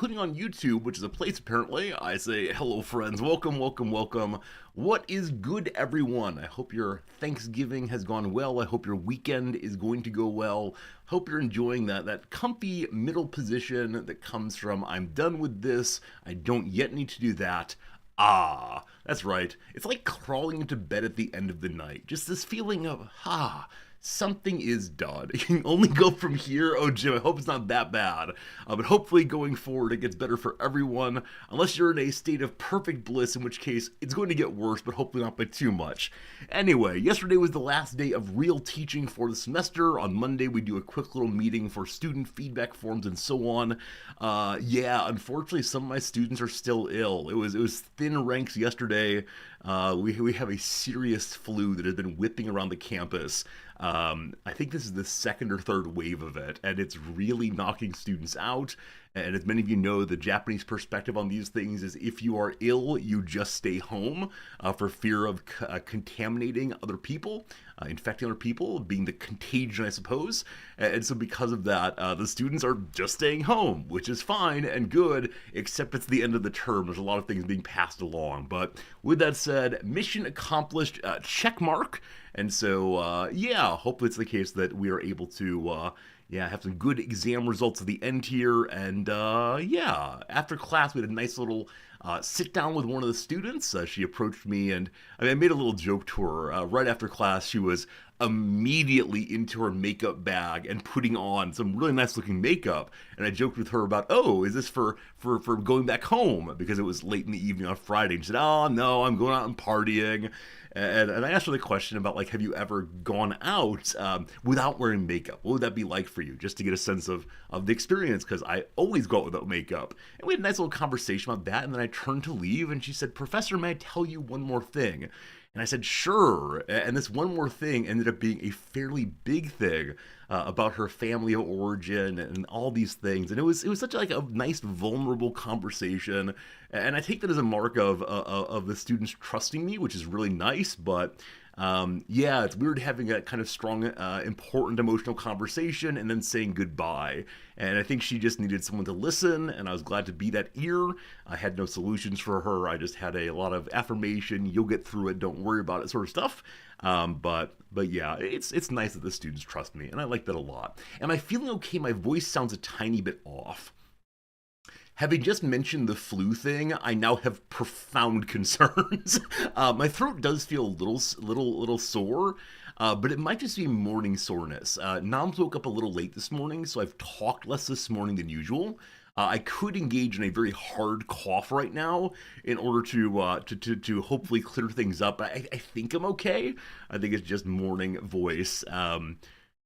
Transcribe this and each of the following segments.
including on YouTube, which is a place apparently. I say, hello, friends. Welcome, welcome, welcome. What is good, everyone? I hope your Thanksgiving has gone well. I hope your weekend is going to go well. Hope you're enjoying that comfy middle position that comes from I'm done with this. I don't yet need to do that. Ah, that's right. It's like crawling into bed at the end of the night. Just this feeling of, something is done. It can only go from here. Oh, Jim, I hope it's not that bad. But hopefully going forward, it gets better for everyone. Unless you're in a state of perfect bliss, in which case it's going to get worse, but hopefully not by too much. Anyway, yesterday was the last day of real teaching for the semester. On Monday, we do a quick little meeting for student feedback forms and so on. Yeah, unfortunately, some of my students are still ill. It was thin ranks yesterday. We have a serious flu that has been whipping around the campus. I think this is the second or third wave of it, and it's really knocking students out. And as many of you know, the Japanese perspective on these things is if you are ill, you just stay home for fear of contaminating other people, infecting other people, being the contagion, I suppose. And so because of that, the students are just staying home, which is fine and good, except it's the end of the term. There's a lot of things being passed along. But with that said, mission accomplished, check mark. And so, yeah, hopefully it's the case that we are able to have some good exam results at the end here. And yeah, after class, we had a nice little sit down with one of the students. She approached me, and I made a little joke to her. Right after class, she was immediately into her makeup bag and putting on some really nice looking makeup. And I joked with her about, oh, is this for going back home? Because it was late in the evening on Friday. And she said, oh, no, I'm going out and partying. And I asked her the question about, like, have you ever gone out without wearing makeup? What would that be like for you? Just to get a sense of the experience, because I always go out without makeup. And we had a nice little conversation about that, and then I turned to leave, and she said, Professor, may I tell you one more thing? And I said, sure. And this one more thing ended up being a fairly big thing about her family of origin and all these things. And it was such like a nice, vulnerable conversation. And I take that as a mark of the students trusting me, which is really nice. But yeah, it's weird having that kind of strong, important emotional conversation and then saying goodbye. And I think she just needed someone to listen, and I was glad to be that ear. I had no solutions for her. I just had a lot of affirmation. You'll get through it. Don't worry about it, sort of stuff. But yeah, it's nice that the students trust me, and I like that a lot. Am I feeling okay? My voice sounds a tiny bit off. Having just mentioned the flu thing, I now have profound concerns. My throat does feel a little sore, but it might just be morning soreness. Noms woke up a little late this morning, so I've talked less this morning than usual. I could engage in a very hard cough right now in order to hopefully clear things up. I think I'm okay. I think it's just morning voice.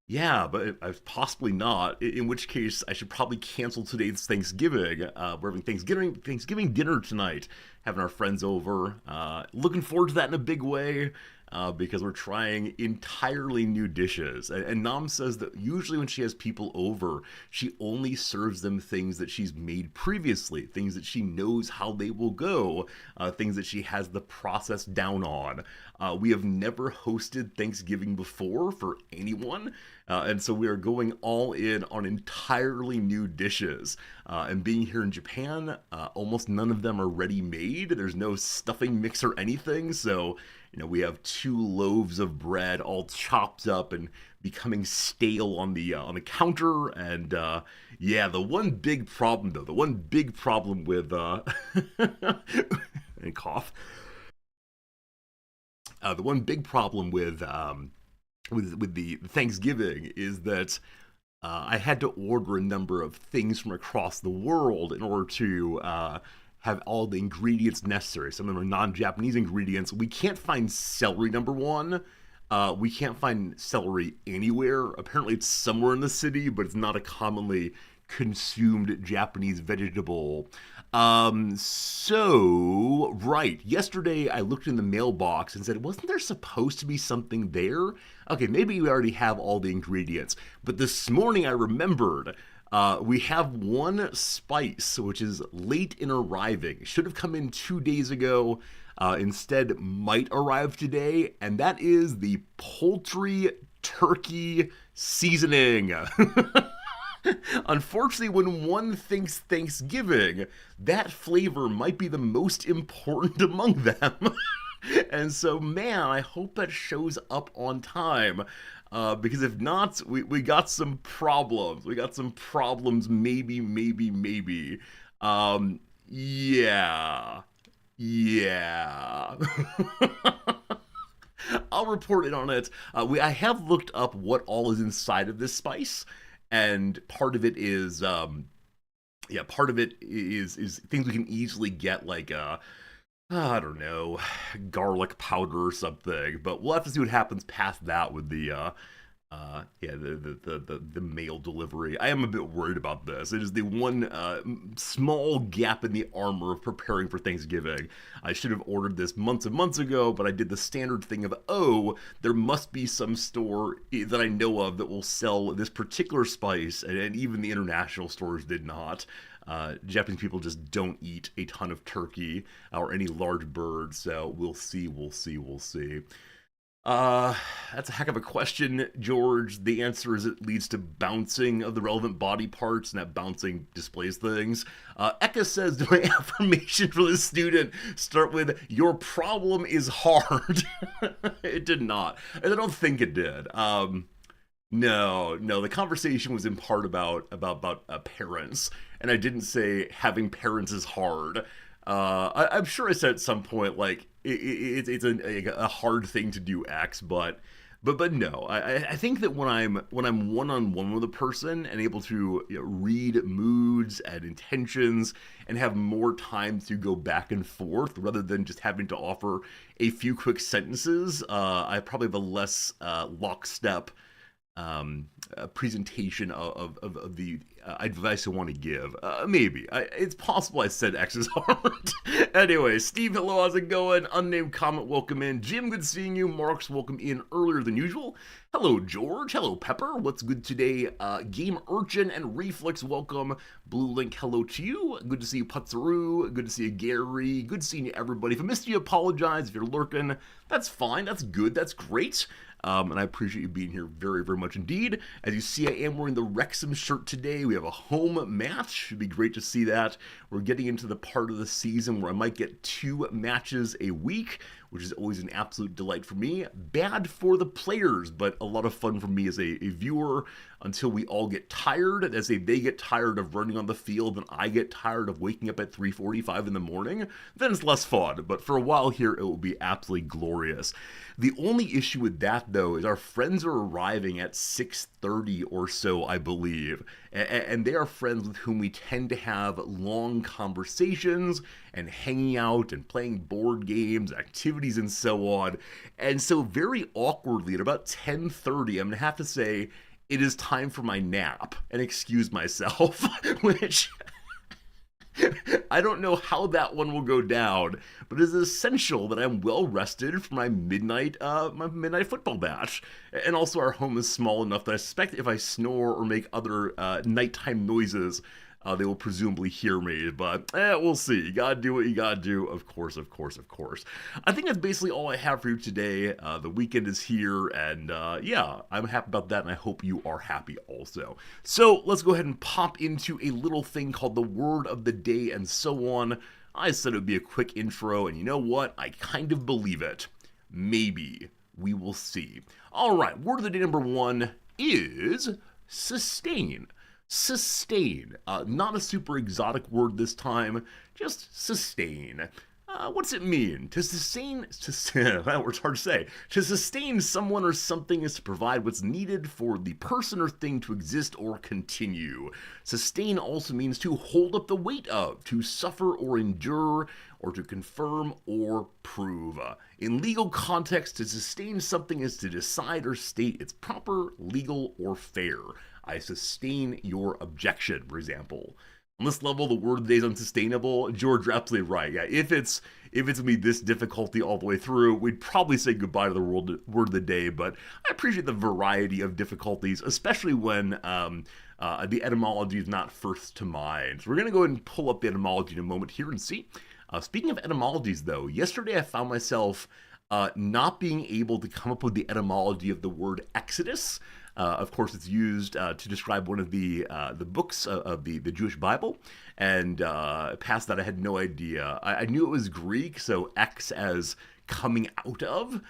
Yeah, but possibly not. In which case, I should probably cancel today's Thanksgiving. We're having Thanksgiving dinner tonight, having our friends over. Looking forward to that in a big way. Because we're trying entirely new dishes. And Nam says that usually when she has people over, she only serves them things that she's made previously, things that she knows how they will go, things that she has the process down on. We have never hosted Thanksgiving before for anyone, and so we are going all in on entirely new dishes. And being here in Japan, almost none of them are ready-made. There's no stuffing mix or anything, so we have 2 loaves of bread all chopped up and becoming stale on the counter. And yeah, the one big problem with and cough. The one big problem with the Thanksgiving is that I had to order a number of things from across the world in order to have all the ingredients necessary. Some of them are non-Japanese ingredients. We can't find celery, number one. We can't find celery anywhere. Apparently it's somewhere in the city, but it's not a commonly consumed Japanese vegetable. Right. Yesterday I looked in the mailbox and said, wasn't there supposed to be something there? Okay, maybe we already have all the ingredients. But this morning I remembered we have one spice, which is late in arriving. Should have come in 2 days ago. Instead, might arrive today, and that is the poultry turkey seasoning. Unfortunately, when one thinks Thanksgiving, that flavor might be the most important among them. And so, man, I hope that shows up on time. Because if not, we got some problems. We got some problems, maybe, maybe, maybe. Yeah. Yeah. I'll report it on it. I have looked up what all is inside of this spice, and part of it is, yeah, part of it is things we can easily get, like I don't know, garlic powder or something. But we'll have to see what happens past that with the yeah, the mail delivery. I am a bit worried about this. It is the one small gap in the armor of preparing for Thanksgiving. I should have ordered this months and months ago, but I did the standard thing of, oh, there must be some store that I know of that will sell this particular spice, and even the international stores did not. Japanese people just don't eat a ton of turkey or any large birds, so we'll see, we'll see, we'll see. That's a heck of a question, George. The answer is it leads to bouncing of the relevant body parts, and that bouncing displays things. Eka says, do my affirmation for the student start with, your problem is hard? It did not. And I don't think it did. No, the conversation was in part about parents, and I didn't say having parents is hard. I'm sure I said at some point, like, it's a hard thing to do X, but no, I think that when I'm one-on-one with a person and able to, you know, read moods and intentions and have more time to go back and forth rather than just having to offer a few quick sentences, I probably have a less lockstep presentation of the advice I want to give. Maybe. It's possible I said X is hard. Anyway, Steve, hello, how's it going? Unnamed comment, welcome in. Jim, good seeing you. Mark's welcome in earlier than usual. Hello, George. Hello, Pepper. What's good today? Game Urchin and Reflex, welcome. Blue Link, hello to you. Good to see you, Putzaru. Good to see you, Gary. Good seeing you, everybody. If I missed you, apologize. If you're lurking, that's fine. That's good. That's great. And I appreciate you being here very, very much indeed. As you see, I am wearing the Wrexham shirt today. We have a home match. Should be great to see that. We're getting into the part of the season where I might get 2 matches a week, which is always an absolute delight for me. Bad for the players, but a lot of fun for me as a viewer until we all get tired. And as they get tired of running on the field and I get tired of waking up at 3:45 in the morning, then it's less fun. But for a while here, it will be absolutely glorious. The only issue with that, though, is our friends are arriving at 6:30 or so, I believe. And they are friends with whom we tend to have long conversations and hanging out and playing board games, activities, and so on. And so very awkwardly, at about 10:30, I'm going to have to say, it is time for my nap and excuse myself, which I don't know how that one will go down, but it is essential that I'm well rested for my midnight football match. And also our home is small enough that I suspect if I snore or make other nighttime noises, they will presumably hear me, but we'll see. You gotta do what you gotta do, of course, of course, of course. I think that's basically all I have for you today. The weekend is here, and yeah, I'm happy about that, and I hope you are happy also. So let's go ahead and pop into a little thing called the word of the day and so on. I said it would be a quick intro, and you know what? I kind of believe it. Maybe. We will see. All right, word of the day number 1 is sustain. Sustain. Not a super exotic word this time, just sustain. What's it mean? To sustain, that word's hard to say. To sustain someone or something is to provide what's needed for the person or thing to exist or continue. Sustain also means to hold up the weight of, to suffer or endure, or to confirm or prove. In legal context, to sustain something is to decide or state it's proper, legal, or fair. I sustain your objection, for example. On this level, the word of the day is unsustainable. George, you're absolutely right. Yeah, if it's gonna be this difficulty all the way through, we'd probably say goodbye to the word of the day. But I appreciate the variety of difficulties, especially when the etymology is not first to mind. So we're gonna go ahead and pull up the etymology in a moment here and see. Speaking of etymologies, though, yesterday I found myself not being able to come up with the etymology of the word Exodus. Of course, it's used to describe one of the books of the Jewish Bible. And past that, I had no idea. I knew it was Greek, so X as coming out of,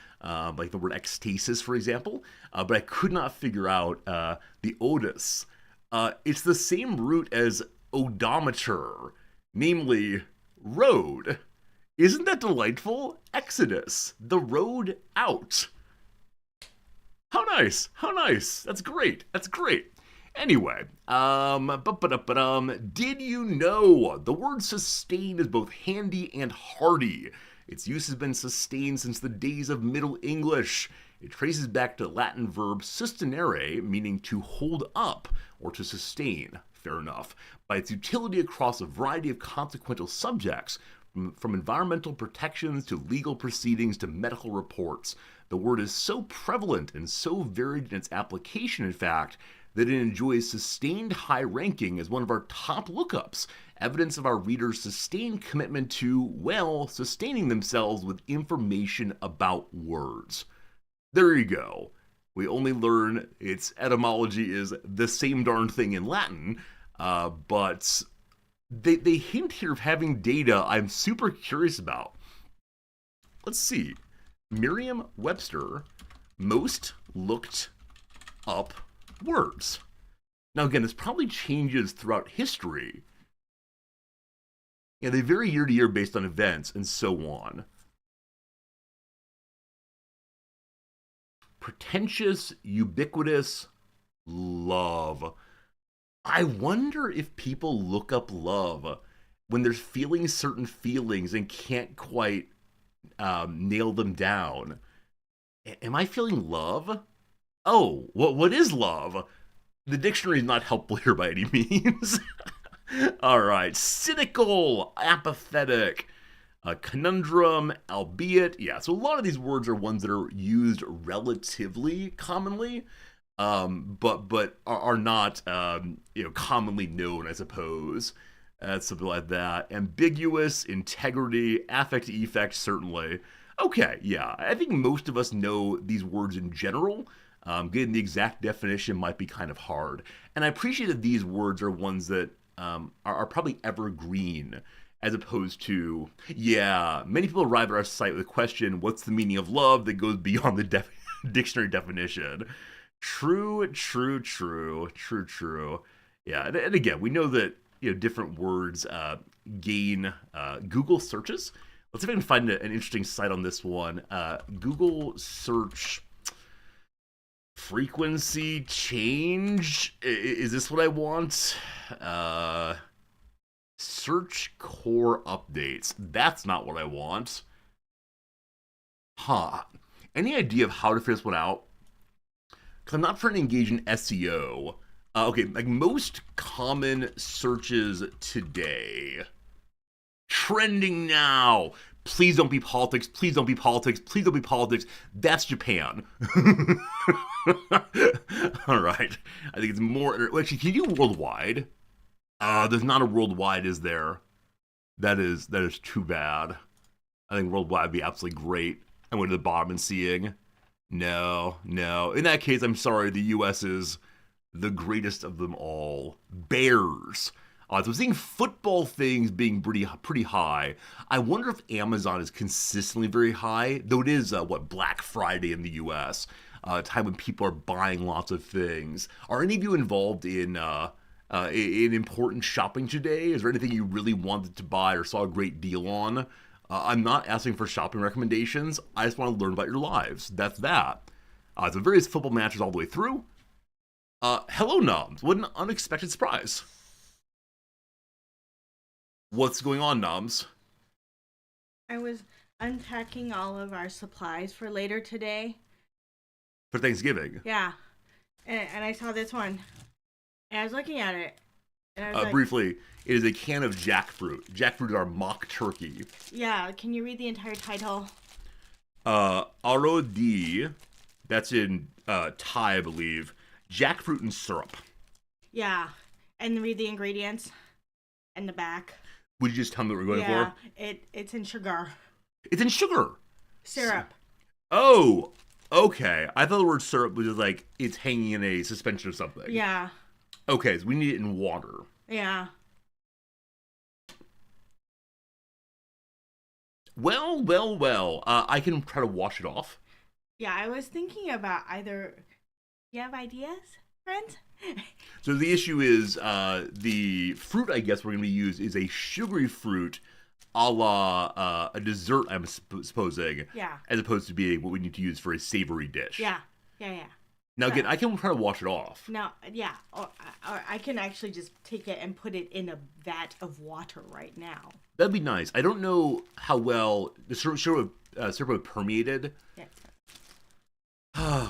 like the word ecstasis, for example. But I could not figure out the odus. It's the same root as odometer, namely road. Isn't that delightful? Exodus, the road out. How nice! How nice! That's great. That's great. Anyway, did you know the word sustain is both handy and hardy? Its use has been sustained since the days of Middle English. It traces back to the Latin verb sustenere, meaning to hold up or to sustain. Fair enough. By its utility across a variety of consequential subjects, from environmental protections to legal proceedings to medical reports. The word is so prevalent and so varied in its application, in fact, that it enjoys sustained high ranking as one of our top lookups, evidence of our readers' sustained commitment to, well, sustaining themselves with information about words. There you go. We only learn its etymology is the same darn thing in Latin, but they hint here of having data I'm super curious about. Let's see. Merriam-Webster, most looked up words. Now again, this probably changes throughout history. Yeah, they vary year to year based on events and so on. Pretentious, ubiquitous, love. I wonder if people look up love when they're feeling certain feelings and can't quite nail them down. Am I feeling love? Oh, what is love? The dictionary is not helpful here by any means. All right, cynical, apathetic, conundrum, albeit. Yeah, so a lot of these words are ones that are used relatively commonly. But are not commonly known, I suppose. Something like that. Ambiguous, integrity, affect, effect, certainly. Okay, yeah, I think most of us know these words in general. Getting the exact definition might be kind of hard. And I appreciate that these words are ones that are probably evergreen, as opposed to, yeah, many people arrive at our site with a question, what's the meaning of love, that goes beyond the dictionary definition. True. Yeah, and again, we know that different words gain Google searches. Let's see if I can find an interesting site on this one. Google search frequency change. Is this what I want? Search core updates. That's not what I want. Huh. Any idea of how to figure this one out? Because I'm not trying to engage in SEO. Okay, like most common searches today. Trending now. Please don't be politics. Please don't be politics. Please don't be politics. That's Japan. All right. I think it's more. Actually, can you do worldwide? There's not a worldwide, is there? That is too bad. I think worldwide would be absolutely great. I went to the bottom and seeing. No. In that case, I'm sorry. The U.S. is the greatest of them all. Bears. So I'm seeing football things being pretty high. I wonder if Amazon is consistently very high, though it is, Black Friday in the U.S., a time when people are buying lots of things. Are any of you involved in important shopping today? Is there anything you really wanted to buy or saw a great deal on? I'm not asking for shopping recommendations. I just want to learn about your lives. That's that. So various football matches all the way through. Hello, Noms. What an unexpected surprise. What's going on, Noms? I was unpacking all of our supplies for later today. For Thanksgiving? Yeah. And I saw this one. And I was looking at it. And I was like, briefly, it is a can of jackfruit. Jackfruit is our mock turkey. Yeah, can you read the entire title? Arodi, that's in Thai, I believe. Jackfruit and syrup. Yeah. And read the ingredients and the back. Would you just tell me what we're going for? Yeah, it's in sugar. It's in sugar. Syrup. Oh, Okay, I thought the word syrup was just like it's hanging in a suspension of something. Yeah. Okay, so we need it in water. Yeah. Well, well, well. I can try to wash it off. Yeah, I was thinking about either. You have ideas, friends? So the issue is the fruit I guess we're going to use is a sugary fruit a la a dessert, I'm supposing, Yeah. as opposed to being what we need to use for a savory dish. Yeah. Yeah, yeah. Now, again, I can try to wash it off. Now, yeah, or I can actually just take it and put it in a vat of water right now. That'd be nice. I don't know how well the syrup would permeated. Yeah.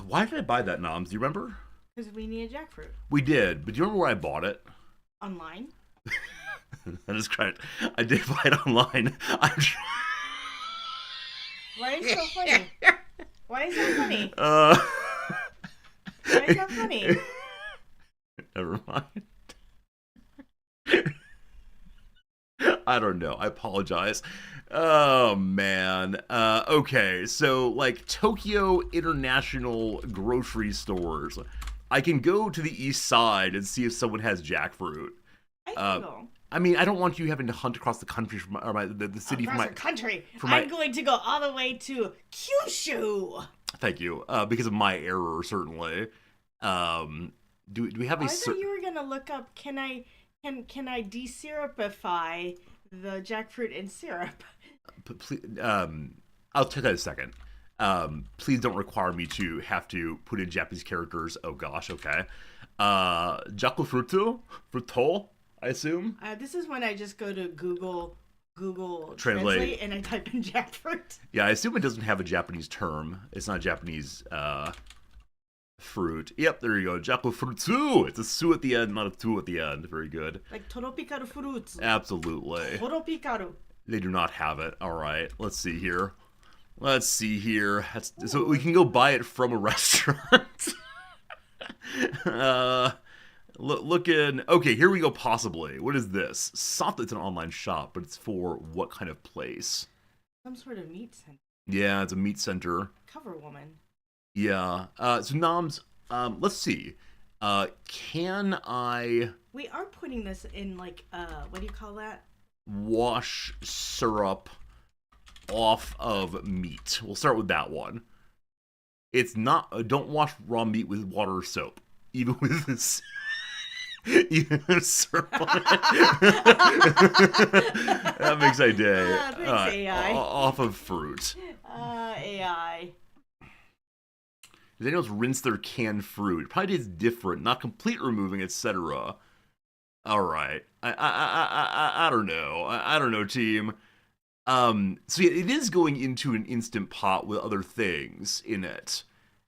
Why did I buy that, Noms? Do you remember? Because we need a jackfruit. We did, but do you remember where I bought it? Online? That is correct. I did buy it online. Why is it so funny? Why is that funny? Why is that funny? Never mind. I don't know. I apologize. Oh man. Okay, so like Tokyo International grocery stores. I can go to the east side and see if someone has jackfruit. I can go. I mean, I don't want you having to hunt across the country from the city Across from my the country. from my- I'm going to go all the way to Kyushu. Thank you. Because of my error, certainly. Do we have a I thought you were gonna look up. Can I desyrupify the jackfruit in syrup? Please, I'll check that in a second. Please don't require me to have to put in Japanese characters. Oh gosh, okay. Fruto, I assume. This is when I just go to Google Translate. and I type in jackfruit. Yeah, I assume it doesn't have a Japanese term. It's not Japanese fruit. Yep, there you go. Jackfruit. It's a su at the end, not a tu at the end. Very good. Like tropical fruits. Absolutely. Tropical. They do not have it. All right, let's see here. So we can go buy it from a restaurant. Looking. Okay, here we go. Possibly. What is this? It's an online shop, but it's for what kind of place? Some sort of meat center. Yeah, it's a meat center. Cover woman. Yeah. So Noms, let's see. Can I We are putting this in like what do you call that? wash syrup off of meat? We'll start with that one. It's not. Don't wash raw meat with water or soap, even with this. Even with syrup on it. That makes my day. Thanks, AI. Off of fruit. AI. Does anyone else rinse their canned fruit? It probably tastes different, not complete removing, etc. All right. I don't know. I don't know, team. So yeah, it is going into an instant pot with other things in it.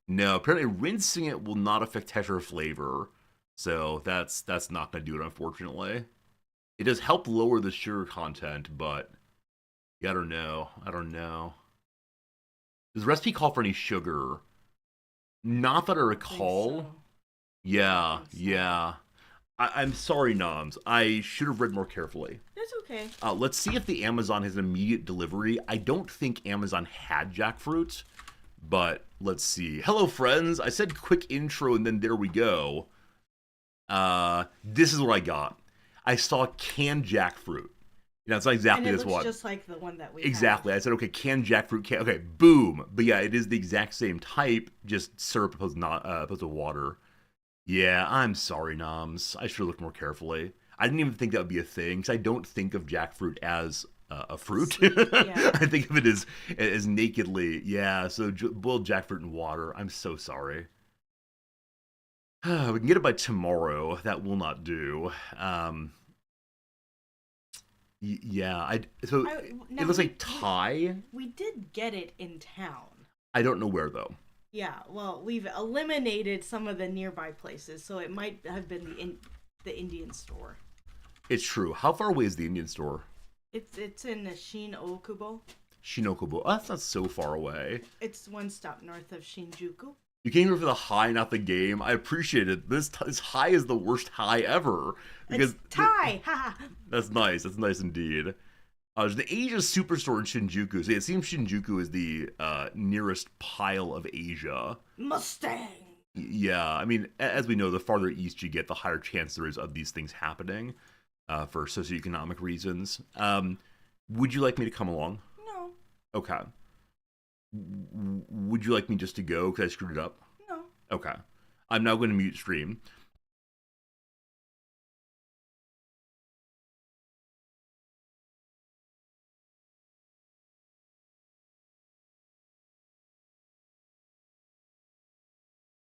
No, apparently rinsing it will not affect texture or flavor. So that's not going to do it, unfortunately. It does help lower the sugar content, but yeah, I don't know. Does the recipe call for any sugar? Not that I recall. So. Yeah. I'm sorry, Noms. I should have read more carefully. That's okay. Let's see if the Amazon has an immediate delivery. I don't think Amazon had jackfruit, but let's see. Hello, friends. I said quick intro, and then there we go. This is what I got. I saw canned jackfruit. You know, it's not exactly and this looks one. just like the one that we Exactly. have. I said, okay, canned jackfruit. Okay, boom. But yeah, it is the exact same type, just syrup opposed to water. Yeah, I'm sorry, Noms. I should have looked more carefully. I didn't even think that would be a thing, because I don't think of jackfruit as a fruit. Yeah. I think of it as nakedly. Yeah, so boiled jackfruit in water. I'm so sorry. We can get it by tomorrow. That will not do. Yeah, it looks like Thai. We did get it in town. I don't know where though. Yeah, well, we've eliminated some of the nearby places, so it might have been the Indian store. It's true. How far away is the Indian store? It's in Shin-Okubo. Shinokubo. Oh, that's not so far away. It's one stop north of Shinjuku. You came here for the high, not the game. I appreciate it. This high is the worst high ever. Because it's Thai! Haha! That's nice. That's nice indeed. There's the Asia Superstore in Shinjuku. So it seems Shinjuku is the nearest pile of Asia. Mustang. Yeah, I mean, as we know, the farther east you get, the higher chance there is of these things happening for socioeconomic reasons. Would you like me to come along? No. Okay. Would you like me just to go because I screwed it up? No. Okay. I'm now going to mute stream.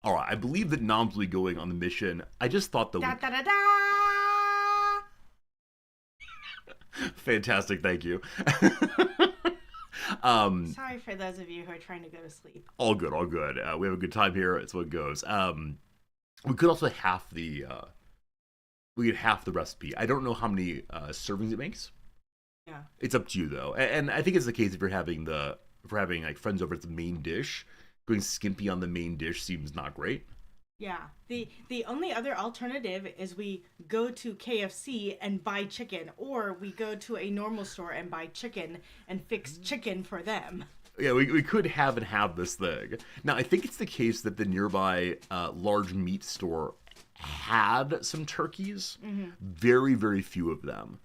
All right, I believe that Noms will be going on the mission. I just thought that... Da da da da! Fantastic, thank you. Sorry for those of you who are trying to go to sleep. All good, all good. We have a good time here. It's what it goes. We could also half the... we could half the recipe. I don't know how many servings it makes. Yeah. It's up to you, though. And I think it's the case if you're having like friends over at the main dish. Going skimpy on the main dish seems not great. Yeah. The only other alternative is we go to KFC and buy chicken, or we go to a normal store and buy chicken and fix chicken for them. Yeah, we could have this thing. Now, I think it's the case that the nearby large meat store had some turkeys. Mm-hmm. Very, very few of them.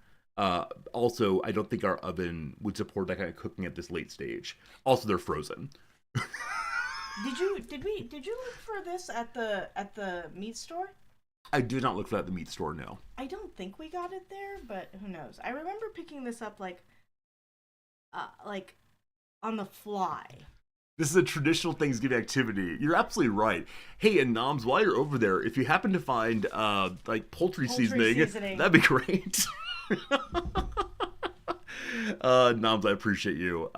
Also, I don't think our oven would support that kind of cooking at this late stage. Also, they're frozen. Did you look for this at the meat store? I did not look for that at the meat store, no. I don't think we got it there, but who knows? I remember picking this up like on the fly. This is a traditional Thanksgiving activity. You're absolutely right. Hey, and Noms, while you're over there, if you happen to find like poultry seasoning, that'd be great. Noms, I appreciate you.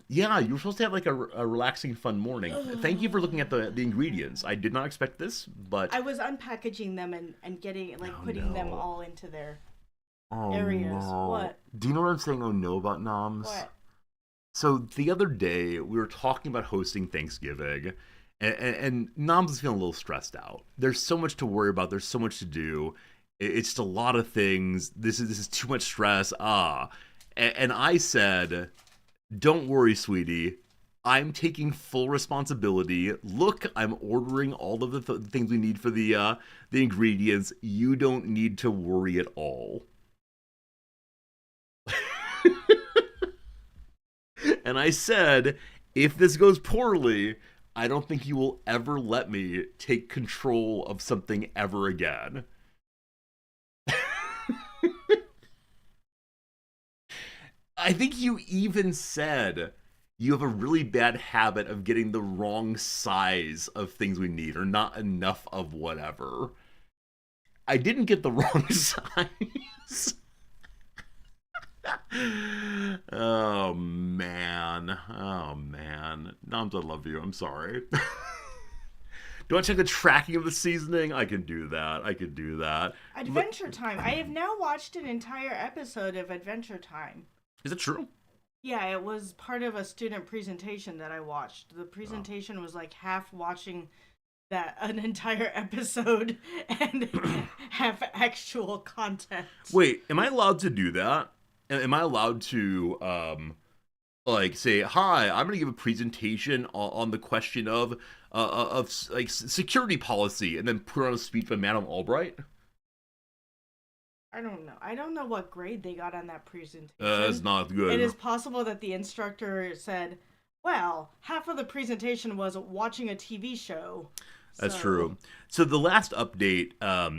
Yeah, you were supposed to have like a relaxing, fun morning. Thank you for looking at the ingredients. I did not expect this, but I was unpackaging them and getting putting them all into their areas. No. What? Do you know what I'm saying? Oh no, about Noms. What? So the other day we were talking about hosting Thanksgiving, and Noms is feeling a little stressed out. There's so much to worry about. There's so much to do. It's just a lot of things. This is too much stress. And I said, don't worry, sweetie. I'm taking full responsibility. Look, I'm ordering all of the things we need for the ingredients. You don't need to worry at all. And I said, if this goes poorly, I don't think you will ever let me take control of something ever again. I think you even said you have a really bad habit of getting the wrong size of things we need, or not enough of whatever. I didn't get the wrong size. Oh, man. Noms, I love you. I'm sorry. Do I check the tracking of the seasoning? I can do that. Adventure Time. I have now watched an entire episode of Adventure Time. Is it true? Yeah, it was part of a student presentation that I watched. The presentation was like half watching an entire episode and half actual content. Wait, am I allowed to do that? Am I allowed to say, hi, I'm gonna give a presentation on the question of like security policy, and then put on a speech by Madame Albright? I don't know. I don't know what grade they got on that presentation. That's not good. It is possible that the instructor said, well, half of the presentation was watching a TV show. That's true. So the last update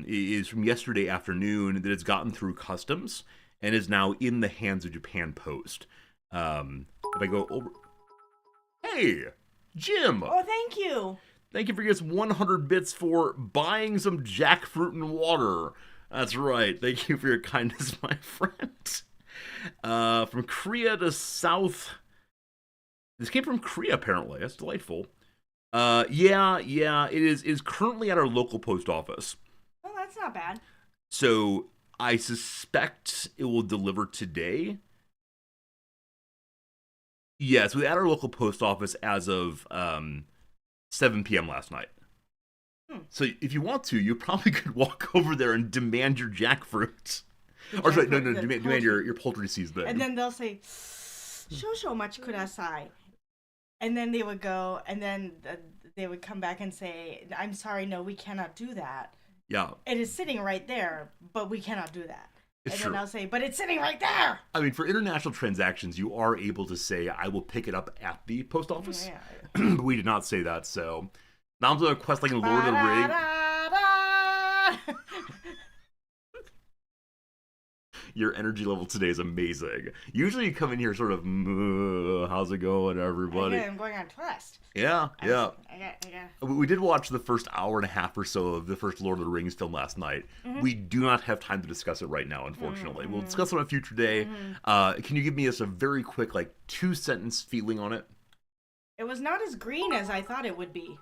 is from yesterday afternoon, that it's gotten through customs and is now in the hands of Japan Post. If I go over... Hey, Jim! Oh, thank you! Thank you for giving us 100 bits for buying some jackfruit and water. That's right. Thank you for your kindness, my friend. From Korea to South... This came from Korea, apparently. That's delightful. Yeah, it is currently at our local post office. Oh, that's not bad. So, I suspect it will deliver today. Yes, we at our local post office as of 7 p.m. last night. So if you want to, you probably could walk over there and demand your jackfruit. The Or sorry, no, jackfruit, no, the demand your poultry seasoning. and then they'll say, "Shosho machi kudasai," and then they would go, and then they would come back and say, "I'm sorry, no, we cannot do that. Yeah, It is sitting right there, but we cannot do that." it's And true. then I'll say, "But it's sitting right there." I mean, for international transactions, you are able to say, "I will pick it up at the post office." Yeah. But we did not say that. So now I'm a quest like in Lord of the Rings. Ba-da-da-da. Your energy level today is amazing. Usually you come in here sort of, how's it going, everybody? I'm going on quest. Yeah, yeah. I got. We did watch the first hour and a half or so of the first Lord of the Rings film last night. Mm-hmm. We do not have time to discuss it right now, unfortunately. Mm-hmm. We'll discuss it on a future day. Mm-hmm. Can you give me a very quick, 2-sentence feeling on it? It was not as green as I thought it would be.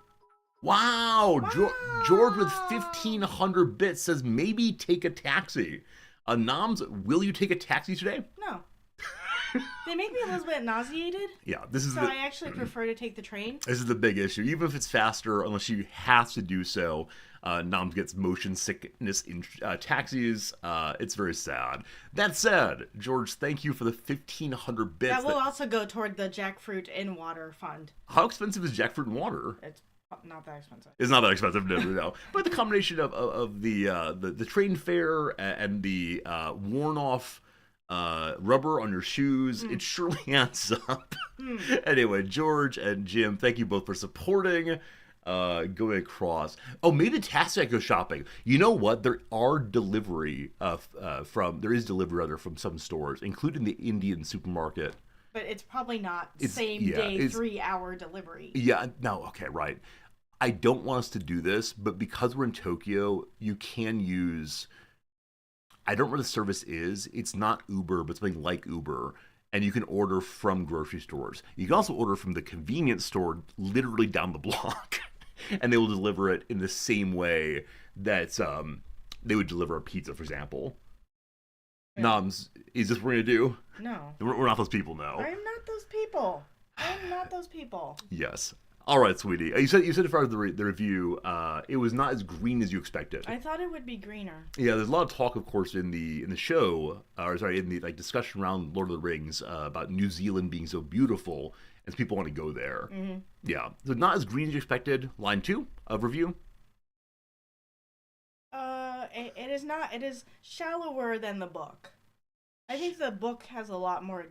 Wow! Wow. George with 1,500 bits says maybe take a taxi. Noms, will you take a taxi today? No. They make me a little bit nauseated. Yeah, this is So I actually prefer to take the train. This is the big issue. Even if it's faster, unless she has to do so, Noms gets motion sickness in taxis. It's very sad. That said, George, thank you for the 1,500 bits. That will also go toward the jackfruit in water fund. How expensive is jackfruit and water? It's not that expensive. It's not that expensive, no. But the combination of the train fare and the worn off rubber on your shoes, it surely adds up. Anyway, George and Jim, thank you both for supporting. Going across. Oh, maybe the taxi I go shopping. You know what? There is delivery from some stores, including the Indian supermarket. But it's probably not same day 3-hour delivery. Yeah, no, okay, right. I don't want us to do this, but because we're in Tokyo, you can use, I don't know what the service is. It's not Uber, but something like Uber. And you can order from grocery stores. You can also order from the convenience store literally down the block. And they will deliver it in the same way that they would deliver a pizza, for example. Yeah. Noms, is this what we're going to do? No. We're not those people, no. I am not those people. I am not those people. Yes. All right, sweetie. You said as far as the review, it was not as green as you expected. I thought it would be greener. Yeah, there's a lot of talk, of course, in the show, in the discussion around Lord of the Rings about New Zealand being so beautiful, and people want to go there. Mm-hmm. Yeah, so not as green as you expected. Line 2 of review. It is not. It is shallower than the book. I think the book has a lot more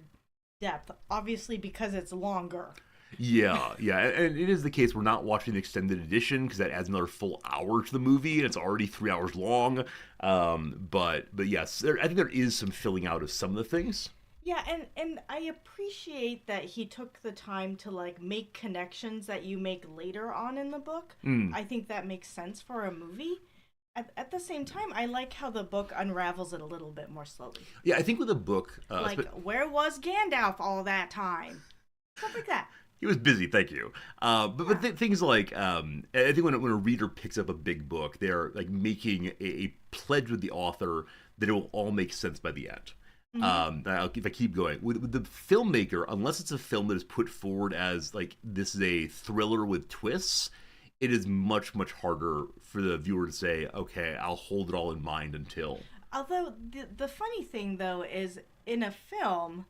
depth, obviously because it's longer. Yeah, and it is the case we're not watching the extended edition because that adds another full hour to the movie, and it's already 3 hours long. But yes, I think there is some filling out of some of the things. Yeah, and I appreciate that he took the time to make connections that you make later on in the book. I think that makes sense for a movie. At the same time, I like how the book unravels it a little bit more slowly. Yeah, I think with a book, where was Gandalf all that time? Stuff like that. He was busy, thank you. But things like, I think when a reader picks up a big book, they're making a pledge with the author that it will all make sense by the end. Mm-hmm. If I keep going, with the filmmaker, unless it's a film that is put forward as this is a thriller with twists, it is much, much harder for the viewer to say, okay, I'll hold it all in mind until. Although the funny thing though is in a film,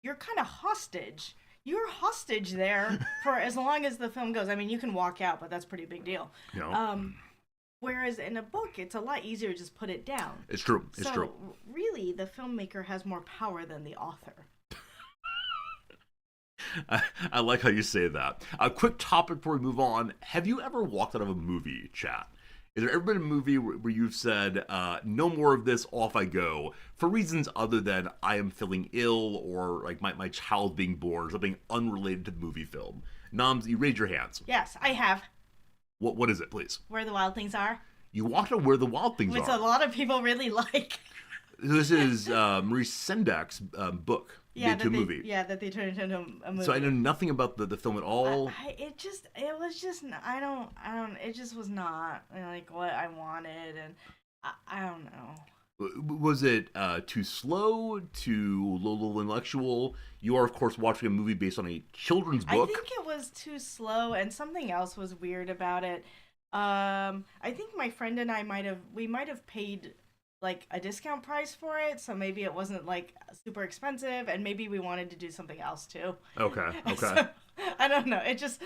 you're kind of hostage. You're hostage there for as long as the film goes. I mean, you can walk out, but that's a pretty big deal. No. Whereas in a book, it's a lot easier to just put it down. It's true. It's true. Really, the filmmaker has more power than the author. I like how you say that. A quick topic before we move on. Have you ever walked out of a movie, chat? Has there ever been a movie where you've said, no more of this, off I go, for reasons other than I am feeling ill or my child being born, or something unrelated to the movie film? Noms, you raise your hands. Yes, I have. What is it, please? Where the Wild Things Are. You walked out Where the Wild Things Which Are. a lot of people really like. This is Maurice Sendak's book. Yeah, to a movie. Yeah, that they turned into a movie. So I know nothing about the film at all. It just was not what I wanted, and I don't know. Was it too slow, too low intellectual? You are, of course, watching a movie based on a children's book. I think it was too slow, and something else was weird about it. I think my friend and I might have paid like a discount price for it, so maybe it wasn't like super expensive, and maybe we wanted to do something else too. Okay. Okay. So, I don't know. It just,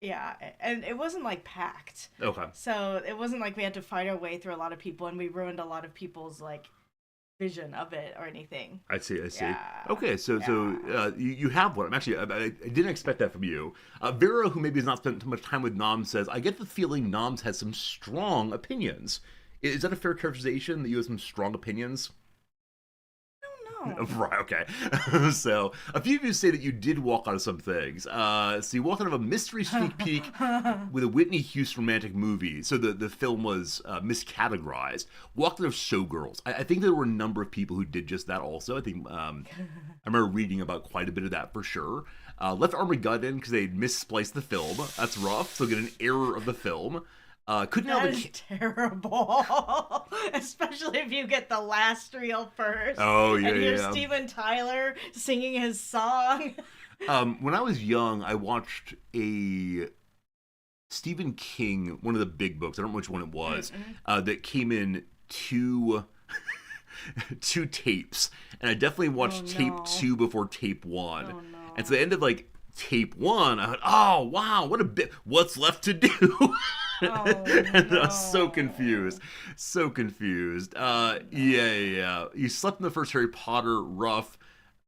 yeah, and it wasn't like packed. Okay. So it wasn't like we had to fight our way through a lot of people, and we ruined a lot of people's like vision of it or anything. I see. I see. Yeah. Okay, so Yeah. you have one. I'm actually I didn't expect that from you. Vera, who maybe has not spent too much time with Noms, says I get the feeling Noms has some strong opinions. Is that a fair characterization that you have some strong opinions? I don't know. Right, okay. So, a few of you say that you did walk out of some things. So, you walked out of a mystery sneak peek with a Whitney Houston romantic movie. So, the film was miscategorized. Walked out of Showgirls. I think there were a number of people who did just that also. I think I remember reading about quite a bit of that for sure. Left Armageddon because they misspliced the film. That's rough. So, get an error of the film. Couldn't That help is terrible. Especially if you get the last reel first. Oh, yeah, and hear yeah. Steven Tyler singing his song. When I was young, I watched a Stephen King, one of the big books, I don't know which one it was, that came in two tapes. And I definitely watched tape 2 before tape 1. Oh, no. And so they ended like tape 1. I thought, oh, wow, what a bit. What's left to do? And I was so confused. So confused. Yeah. You slept in the first Harry Potter, rough.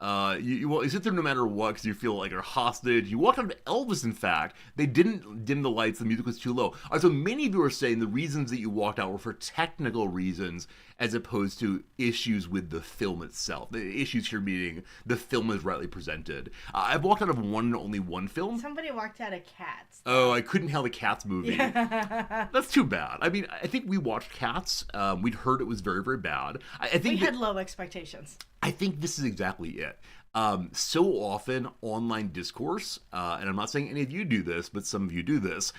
You sit there no matter what because you feel like you're hostage. You walked out of Elvis, in fact. They didn't dim the lights. The music was too low. So many of you are saying the reasons that you walked out were for technical reasons as opposed to issues with the film itself. The issues here meaning the film is rightly presented. I've walked out of only one film. Somebody walked out of Cats. Oh, I couldn't handle the Cats movie. Yeah. That's too bad. I mean, I think we watched Cats. We'd heard it was very, very bad. I think We had low expectations. I think this is exactly it. So often online discourse, and I'm not saying any of you do this, but some of you do this,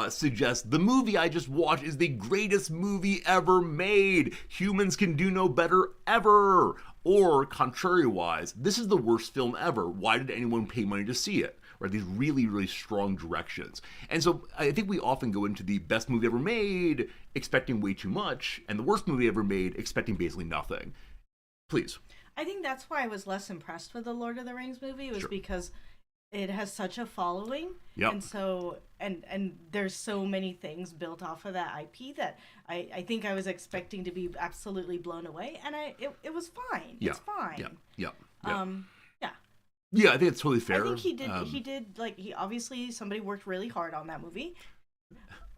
suggests the movie I just watched is the greatest movie ever made. Humans can do no better ever. Or, contrary-wise, this is the worst film ever. Why did anyone pay money to see it? Right, these really, really strong directions. And so I think we often go into the best movie ever made expecting way too much, and the worst movie ever made expecting basically nothing. Please. I think that's why I was less impressed with the Lord of the Rings movie, was Sure. because it has such a following. Yep. And so and there's so many things built off of that IP that I think I was expecting to be absolutely blown away, and it was fine. Yeah. It's fine. Yeah. Yeah. Yeah, I think it's totally fair. I think he did like he obviously somebody worked really hard on that movie.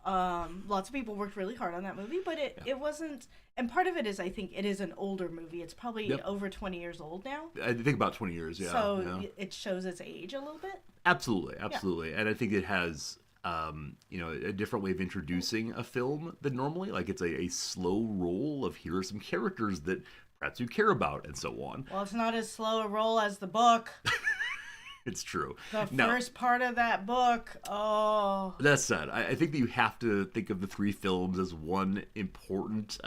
Lots of people worked really hard on that movie, but it wasn't, and part of it is I think it is an older movie. It's probably over 20 years old now. I think about 20 years, yeah. So it shows its age a little bit. Absolutely. And I think it has a different way of introducing a film than normally. Like it's a slow roll of here are some characters that perhaps you care about and so on. Well, it's not as slow a roll as the book. It's true. The first part of that book, That said, I think that you have to think of the 3 films as one important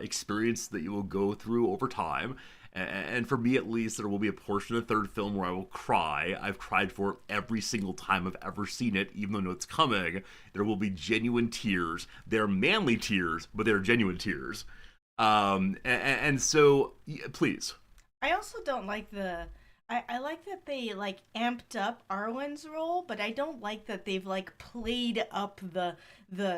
experience that you will go through over time. And for me, at least, there will be a portion of the 3rd film where I will cry. I've cried for it every single time I've ever seen it, even though I know it's coming. There will be genuine tears. They're manly tears, but they're genuine tears. And so, please. I also don't like I like that they like amped up Arwen's role, but I don't like that they've like played up the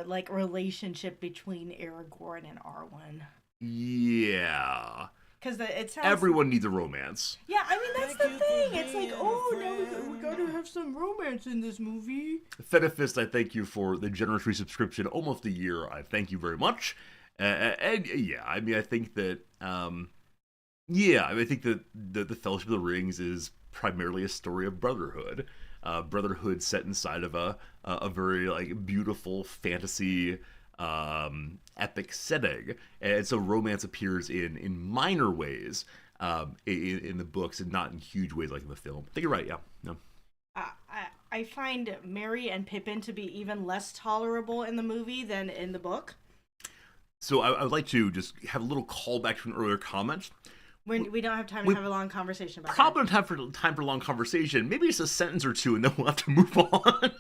like relationship between Aragorn and Arwen. Yeah. Because it sounds Everyone needs a romance. Yeah, I mean that's the thing. It's like, now we gotta have some romance in this movie. Fedifist, I thank you for the generous resubscription, almost a year. I thank you very much. And yeah, I mean, I think that I think that the Fellowship of the Rings is primarily a story of brotherhood. Brotherhood set inside of a very like beautiful fantasy epic setting, and so romance appears in minor ways in the books and not in huge ways like in the film. I think you're right. Yeah. No. I find Merry and Pippin to be even less tolerable in the movie than in the book. So I would like to just have a little callback to an earlier comment. We don't have time to have a long conversation about probably don't have time for a long conversation. Maybe just a sentence or two, and then we'll have to move on.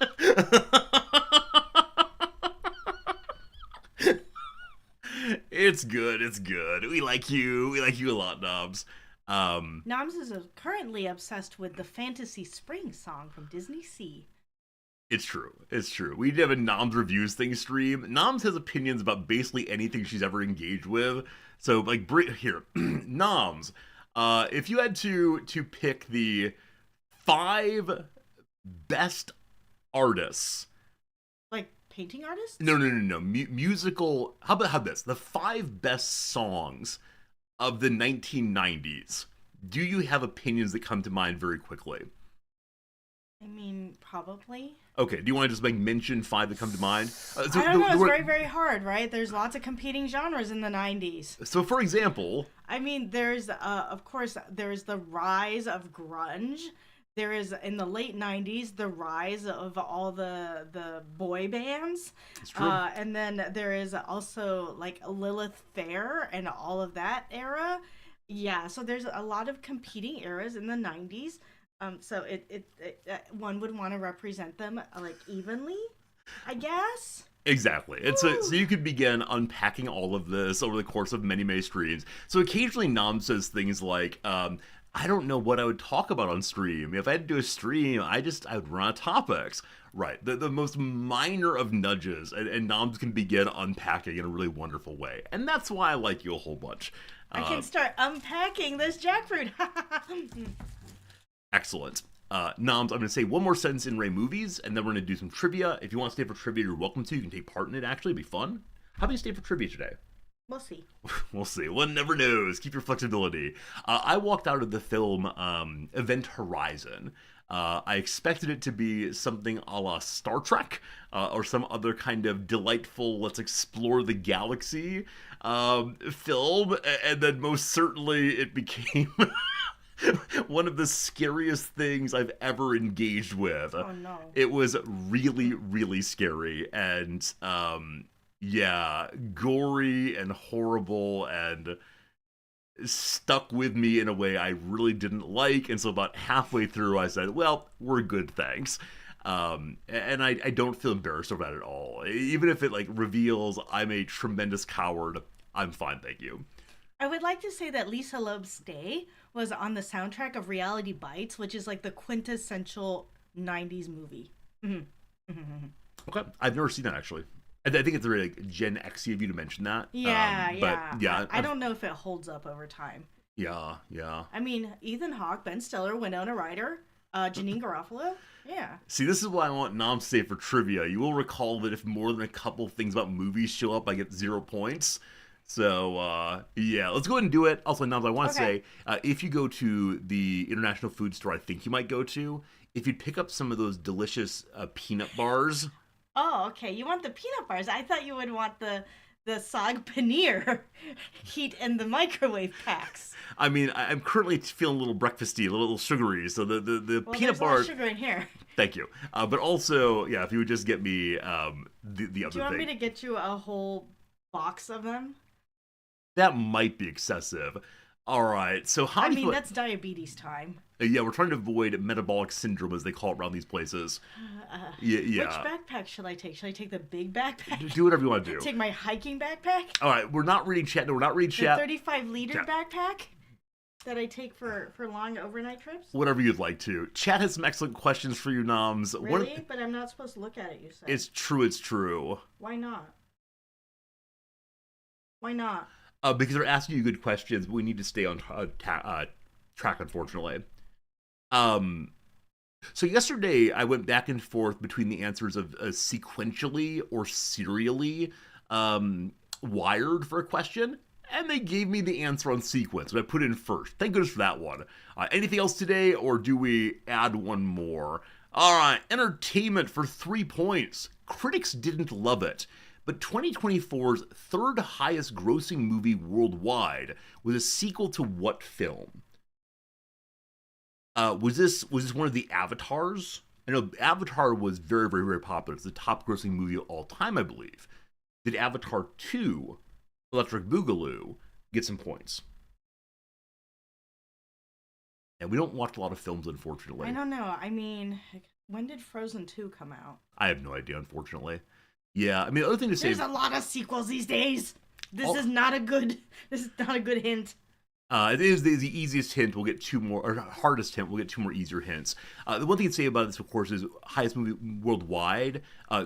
It's good. It's good. We like you. We like you a lot, Knobs. Noms is currently obsessed with the Fantasy Spring song from Disney Sea. It's true. It's true. We have a Noms reviews thing stream. Noms has opinions about basically anything she's ever engaged with. So, like, here, Noms. If you had to pick the 5 best artists, like painting artists? no, musical. How about this? The 5 best songs of the 1990s. Do you have opinions that come to mind very quickly? I mean, probably. Okay, do you want to just mention 5 that come to mind? I don't know, it's very, very hard, right? There's lots of competing genres in the 90s. So, for example... I mean, there's, of course, there's the rise of grunge. There is, in the late 90s, the rise of all the boy bands. It's true. And then there is also, like, Lilith Fair and all of that era. Yeah, so there's a lot of competing eras in the 90s. So one would want to represent them like evenly, I guess. Exactly. And so you could begin unpacking all of this over the course of many, many streams. So occasionally Nam says things like, I don't know what I would talk about on stream. If I had to do a stream, I would run out of topics. Right. The most minor of nudges, and Noms can begin unpacking in a really wonderful way. And that's why I like you a whole bunch. I can start unpacking this jackfruit. Excellent. Noms, I'm going to say one more sentence in Ray Movies, and then we're going to do some trivia. If you want to stay for trivia, you're welcome to. You can take part in it, actually. It'll be fun. How about you stay for trivia today? We'll see. We'll see. One never knows. Keep your flexibility. I walked out of the film Event Horizon. I expected it to be something a la Star Trek or some other kind of delightful, let's explore the galaxy film, and then most certainly it became... one of the scariest things I've ever engaged with. Oh no. It was really, really scary and yeah, gory and horrible and stuck with me in a way I really didn't like. And so about halfway through I said, well, we're good, thanks. And I don't feel embarrassed about it at all. Even if it like reveals I'm a tremendous coward, I'm fine, thank you. I would like to say that Lisa Loeb's Day was on the soundtrack of Reality Bites, which is like the quintessential 90s movie. Okay, I've never seen that actually. I think it's very like, Gen X of you to mention that. Yeah, but, yeah. I don't know if it holds up over time. Yeah. I mean, Ethan Hawke, Ben Stiller, Winona Ryder, Janine Garofalo. Yeah. See, this is what I want Nom to say for trivia. You will recall that if more than a couple things about movies show up, I get 0 points. So, yeah, let's go ahead and do it. Also, Noms, I want to say, if you go to the international food store I think you might go to, if you'd pick up some of those delicious peanut bars. Oh, okay. You want the peanut bars. I thought you would want the Sag Paneer heat in the microwave packs. I mean, I'm currently feeling a little breakfasty, a little sugary, so the peanut bars... There's sugar in here. Thank you. But also, yeah, if you would just get me the other thing. Do you want me to get you a whole box of them? That might be excessive. All right, so how do you... that's diabetes time. Yeah, we're trying to avoid metabolic syndrome, as they call it around these places. Yeah. Which backpack should I take? Should I take the big backpack? Do whatever you want to do. Take my hiking backpack? All right, we're not reading chat. No, we're not reading chat. The 35-liter backpack that I take for long overnight trips? Whatever you'd like to. Chat has some excellent questions for you, Noms. Really? But I'm not supposed to look at it, you said. It's true. Why not? Why not? Because they're asking you good questions, but we need to stay on track, unfortunately. So yesterday, I went back and forth between the answers of sequentially or serially wired for a question, and they gave me the answer on sequence, so I put it in first. Thank goodness for that one. Anything else today, or do we add one more? All right, entertainment for 3 points. Critics didn't love it. But 2024's third highest grossing movie worldwide was a sequel to what film? Was this one of the Avatars? I know Avatar was very, very, very popular. It's the top grossing movie of all time, I believe. Did Avatar 2, Electric Boogaloo, get some points? And we don't watch a lot of films, unfortunately. I don't know. I mean, when did Frozen 2 come out? I have no idea, unfortunately. Yeah, I mean, the other thing to say... There's a lot of sequels these days! This is not a good. This is not a good hint. It is the easiest hint. We'll get two more, or hardest hint. We'll get two more easier hints. The one thing to say about this, of course, is highest movie worldwide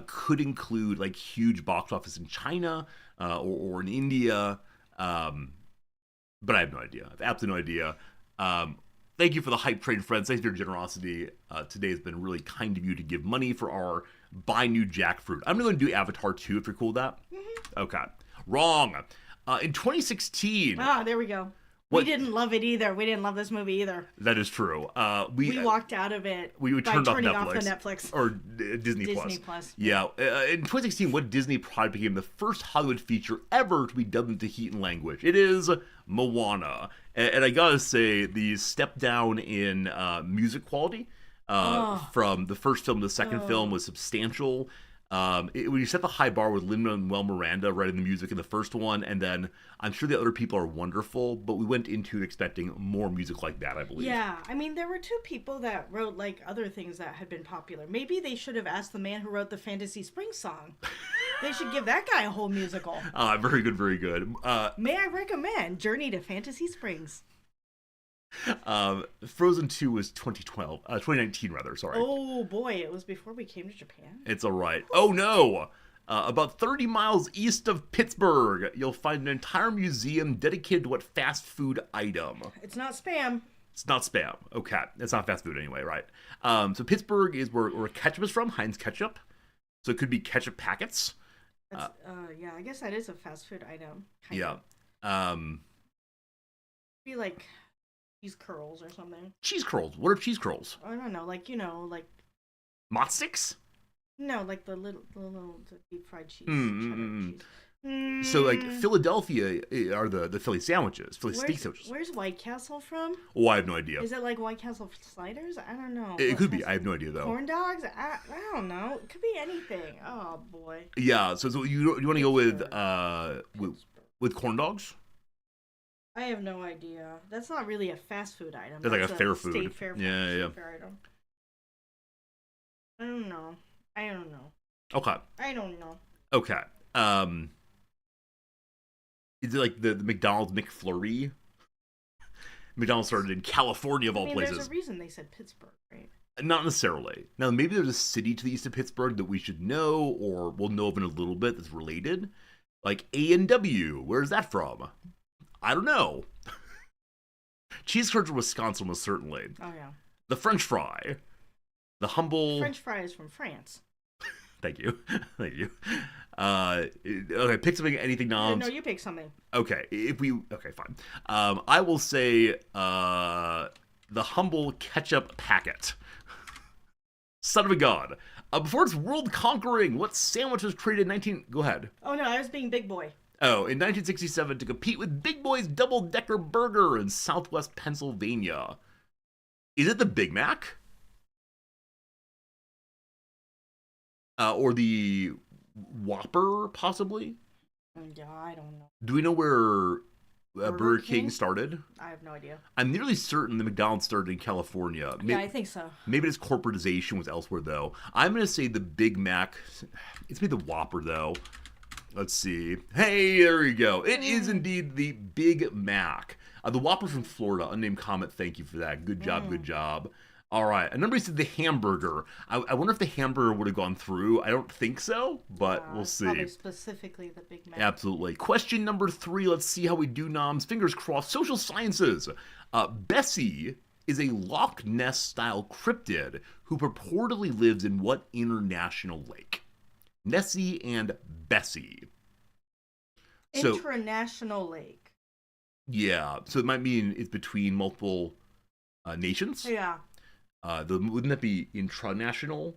could include like huge box office in China or in India, but I have no idea. I have absolutely no idea. Thank you for the hype train, friends. Thanks for your generosity. Today has been really kind of you to give money for our buy new jackfruit. I'm going to do Avatar 2 if you're cool with that. Mm-hmm. Okay. Wrong. In 2016. There we go. We didn't love it either. We didn't love this movie either. That is true. We walked out of it by turning off the Netflix. Or Disney Plus. Yeah. In 2016, what Disney product became the first Hollywood feature ever to be dubbed into Tahitian language? It is Moana. And I gotta say, the step down in music quality from the first film to the second film was substantial. When you set the high bar with Lin-Manuel Miranda writing the music in the first one, and then I'm sure the other people are wonderful, but we went into it expecting more music like that, I believe. Yeah, I mean, there were two people that wrote, like, other things that had been popular. Maybe they should have asked the man who wrote the Fantasy Spring song. They should give that guy a whole musical. Very good, very good. May I recommend Journey to Fantasy Springs? Frozen 2 was 2019 rather, sorry. Oh boy, it was before we came to Japan. It's alright. Oh no! About 30 miles east of Pittsburgh, you'll find an entire museum dedicated to what fast food item? It's not Spam. It's not Spam. Okay. It's not fast food anyway, right? So Pittsburgh is where ketchup is from, Heinz ketchup. So it could be ketchup packets. Yeah, I guess that is a fast food item. Yeah. Be like cheese curls or something. Cheese curls? What are cheese curls? I don't know, like, like... Mott sticks? No, like the deep fried cheese. Cheese. So, like, Philadelphia are the Philly sandwiches, Philly steak sandwiches. Where's White Castle from? Oh, I have no idea. Is it like White Castle sliders? I don't know. It could be. I have no idea, though. Corn dogs? I don't know. It could be anything. Oh, boy. Yeah, so you want to go with corn dogs? I have no idea. That's not really a fast food item. That's like a fair food. State fair yeah. Fair item. I don't know. Okay. I don't know. Okay. Is it like the McDonald's McFlurry? McDonald's started in California of all places. There's a reason they said Pittsburgh, right? Not necessarily. Now, maybe there's a city to the east of Pittsburgh that we should know, or we'll know of in a little bit that's related. Like A&W. Where's that from? I don't know. Cheese curds from Wisconsin was certainly. Oh, yeah. The French fry. The humble... French fry is from France. Thank you. Thank you. Okay, pick something, anything noms. No, you pick something. Okay, okay, fine. I will say the humble ketchup packet. Son of a god. Before its world conquering, what sandwich was created in Go ahead. Oh, no, I was being Big Boy. Oh, in 1967 to compete with Big Boy's double-decker burger in Southwest Pennsylvania. Is it the Big Mac? Or the Whopper, possibly? Yeah, I don't know. Do we know where Burger King started? I have no idea. I'm nearly certain the McDonald's started in California. Yeah, I think so. Maybe its corporatization was elsewhere, though. I'm going to say the Big Mac. It's maybe the Whopper, though. Let's see. Hey, there you go. It is indeed the Big Mac. The Whopper from Florida. Unnamed comment. Thank you for that. Good job. Good job. All right. And somebody said the hamburger. I wonder if the hamburger would have gone through. I don't think so, but we'll see. Probably specifically the Big Mac. Absolutely. Question number 3. Let's see how we do, noms. Fingers crossed. Social sciences. Bessie is a Loch Ness-style cryptid who purportedly lives in what international lake? Nessie and Bessie. International lake. Yeah. So it might mean it's between multiple nations. Yeah. Wouldn't that be intranational?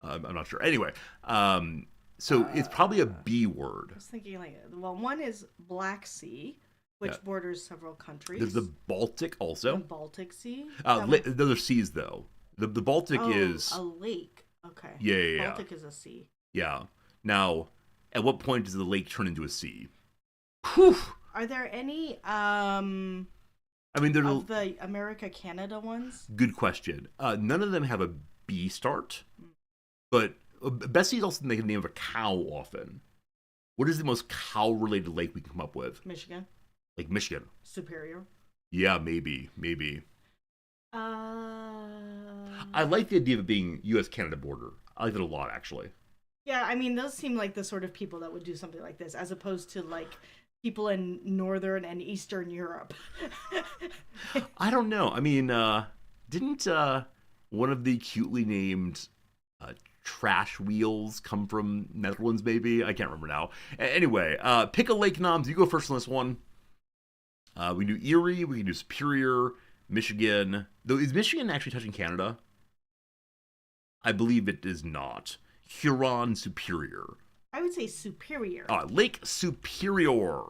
I'm not sure. Anyway, so it's probably a B word. I was thinking one is Black Sea, which borders several countries. There's the Baltic also. The Baltic Sea? Those are seas, though. The Baltic is... a lake. Okay. Yeah. Baltic is a sea. Yeah. Now, at what point does the lake turn into a sea? Whew! Are there any... I mean, of the America-Canada ones? Good question. None of them have a B start, but Bessie is also the name of a cow often. What is the most cow-related lake we can come up with? Michigan. Like Michigan. Superior. Yeah, maybe. I Uh, like the idea of it being U.S.-Canada border. I like it a lot, actually. yeah, I mean, those seem like the sort of people that would do something like this, as opposed to like people in Northern and Eastern Europe. I don't know. I mean, didn't one of the cutely named trash wheels come from Netherlands, maybe? I can't remember now. Anyway, pick a lake, Noms. You go first on this one. We can do Erie. We can do Superior. Michigan. Though, is Michigan actually touching Canada? I believe it is not. Huron Superior. I would say Superior. Lake Superior.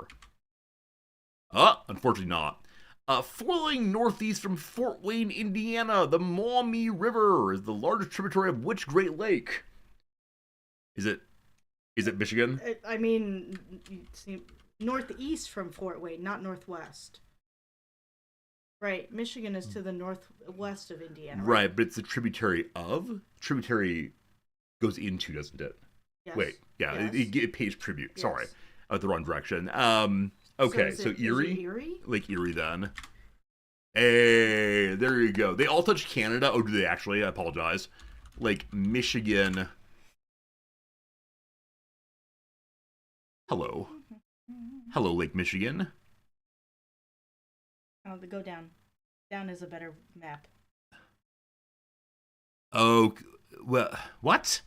Unfortunately not. Flowing northeast from Fort Wayne, Indiana, the Maumee River is the largest tributary of which Great Lake? Is it Michigan? I mean, see, northeast from Fort Wayne, not northwest. Right, Michigan is to the northwest of Indiana. Right, but it's a tributary of? Tributary goes into, doesn't it? Yes. Wait, yeah, Yes. it pays tribute. Yes. Sorry, I went the wrong direction. Okay, so Erie? Is it Erie? Lake Erie then. Hey, there you go. They all touch Canada. Oh, do they actually? I apologize. Lake Michigan. Hello. Hello, Lake Michigan. Oh, go down. Down is a better map. Oh, well, what?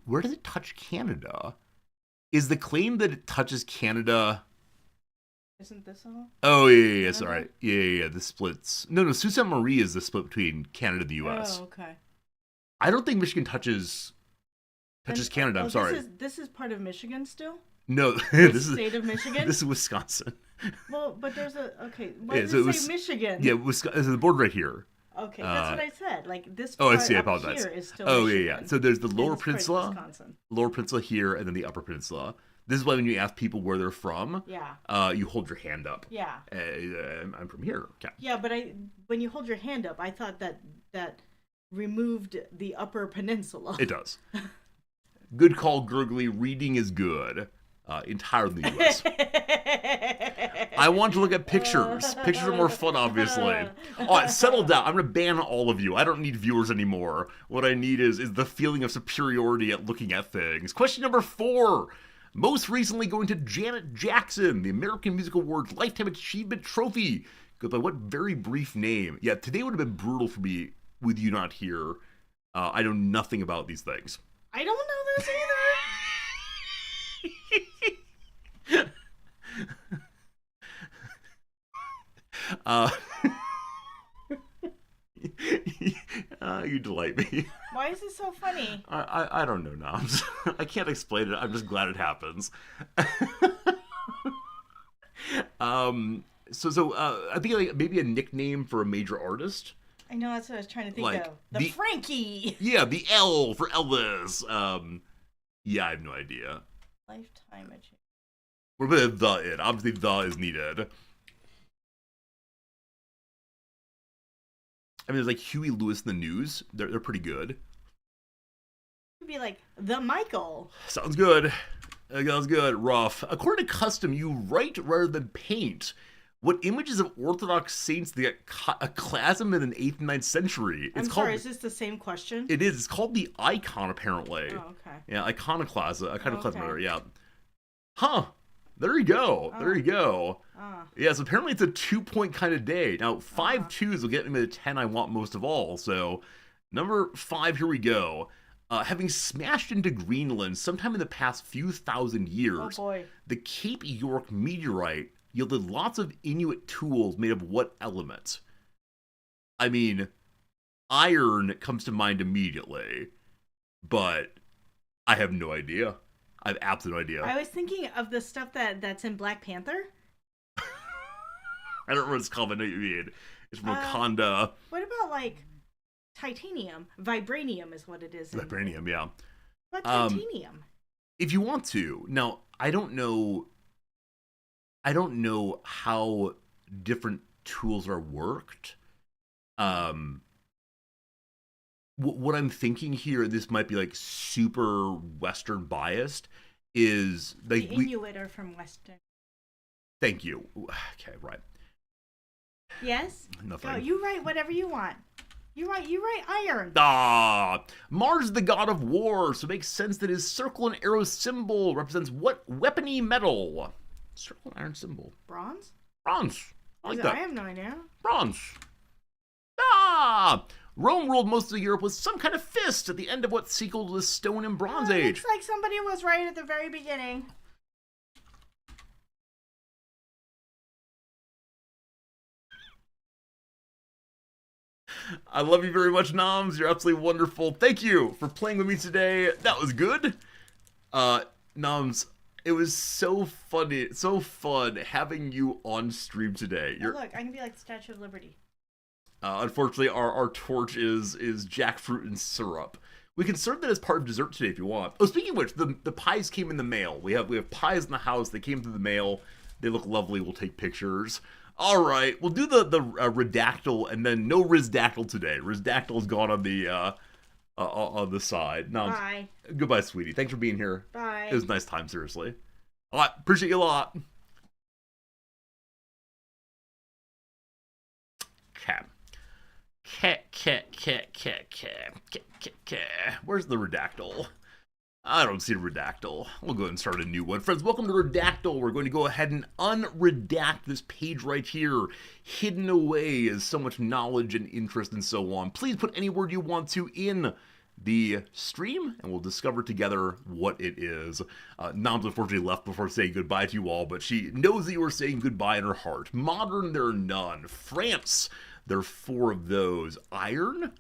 Where does it touch Canada? Is the claim that it touches Canada? Isn't this all? Oh, yeah, sorry. Yeah, the splits. No, Sault Ste. Marie is the split between Canada and the U.S. Oh, okay. I don't think Michigan touches Canada. I'm sorry. This is part of Michigan still? No, this is state of Michigan. This is Wisconsin. Well, but there's Why does so it say Michigan? Yeah, Wisconsin. So the border right here. Okay, that's what I said. Like this. Oh, I part see. I up apologize. Here is still Michigan. Michigan. So there's the Lower And this part is Peninsula, Wisconsin. Lower Peninsula here, and then the Upper Peninsula. This is why when you ask people where they're from, you hold your hand up. Yeah. I'm from here. Okay. Yeah, but when you hold your hand up, I thought that removed the Upper Peninsula. It does. Good call, Gurgly. Reading is good. Entirely U.S. I want to look at pictures. Pictures are more fun, obviously. All right, settle down. I'm going to ban all of you. I don't need viewers anymore. What I need is the feeling of superiority at looking at things. Question number 4. Most recently going to Janet Jackson, the American Music Awards Lifetime Achievement Trophy. Goes by what very brief name? Yeah, today would have been brutal for me with you not here. I know nothing about these things. I don't know this either. You delight me. Why is it so funny? I don't know, Noms. I can't explain it. I'm just glad it happens. So I think like maybe a nickname for a major artist. I know, that's what I was trying to think like of. The Frankie. Yeah, the L for Elvis. Yeah, I have no idea. Lifetime achievement. What about the in? Obviously, the is needed. I mean, there's like Huey Lewis in the News. They're pretty good. It'd be like the Michael. Sounds good. Sounds good. Rough. According to custom, you write rather than paint. What images of Orthodox saints they got a chasm in the 8th and 9th century? I'm sorry, is this the same question? It is. It's called the icon, apparently. Oh, okay. Yeah, iconoclasm. Iconoclasm, okay. yeah. Huh. There you go. There you go. Yeah, so apparently it's a 2-point kind of day. Now, 5 2s will get me the 10 I want most of all. So, number 5, here we go. Having smashed into Greenland sometime in the past few thousand years, the Cape York meteorite yielded lots of Inuit tools made of what element? I mean, iron comes to mind immediately, but I have no idea. I have absolutely no idea. I was thinking of the stuff that's in Black Panther. I don't know what it's called, but I know what you mean. It's from Wakanda. What about, like, titanium? Vibranium is what it is. Vibranium, yeah. What titanium? If you want to. Now, I don't know how different tools are worked. what I'm thinking here, this might be like super Western biased, is The like we. Inuit are from Western. Thank you. Okay, right. Yes? Go. Nothing. You write whatever you want. You write iron. Ah, Mars is the god of war, so it makes sense that his circle and arrow symbol represents what weapony metal? Circle and iron symbol. Bronze? Bronze. I like I that. have no idea. Bronze. Ah! Rome ruled most of Europe with some kind of fist at the end of what sequeled the Stone and Bronze Age. Looks like somebody was right at the very beginning. I love you very much, Noms. You're absolutely wonderful. Thank you for playing with me today. That was good. Noms, it was so funny, so fun having you on stream today. Oh, look, I can be like the Statue of Liberty. Unfortunately, our torch is jackfruit and syrup. We can serve that as part of dessert today if you want. Oh, speaking of which, the pies came in the mail. We have pies in the house. They came through the mail. They look lovely. We'll take pictures. All right, we'll do the redactyl and then no Rizdactyl today. Rizdactyl is gone on the side. No, Bye. Goodbye, sweetie. Thanks for being here. Bye. It was a nice time, seriously. All right, appreciate you a lot. Cat. Where's the redactyl? I don't see a redactyl. We'll go ahead and start a new one. Friends, welcome to Redactyl. We're going to go ahead and unredact this page right here. Hidden away is so much knowledge and interest and so on. Please put any word you want to in the stream, and we'll discover together what it is. Noms unfortunately left before saying goodbye to you all, but she knows that you were saying goodbye in her heart. Modern, there are none. France, there are 4 of those. Iron?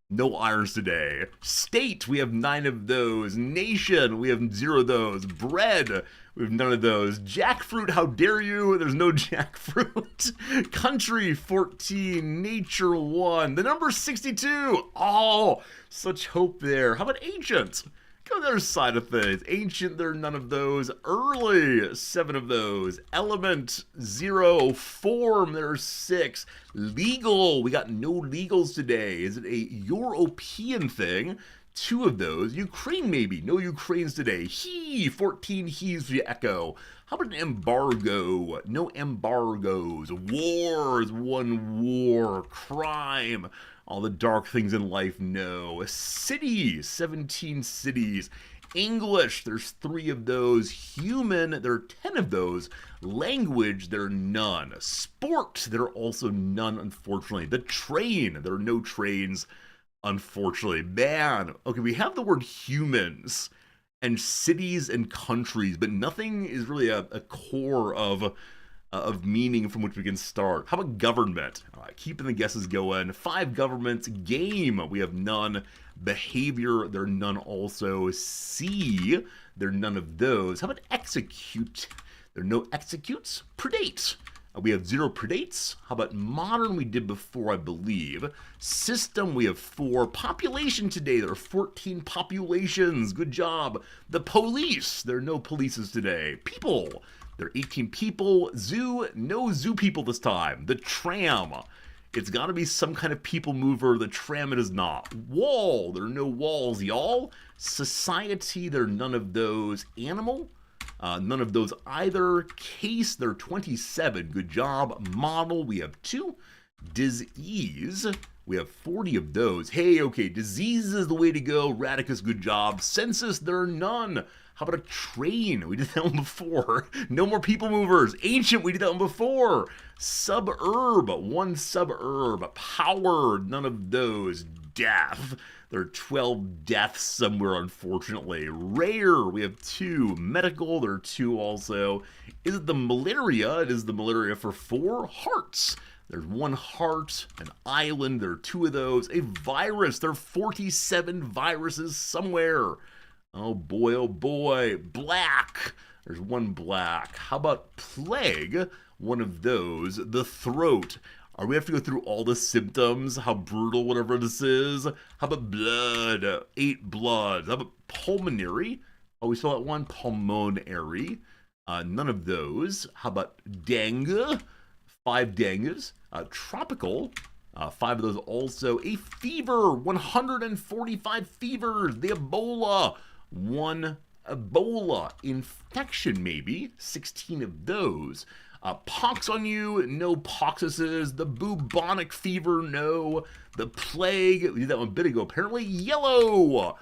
No irons today. State, we have 9 of those. Nation, we have 0 of those. Bread, we have none of those. Jackfruit, how dare you? There's no jackfruit. Country, 14. Nature, 1. The number 62. Oh, such hope there. How about ancient? Go to the other side of things. Ancient, there are none of those. Early, 7 of those. Element, 0. Form, there are 6. Legal, we got no legals today. Is it a European thing? 2 of those. Ukraine, maybe. No Ukraines today. 14 he's for echo. How about an embargo? No embargoes. Wars, 1 war. Crime. All the dark things in life, no. A city, 17 cities. English, there's 3 of those. Human, there are 10 of those. Language, there are none. Sport, there are also none, unfortunately. The train, there are no trains, unfortunately. Man, okay, we have the word humans and cities and countries, but nothing is really a core of meaning from which we can start. How about government? Keeping the guesses going. 5 governments. Game, we have none. Behavior, there are none also. See, there are none of those. How about execute? There are no executes. Predate, we have 0 predates. How about modern? We did before, I believe. System, we have 4. Population today, there are 14 populations. Good job. The police, there are no polices today. People, there are 18 people. Zoo, no zoo people this time. The tram, it's got to be some kind of people mover. The tram, it is not. Wall, there are no walls, y'all. Society, there are none of those. Animal, none of those either. Case, there are 27. Good job. Model, we have 2. Disease, we have 40 of those. Hey, okay, disease is the way to go. Radicus, good job. Census, there are none. How about a train? We did that one before. No more people movers. Ancient, we did that one before. Suburb, 1 suburb. Power, none of those. Death, there are 12 deaths somewhere, unfortunately. Rare, we have 2. Medical, there are 2 also. Is it the malaria? It is the malaria for 4. Hearts, there's 1 heart. An island, there are 2 of those. A virus, there are 47 viruses somewhere. Oh boy. Black, there's 1 black. How about plague? 1 of those. The throat, are we have to go through all the symptoms? How brutal, whatever this is. How about blood? 8 blood. How about pulmonary? Oh, we still got 1. Pulmonary. None of those. How about dengue? 5 dengues. Tropical. 5 of those also. A fever, 145 fevers. The Ebola, 1 Ebola infection, maybe 16 of those. Pox on you, no poxuses. The bubonic fever, no. The plague, we did that one a bit ago. Apparently, yellow.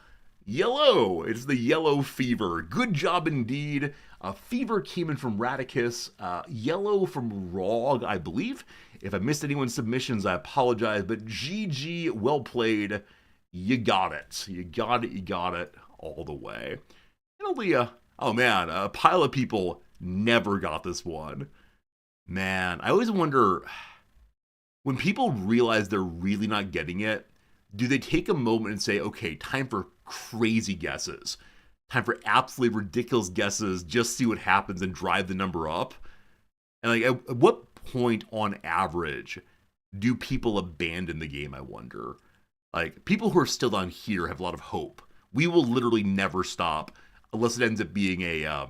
Yellow. It's the yellow fever. Good job indeed. Fever came in from Radicus. Yellow from Rog, I believe. If I missed anyone's submissions, I apologize. But GG, well played. You got it. You got it. You got it all the way. And only oh man, a pile of people never got this one. Man, I always wonder, when people realize they're really not getting it, do they take a moment and say, okay, time for crazy guesses? Time for absolutely ridiculous guesses, just see what happens and drive the number up? And like, at what point on average do people abandon the game, I wonder? Like, people who are still down here have a lot of hope. We will literally never stop unless it ends up being a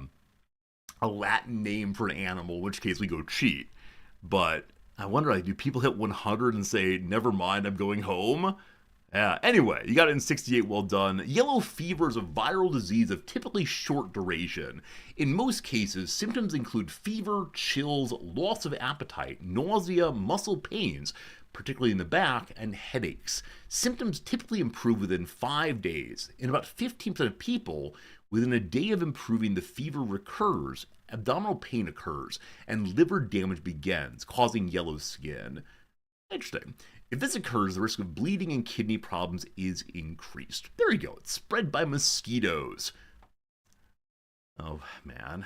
Latin name for an animal, in which case we go cheat. But I wonder, like, do people hit 100 and say, never mind, I'm going home? Yeah, anyway, you got it in 68, well done. Yellow fever is a viral disease of typically short duration. In most cases, symptoms include fever, chills, loss of appetite, nausea, muscle pains, particularly in the back, and headaches. Symptoms typically improve within 5 days. In about 15% of people, within a day of improving, the fever recurs, abdominal pain occurs, and liver damage begins, causing yellow skin. Interesting. If this occurs, the risk of bleeding and kidney problems is increased. There you go. It's spread by mosquitoes. Oh, man.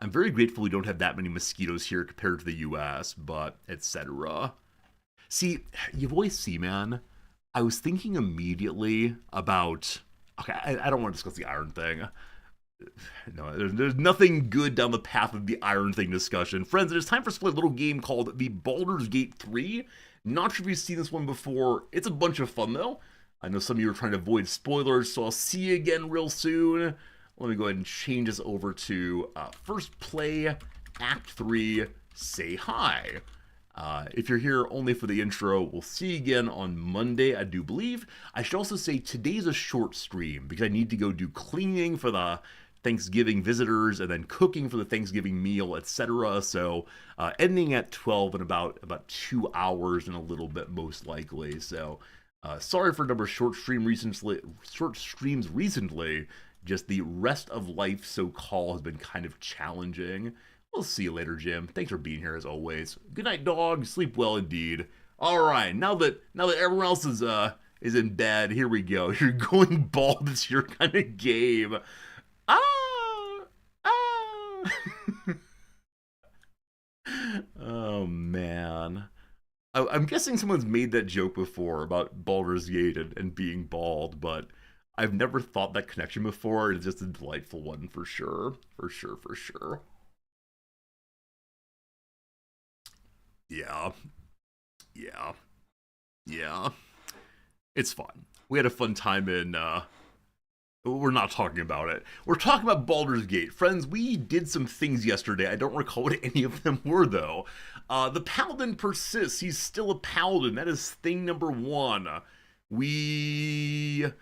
I'm very grateful we don't have that many mosquitoes here compared to the US, but etc. See, you always see, man, I was thinking immediately about... Okay, I don't want to discuss the iron thing. No, there's nothing good down the path of the iron thing discussion. Friends, it is time for a little game called the Baldur's Gate 3. Not sure if you've seen this one before. It's a bunch of fun, though. I know some of you are trying to avoid spoilers, so I'll see you again real soon. Let me go ahead and change this over to First Play, Act 3, Say Hi. If you're here only for the intro, we'll see you again on Monday, I do believe. I should also say today's a short stream because I need to go do cleaning for the Thanksgiving visitors and then cooking for the Thanksgiving meal, etc. So ending at 12 in about 2 hours and a little bit most likely. So sorry for a number of short streams recently. Just the rest of life so-called has been kind of challenging. We'll see you later, Jim. Thanks for being here as always. Good night, dog. Sleep well indeed. All right, now that everyone else is in bed, here we go. You're going bald. It's your kind of game. Oh man. I'm guessing someone's made that joke before about Baldur's Gate and being bald, but I've never thought that connection before. It's just a delightful one for sure. For sure. Yeah. It's fun. We had a fun time in, we're not talking about it. We're talking about Baldur's Gate. Friends, we did some things yesterday. I don't recall what any of them were, though. The Paladin persists. He's still a Paladin. That is thing number 1. We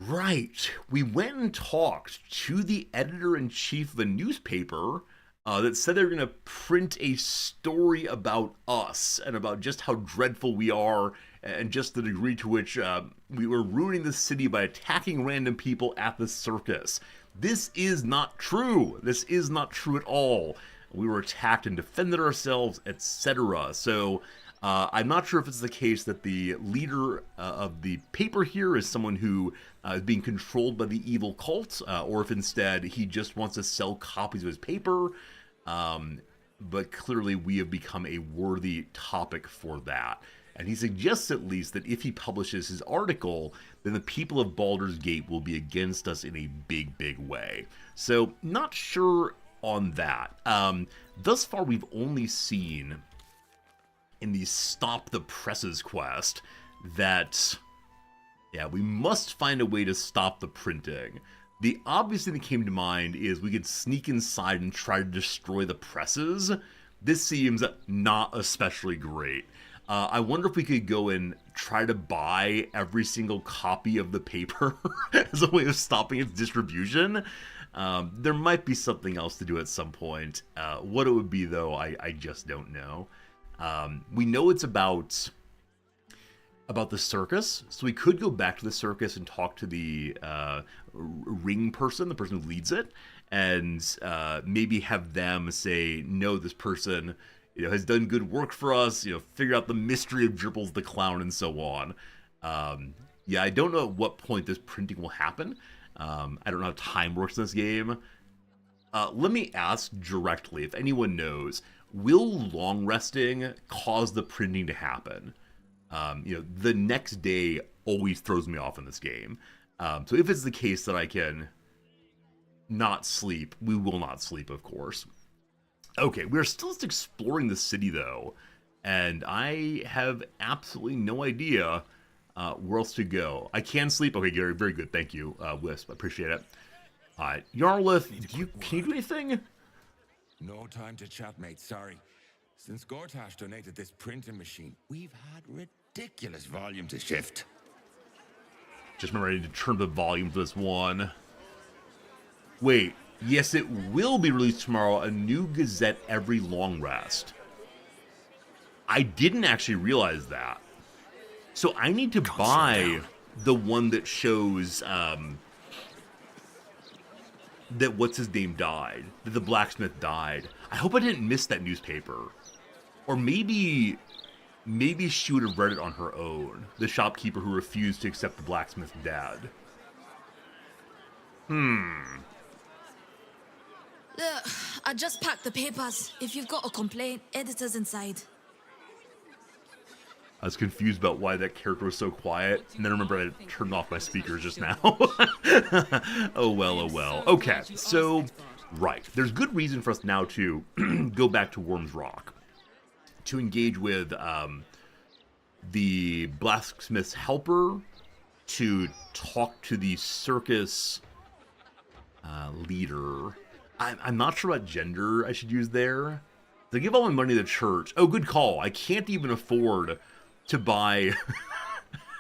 went and talked to the editor-in-chief of a newspaper that said they were going to print a story about us and about just how dreadful we are and just the degree to which we were ruining the city by attacking random people at the circus. This is not true. This is not true at all. We were attacked and defended ourselves, etc. So I'm not sure if it's the case that the leader of the paper here is someone who is being controlled by the evil cult, or if instead he just wants to sell copies of his paper. But clearly we have become a worthy topic for that. And he suggests at least that if he publishes his article, then the people of Baldur's Gate will be against us in a big, big way. So, not sure on that. Thus far, we've only seen in the Stop the Presses quest that, yeah, we must find a way to stop the printing. The obvious thing that came to mind is we could sneak inside and try to destroy the presses. This seems not especially great. I wonder if we could go and try to buy every single copy of the paper as a way of stopping its distribution. There might be something else to do at some point. What it would be, though, I just don't know. We know it's about the circus, so we could go back to the circus and talk to the ring person, the person who leads it, and maybe have them say, no, this person has done good work for us, figure out the mystery of Dribbles the Clown and so on. Yeah, I don't know at what point this printing will happen. I don't know how time works in this game. Let me ask directly, if anyone knows, will long resting cause the printing to happen? The next day always throws me off in this game. So if it's the case that I can not sleep, we will not sleep, of course. Okay, we're still just exploring the city, though, and I have absolutely no idea where else to go. I can sleep. Okay, Gary, very good. Thank you, Wisp. I appreciate it. Yarlith, can you do anything? No time to chat, mate. Sorry. Since Gortash donated this printing machine, we've had ridiculous volume to shift. Just remember, I need to turn the volume for this one. Wait. Yes, it will be released tomorrow, a new Gazette every long rest. I didn't actually realize that. So I need to buy the one that shows that what's-his-name died, that the blacksmith died. I hope I didn't miss that newspaper. Or maybe she would have read it on her own, the shopkeeper who refused to accept the blacksmith dead. I just packed the papers. If you've got a complaint, editor's inside. I was confused about why that character was so quiet, and then I remember I turned off my speakers just now. Oh well, oh well. Okay, so, right. There's good reason for us now to go back to Worm's Rock, to engage with the blacksmith's helper, to talk to the circus leader. I'm not sure what gender I should use there. To give all my money to the church. Oh, good call. I can't even afford to buy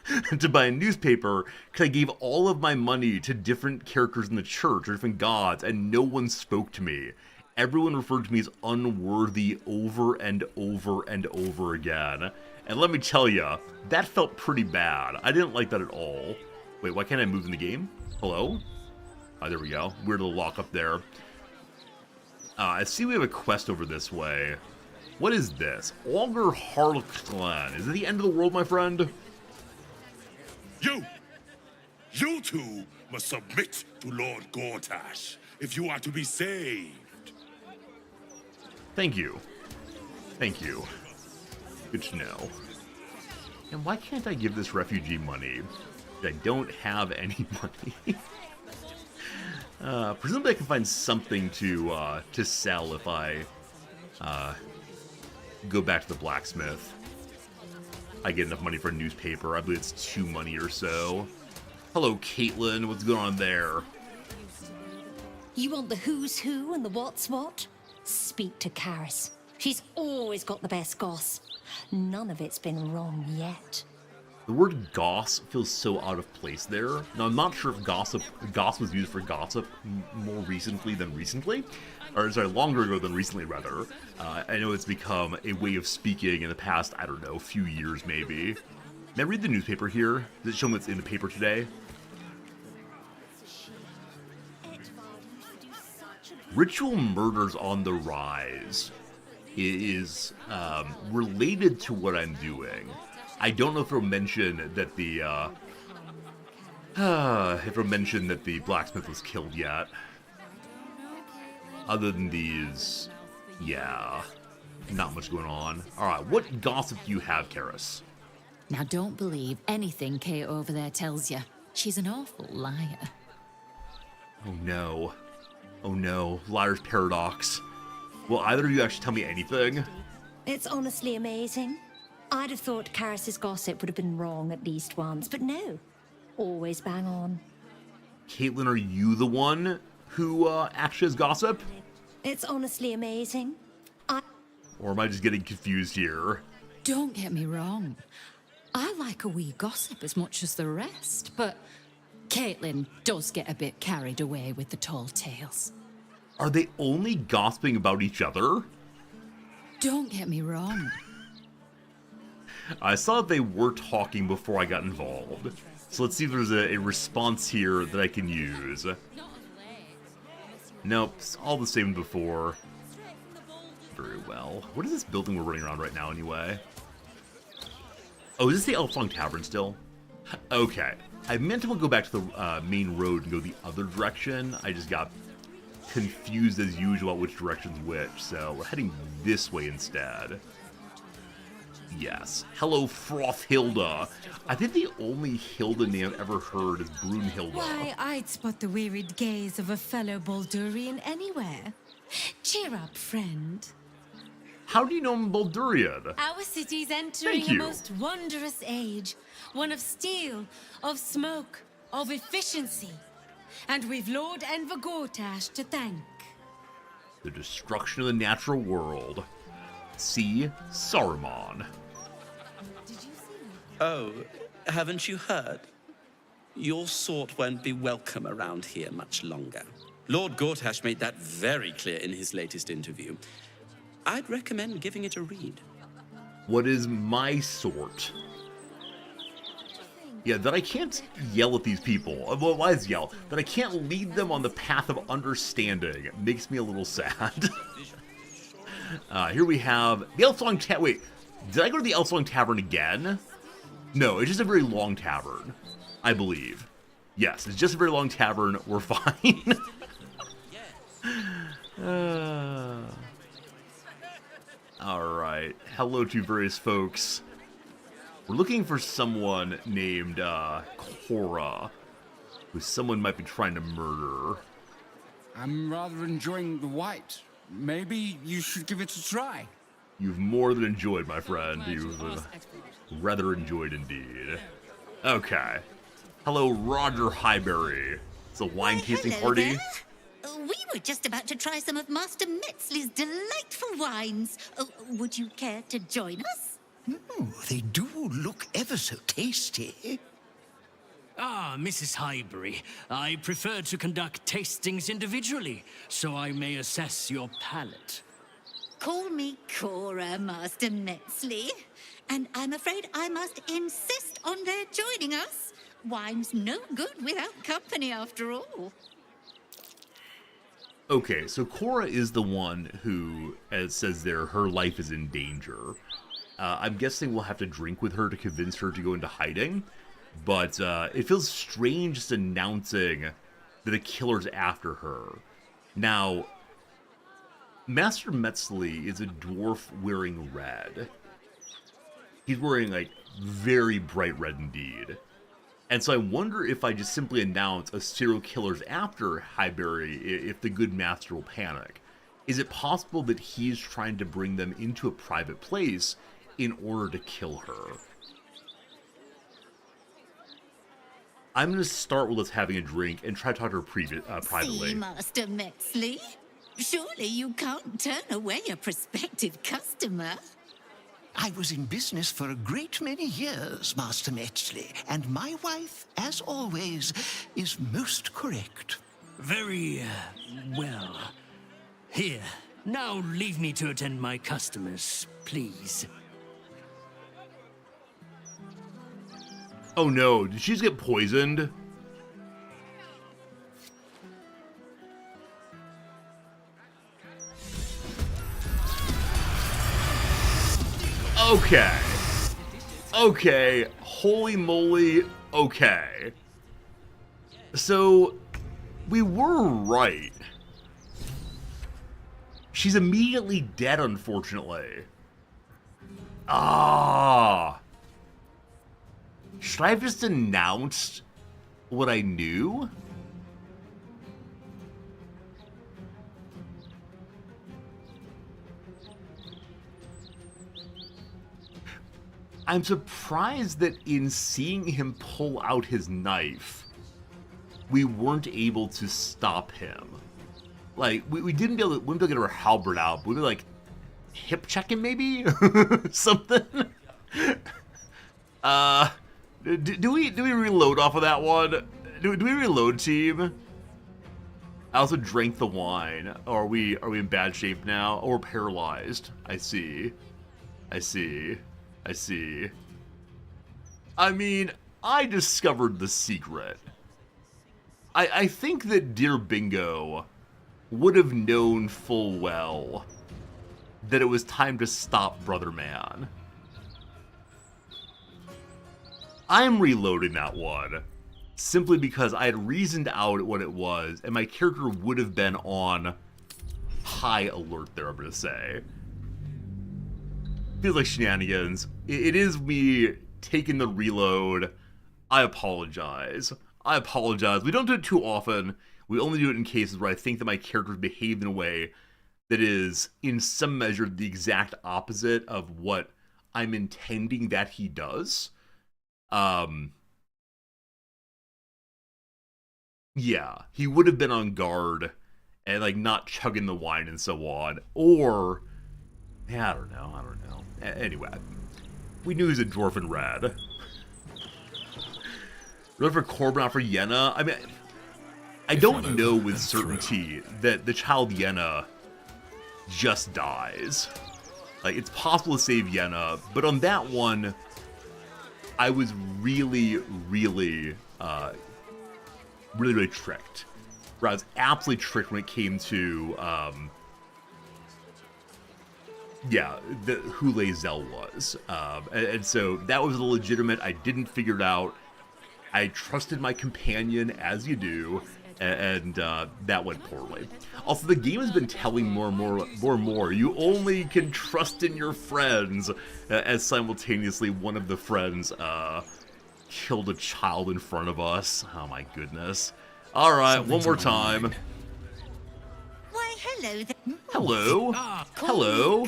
a newspaper because I gave all of my money to different characters in the church or different gods, and no one spoke to me. Everyone referred to me as unworthy over and over and over again. And let me tell you, that felt pretty bad. I didn't like that at all. Wait, why can't I move in the game? Hello? Oh, there we go. Weird little lock up there. I see we have a quest over this way. What is this? Augur Harlequin. Is it the end of the world, my friend? You two must submit to Lord Gortash if you are to be saved. Thank you. Thank you. Good to know. And why can't I give this refugee money? I don't have any money. Presumably I can find something to sell if I go back to the blacksmith. I get enough money for a newspaper. I believe it's 2 money or so. Hello, Caitlin. What's going on there? You want the who's who and the what's what? Speak to Karis. She's always got the best goss. None of it's been wrong yet. The word goss feels so out of place there. Now, I'm not sure if goss was used for gossip more recently than recently. Or, sorry, longer ago than recently, rather. I know it's become a way of speaking in the past, I don't know, few years maybe. May I read the newspaper here? Does it show me what's in the paper today? Ritual murders on the rise is related to what I'm doing. I don't know if it'll mention that the blacksmith was killed yet. Other than these, yeah, not much going on. All right, what gossip do you have, Karis? Now don't believe anything Kate over there tells you. She's an awful liar. Oh no. Oh no, liar's paradox. Will either of you actually tell me anything? It's honestly amazing. I'd have thought Karis's gossip would have been wrong at least once, but no. Always bang on. Caitlin, are you the one who actually has gossip? It's honestly amazing. Or am I just getting confused here? Don't get me wrong. I like a wee gossip as much as the rest, but Caitlin does get a bit carried away with the tall tales. Are they only gossiping about each other? Don't get me wrong. I saw that they were talking before I got involved. So let's see if there's a response here that I can use. Nope, it's all the same before. Very well. What is this building we're running around right now anyway? Oh, is this the Elfsong Tavern still? Okay. I meant to go back to the main road and go the other direction. I just got confused as usual about which direction's which, so we're heading this way instead. Yes. Hello, Frothhilda. I think the only Hilda name I've ever heard is Brunhilda. Why, I'd spot the wearied gaze of a fellow Baldurian anywhere. Cheer up, friend. How do you know I'm Baldurian? Our city's entering Thank a you. most wondrous age. One of steel, of smoke, of efficiency. And we've Lord Enver Gortash to thank. The destruction of the natural world. See Saruman. Oh, haven't you heard? Your sort won't be welcome around here much longer. Lord Gortash made that very clear in his latest interview. I'd recommend giving it a read. What is my sort? Yeah, that I can't yell at these people. Well, why is yell? That I can't lead them on the path of understanding. It makes me a little sad. Here we have the Elfsong Tavern. Wait, did I go to the Elfsong Tavern again? No, it's just a very long tavern, I believe. Yes, it's just a very long tavern. We're fine. Alright, hello to various folks. We're looking for someone named Cora, who someone might be trying to murder. I'm rather enjoying the white. Maybe you should give it a try. You've more than enjoyed, my friend. You've rather enjoyed indeed. Okay. Hello, Roger Highbury. It's a wine tasting party. We were just about to try some of Master Metzley's delightful wines. Would you care to join us? They do look ever so tasty. Ah, Mrs. Highbury, I prefer to conduct tastings individually, so I may assess your palate. Call me Cora, Master Metzley. And I'm afraid I must insist on their joining us. Wine's no good without company, after all. Okay, so Cora is the one who, as it says there, her life is in danger. I'm guessing we'll have to drink with her to convince her to go into hiding. But it feels strange just announcing that a killer's after her. Now, Master Metzley is a dwarf wearing red. He's wearing, like, very bright red indeed. And so I wonder if I just simply announce a serial killer's after Highbury, if the good master will panic. Is it possible that he's trying to bring them into a private place in order to kill her? I'm going to start with us having a drink and try to talk to her privately. See, Master Metzley? Surely you can't turn away a prospective customer. I was in business for a great many years, Master Metzley, and my wife, as always, is most correct. Very, well. Here, now leave me to attend my customers, please. Oh no, did she just get poisoned? Okay. Okay. Holy moly. Okay. So, we were right. She's immediately dead, unfortunately. Ah. Should I have just announced what I knew? I'm surprised that in seeing him pull out his knife, we weren't able to stop him. Like, we wouldn't be able to get our halberd out, but we were like, hip check him maybe? Something? Do we reload off of that one? Do we reload, team? I also drank the wine. Are we in bad shape now? Or paralyzed? I see. I see. I see. I mean, I discovered the secret. I think that Dear Bingo would have known full well that it was time to stop Brother Man. I'm reloading that one simply because I had reasoned out what it was, and my character would have been on high alert there, I'm going to say. Feels like shenanigans. It is me taking the reload. I apologize. I apologize. We don't do it too often. We only do it in cases where I think that my character's behaved in a way that is, in some measure, the exact opposite of what I'm intending that he does. Yeah, he would have been on guard and, like, not chugging the wine and so on. Or, yeah, I don't know. Anyway, we knew he was a dwarf in red. Ready for Corbin, not for Yenna? I mean, I don't know with certainty that the child Yenna just dies. Like, it's possible to save Yenna, but on that one, I was really tricked. Where I was absolutely tricked when it came to, who Lae'zel was. And so that was legitimate. I didn't figure it out. I trusted my companion, as you do, and that went poorly. Also, the game has been telling more and more. You only can trust in your friends, as simultaneously one of the friends killed a child in front of us. Oh my goodness. Alright, one more time. Why, hello there. Hello? Hello?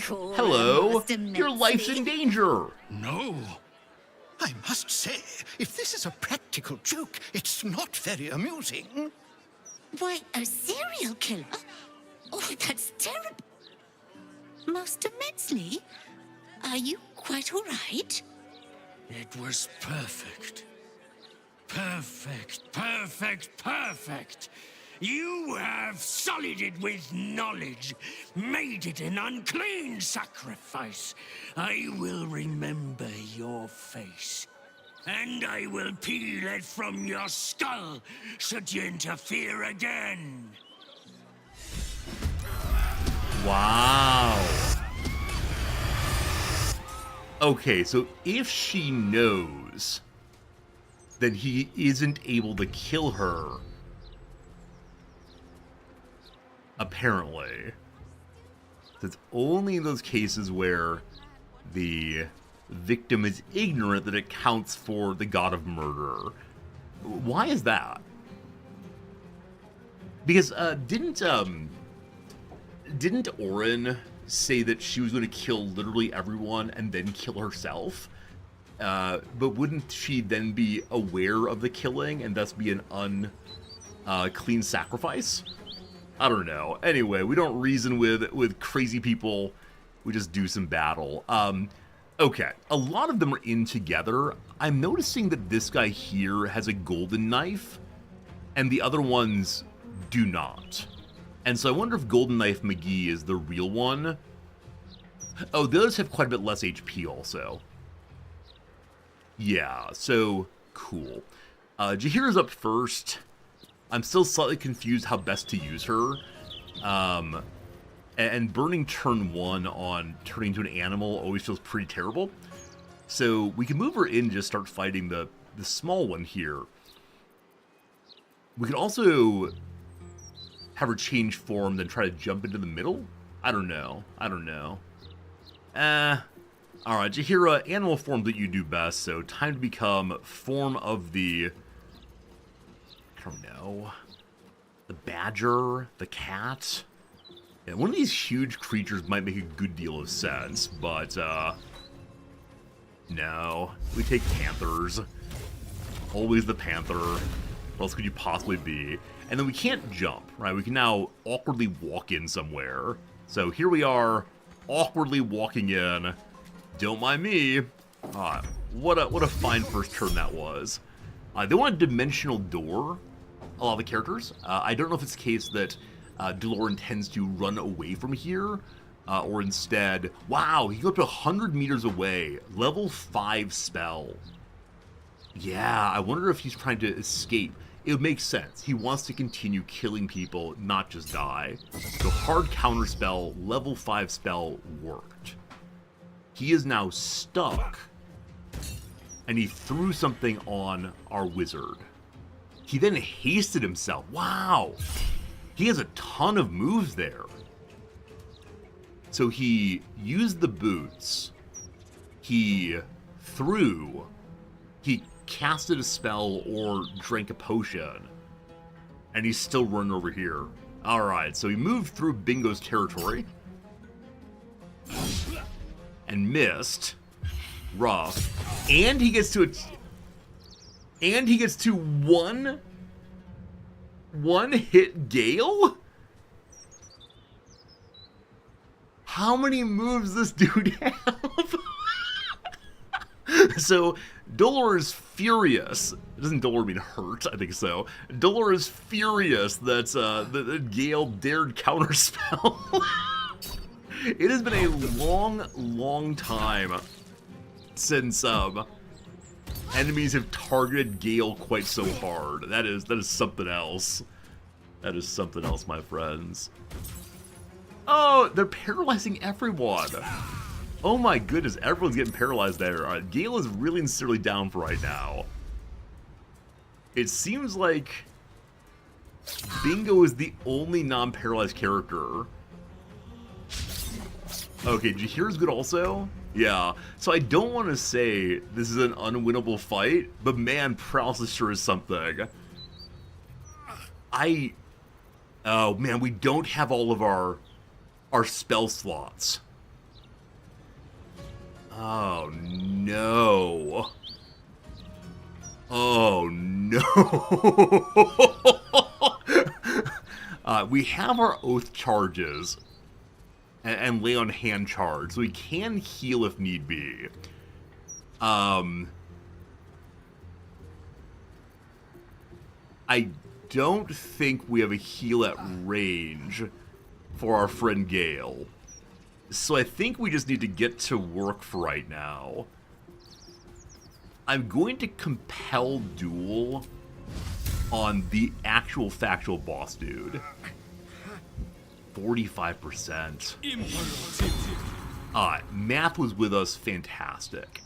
Your life's in danger! No. I must say, if this is a practical joke, it's not very amusing. Why, a serial killer? Oh, that's terrible. Master Metzley, are you quite all right? It was perfect. Perfect. You have sullied it with knowledge, made it an unclean sacrifice. I will remember your face, and I will peel it from your skull should you interfere again. Wow. Okay, so if she knows, then he isn't able to kill her. Apparently. It's only in those cases where the victim is ignorant that it counts for the god of murder. Why is that? Because didn't Orin say that she was going to kill literally everyone and then kill herself? But wouldn't she then be aware of the killing and thus be an unclean sacrifice? I don't know. Anyway, we don't reason with crazy people. We just do some battle. Okay, a lot of them are in together. I'm noticing that this guy here has a golden knife, and the other ones do not. And so I wonder if Golden Knife McGee is the real one. Oh, the others have quite a bit less HP also. Yeah, so cool. Jahira's up first. I'm still slightly confused how best to use her. And burning turn 1 on turning into an animal always feels pretty terrible. So we can move her in and just start fighting the small one here. We could also have her change form, then try to jump into the middle? I don't know. Alright, Jahira, animal form that you do best, so time to become form of the... I don't know. The badger, the cat. Yeah, one of these huge creatures might make a good deal of sense, but, no. We take panthers. Always the panther. What else could you possibly be? And then we can't jump, right? We can now awkwardly walk in somewhere. So here we are, awkwardly walking in. Don't mind me. What a fine first turn that was. They want a dimensional door, a lot of the characters. I don't know if it's the case that Delor intends to run away from here, or instead... Wow, he can go up to 100 meters away. Level 5 spell. Yeah, I wonder if he's trying to escape. It would make sense. He wants to continue killing people, not just die. So hard counter spell, level 5 spell worked. He is now stuck. And he threw something on our wizard. He then hasted himself. Wow! He has a ton of moves there. So he used the boots. He threw. He casted a spell or drank a potion. And he's still running over here. Alright, so he moved through Bingo's territory. And missed. Rough. And he gets to a... And he gets to one hit Gale? How many moves does this dude have? So, Dolor is furious. Doesn't Dolor mean hurt? I think so. Dolor is furious that that Gale dared counterspell. It has been a long time since enemies have targeted Gale quite so hard. That is something else. That is something else, my friends. Oh, they're paralyzing everyone. Oh my goodness, everyone's getting paralyzed there. Gale is really and sincerely down for right now. It seems like Bingo is the only non-paralyzed character. Okay, Jahir's good also? Yeah, so I don't want to say this is an unwinnable fight, but man, paralysis sure is something. Oh man, we don't have all of our spell slots. Oh no. Oh no. We have our oath charges and lay on hand charge, so we can heal if need be. I don't think we have a heal at range for our friend Gale. So I think we just need to get to work for right now. I'm going to compel duel on the actual factual boss dude. 45%. Math was with us, fantastic.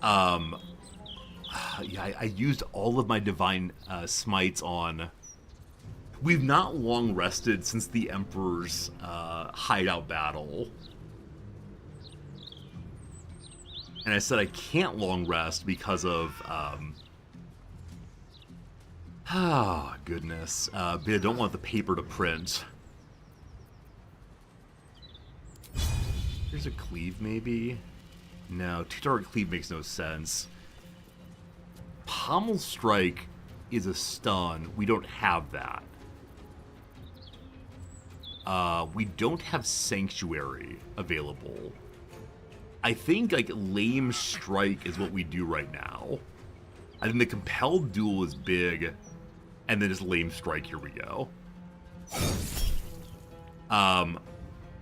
Yeah, I used all of my divine smites on... We've not long rested since the Emperor's hideout battle. And I said I can't long rest because of... Oh, goodness. But I don't want the paper to print. Here's a cleave, maybe? No, two-target cleave makes no sense. Pommel Strike is a stun. We don't have that. We don't have Sanctuary available. I think, like, Lame Strike is what we do right now. I think the Compelled Duel is big, and then just Lame Strike, here we go. I'm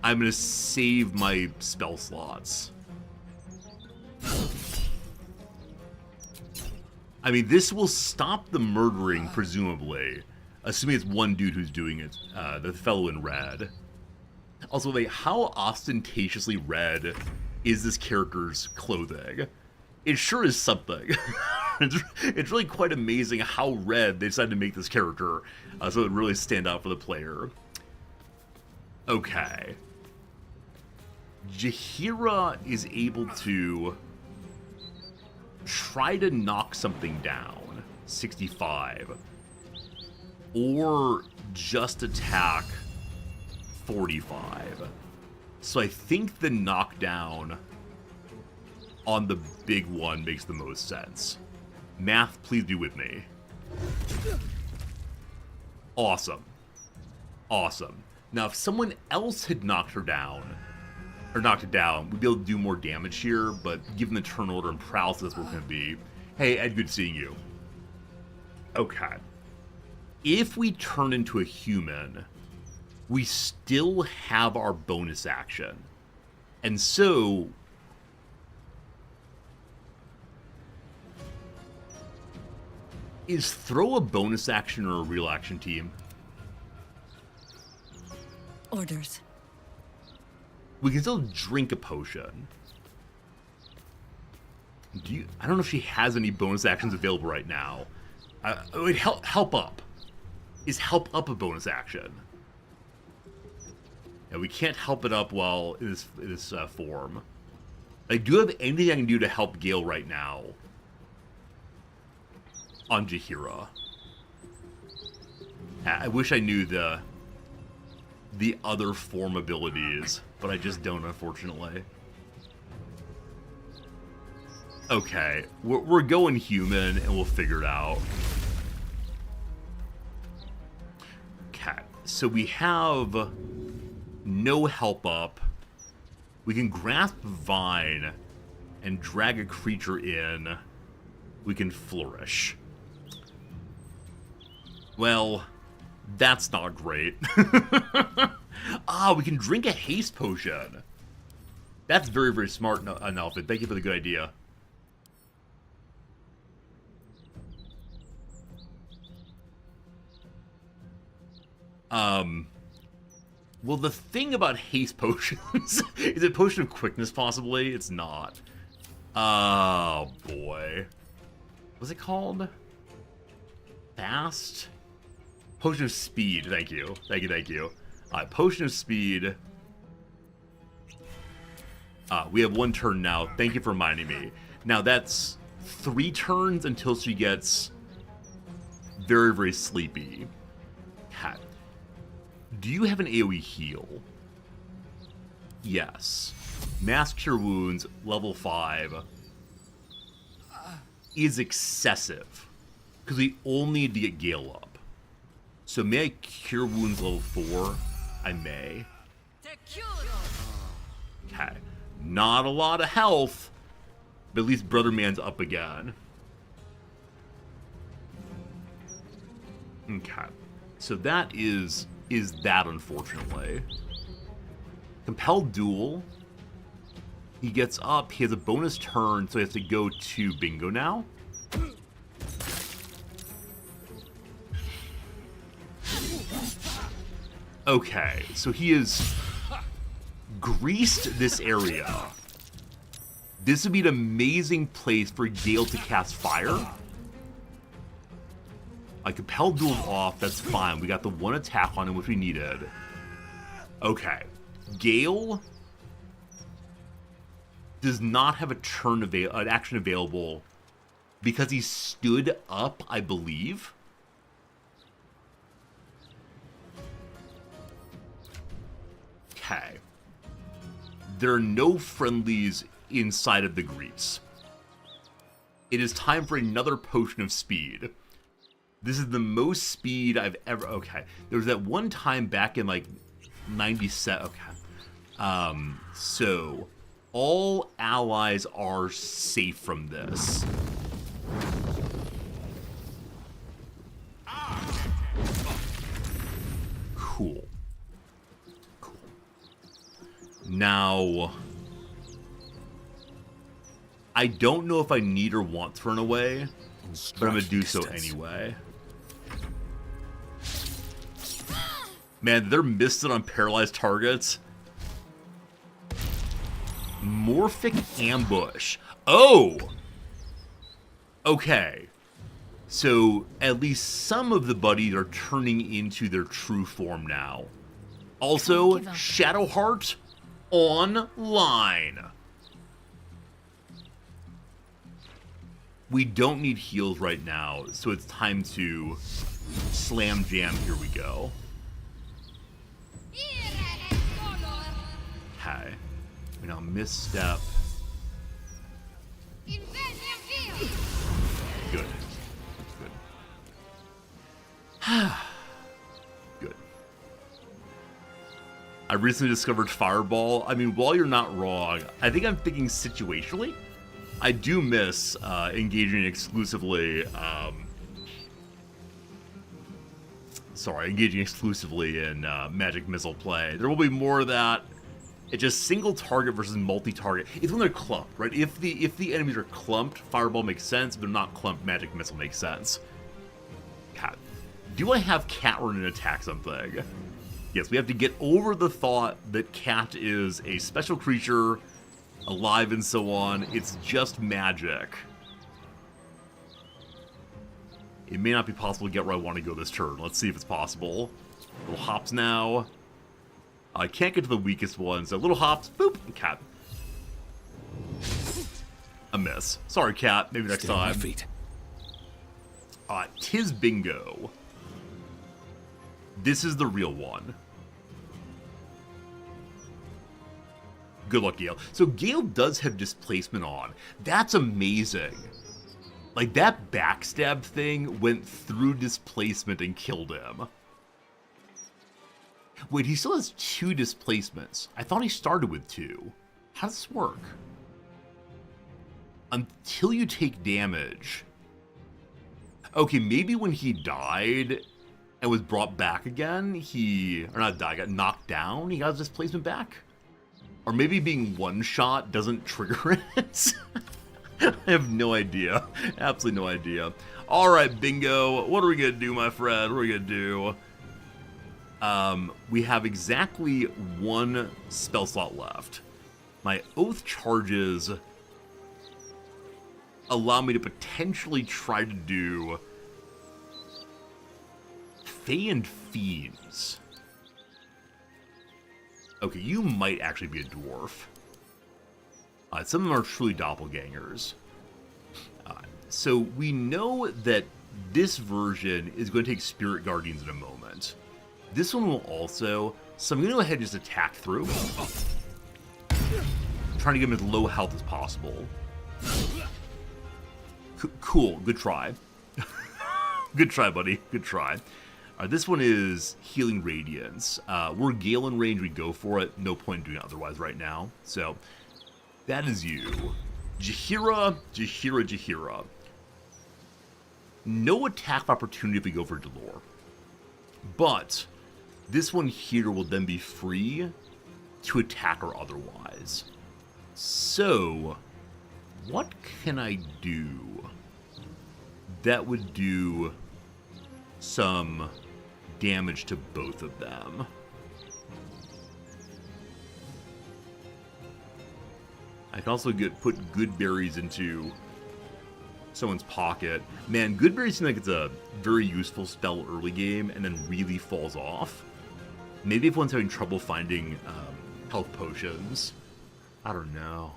gonna save my spell slots. I mean, this will stop the murdering, presumably. Assuming it's one dude who's doing it, the fellow in red. Also, like, how ostentatiously red is this character's clothing? It sure is something. It's really quite amazing how red they decided to make this character, so it would really stand out for the player. Okay. Jaheira is able to try to knock something down, 65, or just attack 45. So I think the knockdown on the big one makes the most sense. Math, please be with me. Awesome. Awesome. Now, if someone else had knocked her down, or knocked it down, we'd be able to do more damage here, but given the turn order and prowess that's what it's going to be. Hey, Ed, good seeing you. Okay. If we turn into a human, we still have our bonus action. And so... is throw a bonus action or a real action, team? Orders. We can still drink a potion. I don't know if she has any bonus actions available right now. Wait, help up. Is help up a bonus action? Yeah, we can't help it up while in this form. I do have anything I can do to help Gale right now on Jaheira. I wish I knew the other form abilities, but I just don't, unfortunately. Okay, we're going human, and we'll figure it out. Okay, so we have no help up. We can grasp Vine and drag a creature in. We can flourish. Well, that's not great. We can drink a haste potion. That's very, very smart, Nelfin. Thank you for the good idea. Well, the thing about haste potions is it potion of quickness, possibly? It's not. Oh, boy. What's it called? Fast? Potion of speed. Thank you. Thank you, thank you. Potion of speed. We have 1 turn now. Thank you for reminding me. Now, that's 3 turns until she gets very, very sleepy. Cat. Do you have an AoE heal? Yes. Mass Cure Wounds, level 5, is excessive. Because we only need to get Gale up. So may I Cure Wounds level 4? I may. Okay. Not a lot of health, but at least Brother Man's up again. Okay. So that is that, unfortunately. Compelled Duel. He gets up, he has a bonus turn, so he has to go to Bingo now. Okay, so he has greased this area. This would be an amazing place for Gale to cast fire. I Compelled Duel off, that's fine. We got the 1 attack on him, which we needed. Okay. Gale does not have an action available because he stood up, I believe. Okay. There are no friendlies inside of the grease. It is time for another potion of speed. This is the most speed I've ever... Okay. There was that one time back in, like, 97... Okay. So, all allies are safe from this. Cool. Cool. Now... I don't know if I need or want to run away, but I'm going to do so anyway. Man, they're missed it on paralyzed targets. Morphic Ambush. Oh! Okay. So, at least some of the buddies are turning into their true form now. Also, Shadowheart online. We don't need heals right now, so it's time to slam jam. Here we go. Okay. We now misstep. Good. Good. Good. I recently discovered Fireball. I mean, while you're not wrong, I think I'm thinking situationally. I do miss engaging exclusively in magic missile play. There will be more of that. It's just single target versus multi-target. It's when they're clumped, right? If the enemies are clumped, Fireball makes sense. If they're not clumped, magic missile makes sense. Cat. Do I have Cat run and attack something? Yes, we have to get over the thought that Cat is a special creature, alive and so on. It's just magic. It may not be possible to get where I want to go this turn. Let's see if it's possible. Little hops now. I can't get to the weakest one, so little hops, boop, Cat. A miss. Sorry, Cat. Maybe next Stay on my time. feet. Tis bingo. This is the real one. Good luck, Gale. So Gale does have displacement on. That's amazing. Like, that backstab thing went through displacement and killed him. Wait, he still has 2 displacements. I thought he started with 2. How does this work? Until you take damage. Okay, maybe when he died and was brought back again, or not died, got knocked down, he got his displacement back? Or maybe being one-shot doesn't trigger it? I have no idea. Absolutely no idea. Alright, bingo. What are we gonna do, my friend? What are we gonna do? We have exactly 1 spell slot left. My Oath charges allow me to potentially try to do Fae and Fiends. Okay, you might actually be a dwarf. Some of them are truly doppelgangers. So we know that this version is going to take Spirit Guardians in a moment. This one will also, so I'm going to go ahead and just attack through. Trying to get him as low health as possible. Cool, good try. Good try, buddy, good try. This one is Healing Radiance. We're Gale in range, we go for it. No point in doing it otherwise right now. So, that is you. Jaheira. No attack opportunity if we go for Delore. But, this one here will then be free to attack or otherwise. So, what can I do that would do some damage to both of them? I can also put good berries into someone's pocket. Man, good berries seem like it's a very useful spell early game and then really falls off. Maybe if one's having trouble finding health potions. I don't know.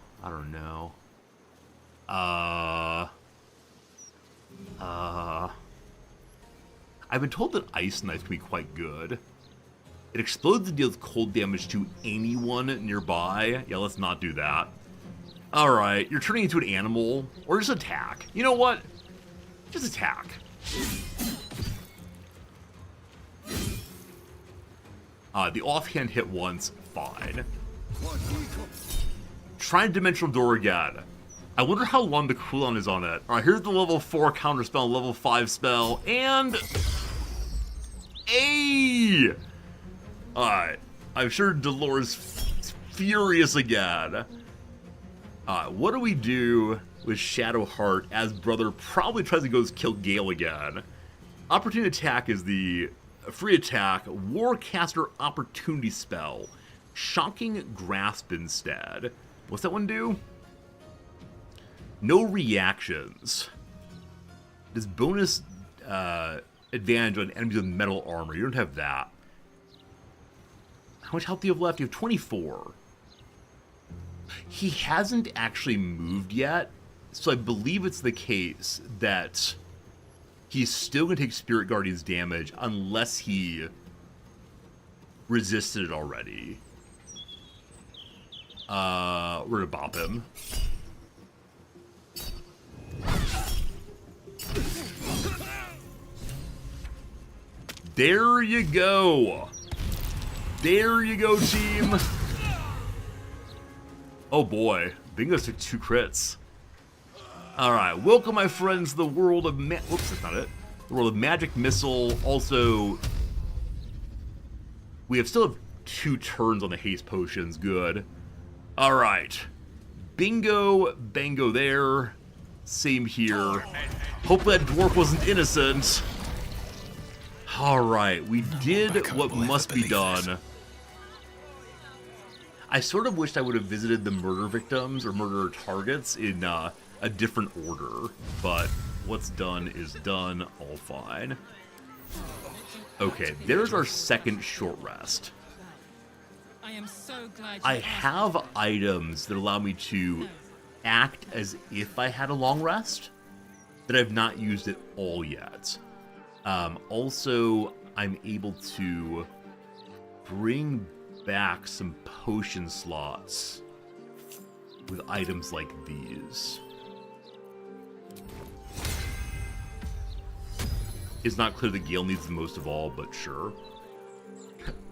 I've been told that Ice Knife can be quite good. It explodes and deals cold damage to anyone nearby. Yeah, let's not do that. Alright, you're turning into an animal. Or just attack. You know what? Just attack. The offhand hit once, fine. Try Dimensional Door again. I wonder how long the cooldown is on it. Alright, here's the level 4 counter spell, level 5 spell, and... Hey! Alright, I'm sure Delore's furious again. What do we do with Shadowheart as Brother probably tries to go kill Gale again? Opportunity attack is the free attack, Warcaster opportunity spell. Shocking Grasp instead. What's that one do? No reactions. Does bonus advantage on enemies with metal armor. You don't have that. How much health do you have left? You have 24. He hasn't actually moved yet, so I believe it's the case that he's still going to take Spirit Guardian's damage unless he resisted it already. We're going to bop him. There you go. There you go, team. Oh boy, Bingo took 2 crits. Alright, welcome my friends to the world of whoops, that's not it. The world of Magic Missile. Also, we still have 2 turns on the haste potions, good. Alright. Bingo, bango there. Same here. Hope that dwarf wasn't innocent. Alright, we did what must be done. I sort of wished I would have visited the murder victims or murder targets in a different order, but what's done is done, all fine. Okay, there's our second short rest. I am so glad I have items that allow me to act as if I had a long rest, that I've not used at all yet. Also, I'm able to bring back some potion slots with items like these. It's not clear that Gale needs the most of all, but sure.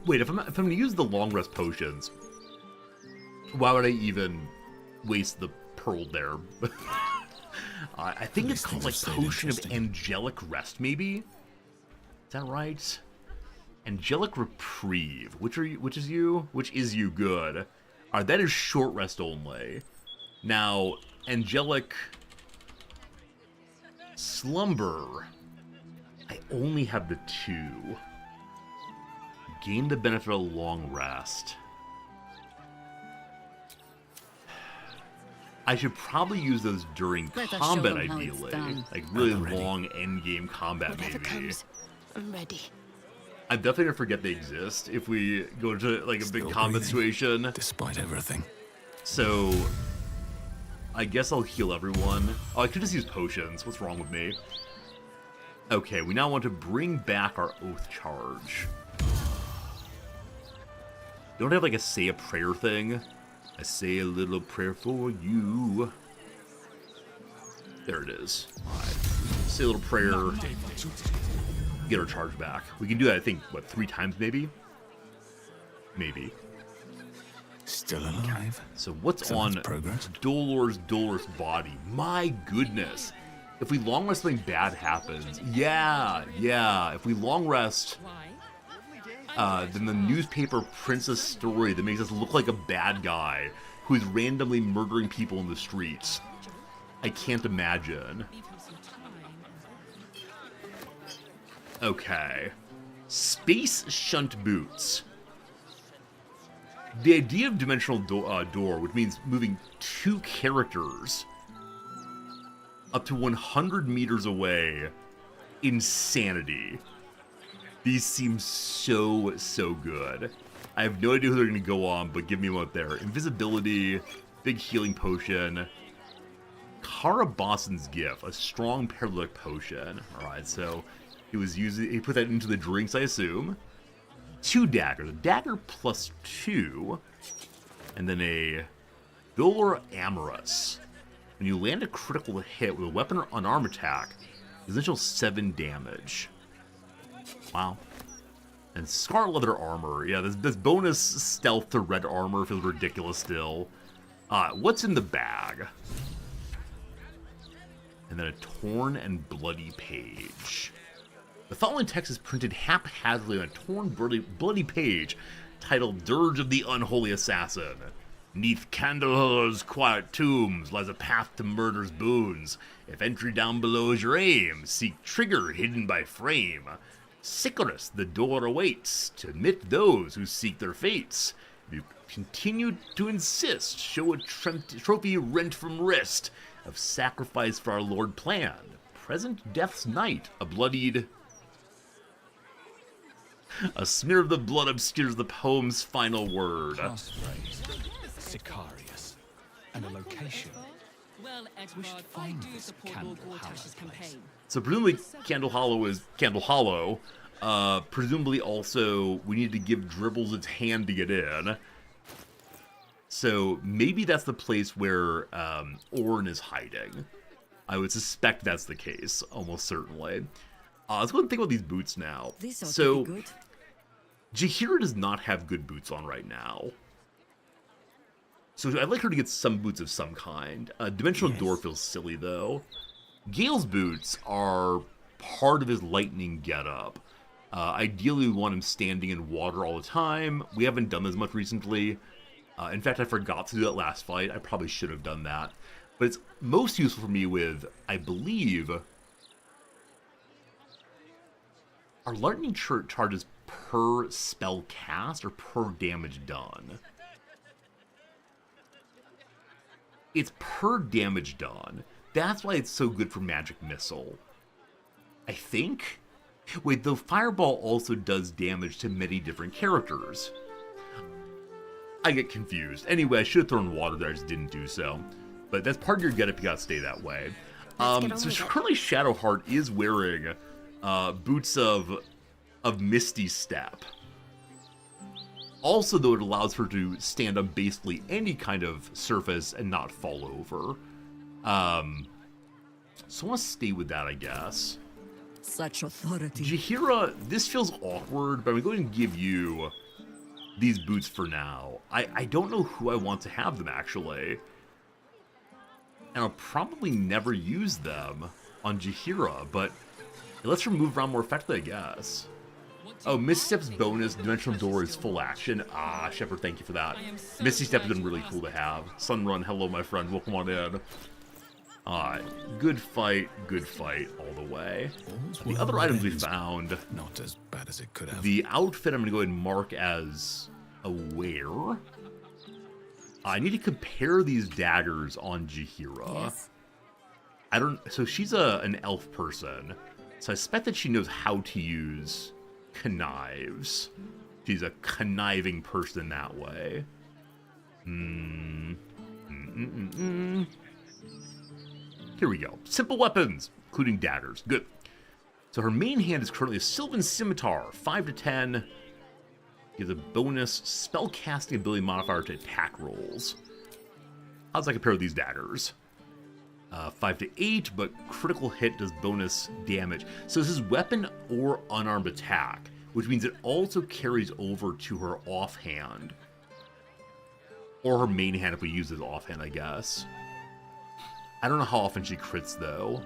Wait, if I'm going to use the long rest potions, why would I even waste the pearl there? I think it's called like Potion of Angelic Rest, maybe? Is that right? Angelic Reprieve. Which is you? Which is you? Good. Alright, that is short rest only. Now, Angelic Slumber. I only have the 2. Gain the benefit of a long rest. I should probably use those during combat, ideally. Like really long endgame combat, maybe. I'm ready. I'm definitely gonna forget they exist if we go to like a big combat situation. Despite everything. So, I guess I'll heal everyone. Oh, I could just use potions. What's wrong with me? Okay, we now want to bring back our Oath Charge. Don't I have like a say a prayer thing? I say a little prayer for you. There it is. Alright. Say a little prayer. Get our charge back. We can do that, I think, what, 3 times maybe? Maybe. Still alive. So what's on Dolor's body? My goodness. If we long rest, something bad happens. Yeah. If we long rest, then the newspaper prints a story that makes us look like a bad guy who is randomly murdering people in the streets. I can't imagine. Okay. Space Shunt Boots. The idea of Dimensional Door, which means moving 2 characters up to 100 meters away. Insanity. These seem so good. I have no idea who they're going to go on, but give me one there. Invisibility, big healing potion. Karabassen's Gift, a strong paralytic potion. Alright, so he put that into the drinks, I assume. 2 daggers, a dagger plus 2, and then a Dolor Amorous. When you land a critical hit with a weapon or unarmed attack, additional 7 damage. Wow. And Scarlet Leather Armor. Yeah, this bonus stealth to red armor feels ridiculous still. What's in the bag? And then a torn and bloody page. The following text is printed haphazardly on a torn, bloody page titled Dirge of the Unholy Assassin. Neath Candleholder's quiet tombs lies a path to murder's boons. If entry down below is your aim, seek trigger hidden by frame. Sicorus, the door awaits to admit those who seek their fates. If you continue to insist, show a trophy rent from wrist of sacrifice for our Lord planned. Present death's night, a bloodied... A smear of the blood obscures the poem's final word. Sicarius, and a location. Well, Edward, I do support Lord Gortash's campaign. So presumably Candle Hollow is Candle Hollow. Presumably also we need to give Dribbles its hand to get in. So maybe that's the place where Orn is hiding. I would suspect that's the case, almost certainly. Let's go and think about these boots now. This ought So to be good. Jaheira does not have good boots on right now. So I'd like her to get some boots of some kind. Dimensional Door feels silly, though. Gale's boots are part of his lightning getup. Ideally, we want him standing in water all the time. We haven't done this much recently. In fact, I forgot to do that last fight. I probably should have done that. But it's most useful for me with, I believe... Our lightning charges per spell cast or per damage done? It's per damage done. That's why it's so good for Magic Missile. I think? Wait, though Fireball also does damage to many different characters. I get confused. Anyway, I should have thrown water there, I just didn't do so. But that's part of your getup, you gotta stay that way. So currently Shadowheart is wearing boots of Misty Step. Also, though, it allows her to stand on basically any kind of surface and not fall over. So I want to stay with that, I guess. Such authority. Jaheira, this feels awkward, but I'm going to give you these boots for now. I don't know who I want to have them, actually. And I'll probably never use them on Jaheira, but it lets her move around more effectively, I guess. Oh, Misty Step's bonus, Dimensional Door is full action. Ah, Shepard, thank you for that. Misty Step has been really cool to have. Sunrun, hello, my friend. Welcome on in. Good fight all the way. The other items we found... Not as bad as it could have. The outfit I'm going to go ahead and mark as aware. I need to compare these daggers on Jaheira. Yes. So she's an elf person. So I suspect that she knows how to use connives. She's a conniving person that way. Here we go. Simple weapons, including daggers. Good. So her main hand is currently a Sylvan Scimitar, 5 to 10. Gives a bonus spellcasting ability modifier to attack rolls. How does that compare with these daggers? 5 to 8, but critical hit does bonus damage. So this is weapon or unarmed attack, which means it also carries over to her offhand. Or her main hand if we use it offhand, I guess. I don't know how often she crits, though.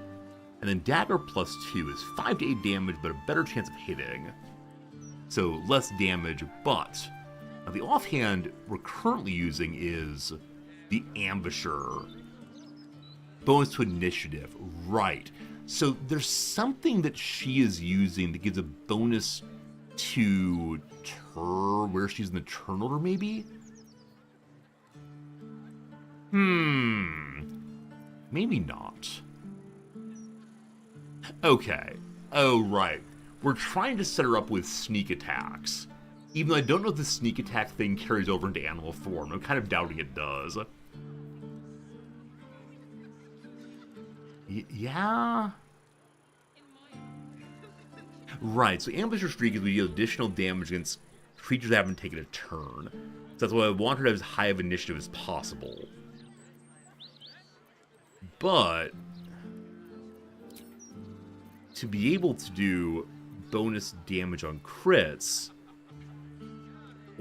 And then dagger plus 2 is 5 to 8 damage, but a better chance of hitting. So less damage, but... Now the offhand we're currently using is the Ambusher. Bonus to initiative, right. So there's something that she is using that gives a bonus to where she's in the turn order, maybe? Maybe not. Okay. Oh, right. We're trying to set her up with sneak attacks. Even though I don't know if the sneak attack thing carries over into animal form. I'm kind of doubting it does. Yeah? Right, so Ambusher Streak is we deal additional damage against creatures that haven't taken a turn. So that's why I want her to have as high of initiative as possible. But to be able to do bonus damage on crits,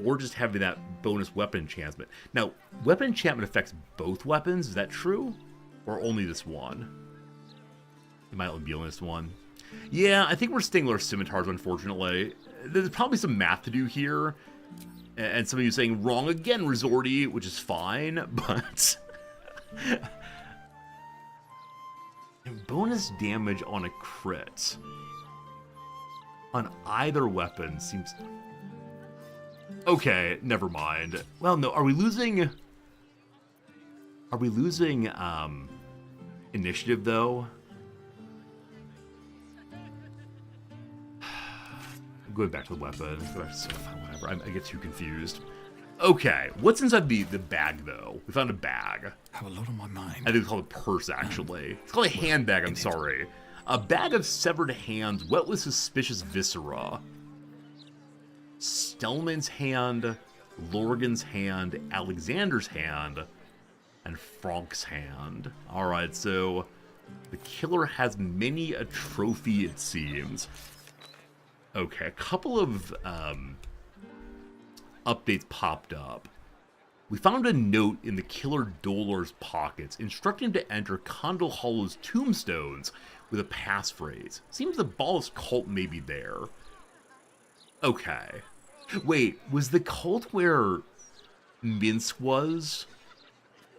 or just having that bonus weapon enchantment. Now, weapon enchantment affects both weapons, is that true? Or only this one? It might only be on this one. Yeah, I think we're staying with our scimitars, unfortunately. There's probably some math to do here. And some of you saying, wrong again, Resorty, which is fine, but... bonus damage on a crit on either weapon seems... Okay, never mind. Well, no, are we losing initiative, though? I'm going back to the weapon. Go back to whatever. I get too confused. Okay, what's inside the bag, though? We found a bag. Have a lot on my mind. I think it's called a purse, actually. It's called a handbag, I'm sorry. A bag of severed hands, wet with suspicious viscera. Stellman's hand, Lorgan's hand, Alexander's hand, and Frank's hand. Alright, so the killer has many a trophy, it seems. Okay, a couple of updates popped up. We found a note in the killer Dolar's pockets instructing him to enter Condal Hollow's tombstones with a passphrase. Seems the Ballist cult may be there. Okay. Wait, was the cult where Minsk was?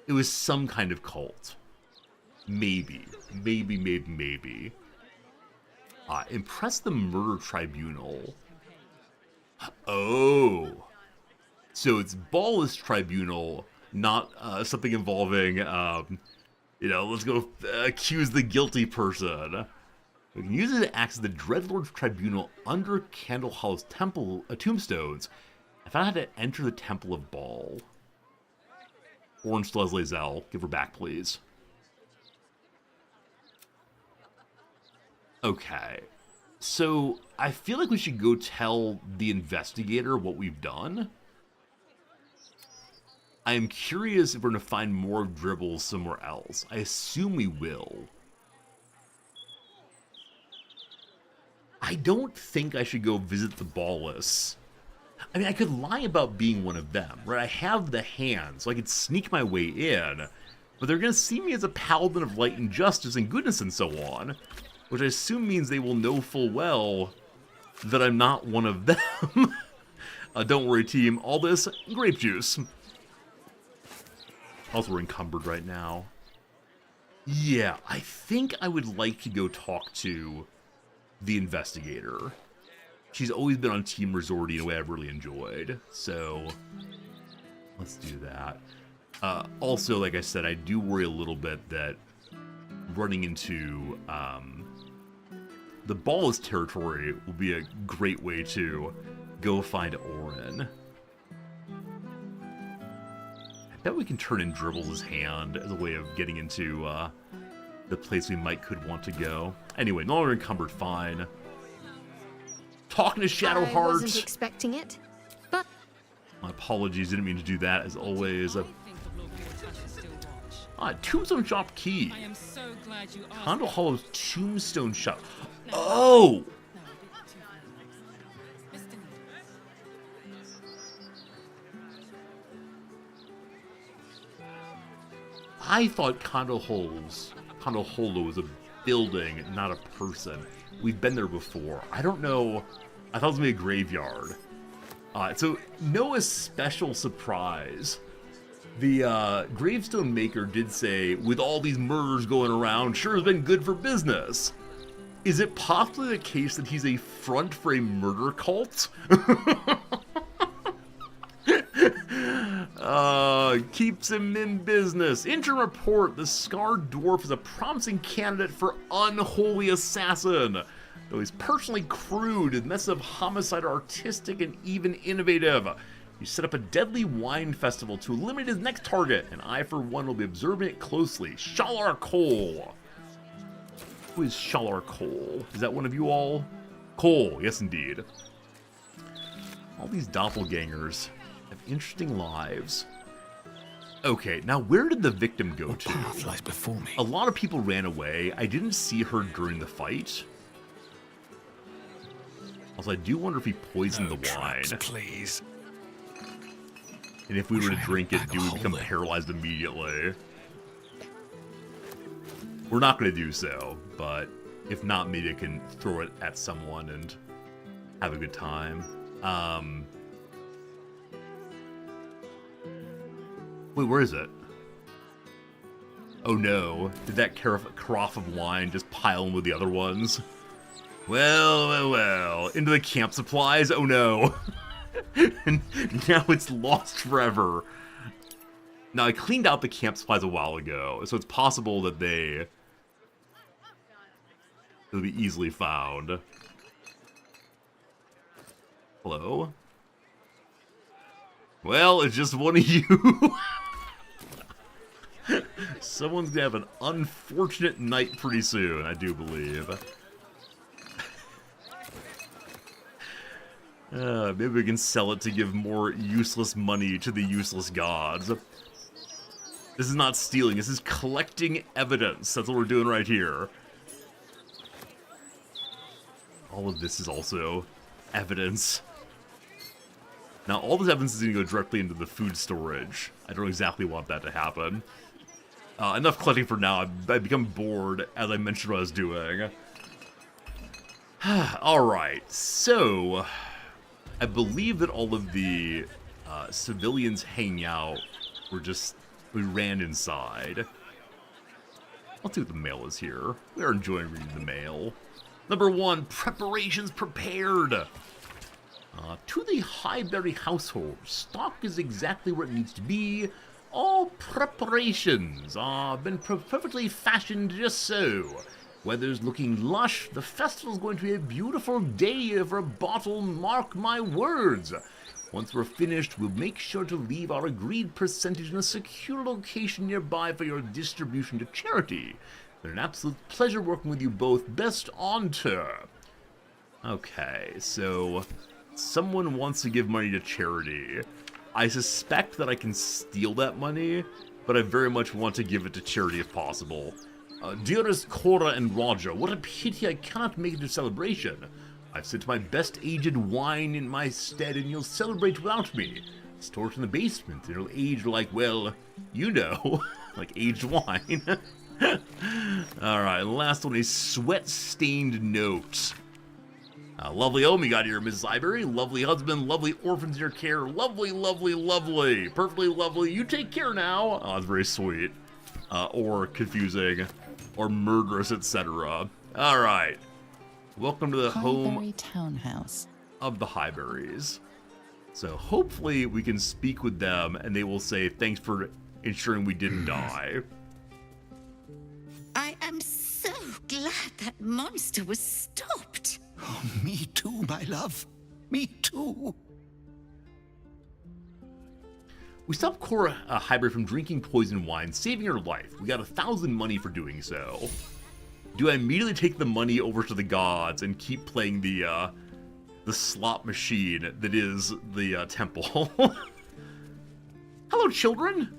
It was some kind of cult. Maybe. Impress the murder tribunal. Oh. So it's Ballist tribunal, not something involving, let's go accuse the guilty person. We can use it to act as the Dreadlord's tribunal under Candle Hollow's tombstones. I found out how to enter the Temple of Baal. Orange to Leslie Zell. Give her back, please. Okay. So, I feel like we should go tell the investigator what we've done. I am curious if we're going to find more dribbles somewhere else. I assume we will. I don't think I should go visit the Ballists. I mean, I could lie about being one of them, right? I have the hand, so I could sneak my way in, but they're going to see me as a paladin of light and justice and goodness and so on, which I assume means they will know full well that I'm not one of them. Don't worry, team. All this, grape juice. Also, we're encumbered right now. Yeah, I think I would like to go talk to the investigator. She's always been on Team Resorty in a way I've really enjoyed, so let's do that. Also, like I said, I do worry a little bit that running into the Ballist territory will be a great way to go find Orin. I bet we can turn in Dribbles' hand as a way of getting into the place we could want to go. Anyway, no longer encumbered, fine. Talking to Shadowheart. I wasn't expecting it, but... My apologies, didn't mean to do that, as always. Tombstone Shop key. I am so glad you asked. Condal Hollow's Tombstone Shop. Oh! I thought Condal Hollow was a building, not a person. We've been there before. I don't know. I thought it was going to be a graveyard. So, no special surprise. The gravestone maker did say, with all these murders going around, sure has been good for business. Is it possibly the case that he's a front for a murder cult? Keeps him in business. Interim report, the Scarred Dwarf is a promising candidate for Unholy Assassin. Though he's personally crude, his methods of homicide are artistic and even innovative. He set up a deadly wine festival to eliminate his next target, and I, for one, will be observing it closely. Shalar Cole. Who is Shalar Cole? Is that one of you all? Cole, yes indeed. All these doppelgangers have interesting lives. Okay, now where did the victim go to? Path lies before me. A lot of people ran away. I didn't see her during the fight. Also, I do wonder if he poisoned the wine. Please. And if we were to drink it, do we become paralyzed immediately? We're not going to do so, but if not, maybe I can throw it at someone and have a good time. Wait, where is it? Oh no, did that carafe of wine just pile in with the other ones? Well, into the camp supplies? Oh no. And now it's lost forever. Now, I cleaned out the camp supplies a while ago, so it's possible that they'll be easily found. Hello? Well, it's just one of you. Someone's gonna have an unfortunate night pretty soon, I do believe. Maybe we can sell it to give more useless money to the useless gods. This is not stealing, this is collecting evidence. That's what we're doing right here. All of this is also evidence. Now, all this evidence is going to go directly into the food storage. I don't exactly want that to happen. Enough collecting for now. I've become bored, as I mentioned what I was doing. Alright, so... I believe that all of the civilians hanging out we ran inside. I'll see what the mail is here. We are enjoying reading the mail. Number 1, preparations prepared. To the Highbury household, stock is exactly where it needs to be. All preparations been perfectly fashioned just so. Weather's looking lush. The festival's going to be a beautiful day for a bottle, mark my words. Once we're finished, we'll make sure to leave our agreed percentage in a secure location nearby for your distribution to charity. It's been an absolute pleasure working with you both. Best on tour. Okay, so someone wants to give money to charity. I suspect that I can steal that money, but I very much want to give it to charity if possible. Dearest Cora and Roger, what a pity I cannot make it to celebration. I've sent my best aged wine in my stead, and you'll celebrate without me. Store it in the basement, and it'll age like, well, you know, like aged wine. Alright, last one is sweat-stained note. Lovely home you got here, Mrs. Ivory. Lovely husband, lovely orphans in your care. Lovely, lovely, lovely. Perfectly lovely. You take care now. Oh, that's very sweet. Or confusing. Or murderous, etc. Alright. Welcome to the home townhouse of the Highburys. So hopefully we can speak with them and they will say thanks for ensuring we didn't die. I am so glad that monster was stopped. Oh, me too, my love. Me too. We stopped Cora Highbury from drinking poison wine, saving her life. We got 1,000 money for doing so. Do I immediately take the money over to the gods and keep playing the slot machine that is the temple? Hello, children.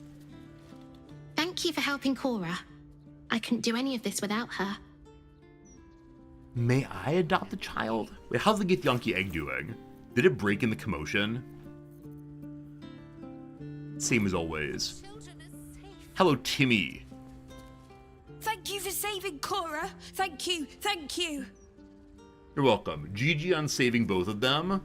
Thank you for helping Cora. I couldn't do any of this without her. May I adopt the child? Wait, how's the Githyanki egg doing? Did it break in the commotion? Same as always. Hello, Timmy. Thank you for saving Cora. Thank you, thank you. You're welcome. GG on saving both of them.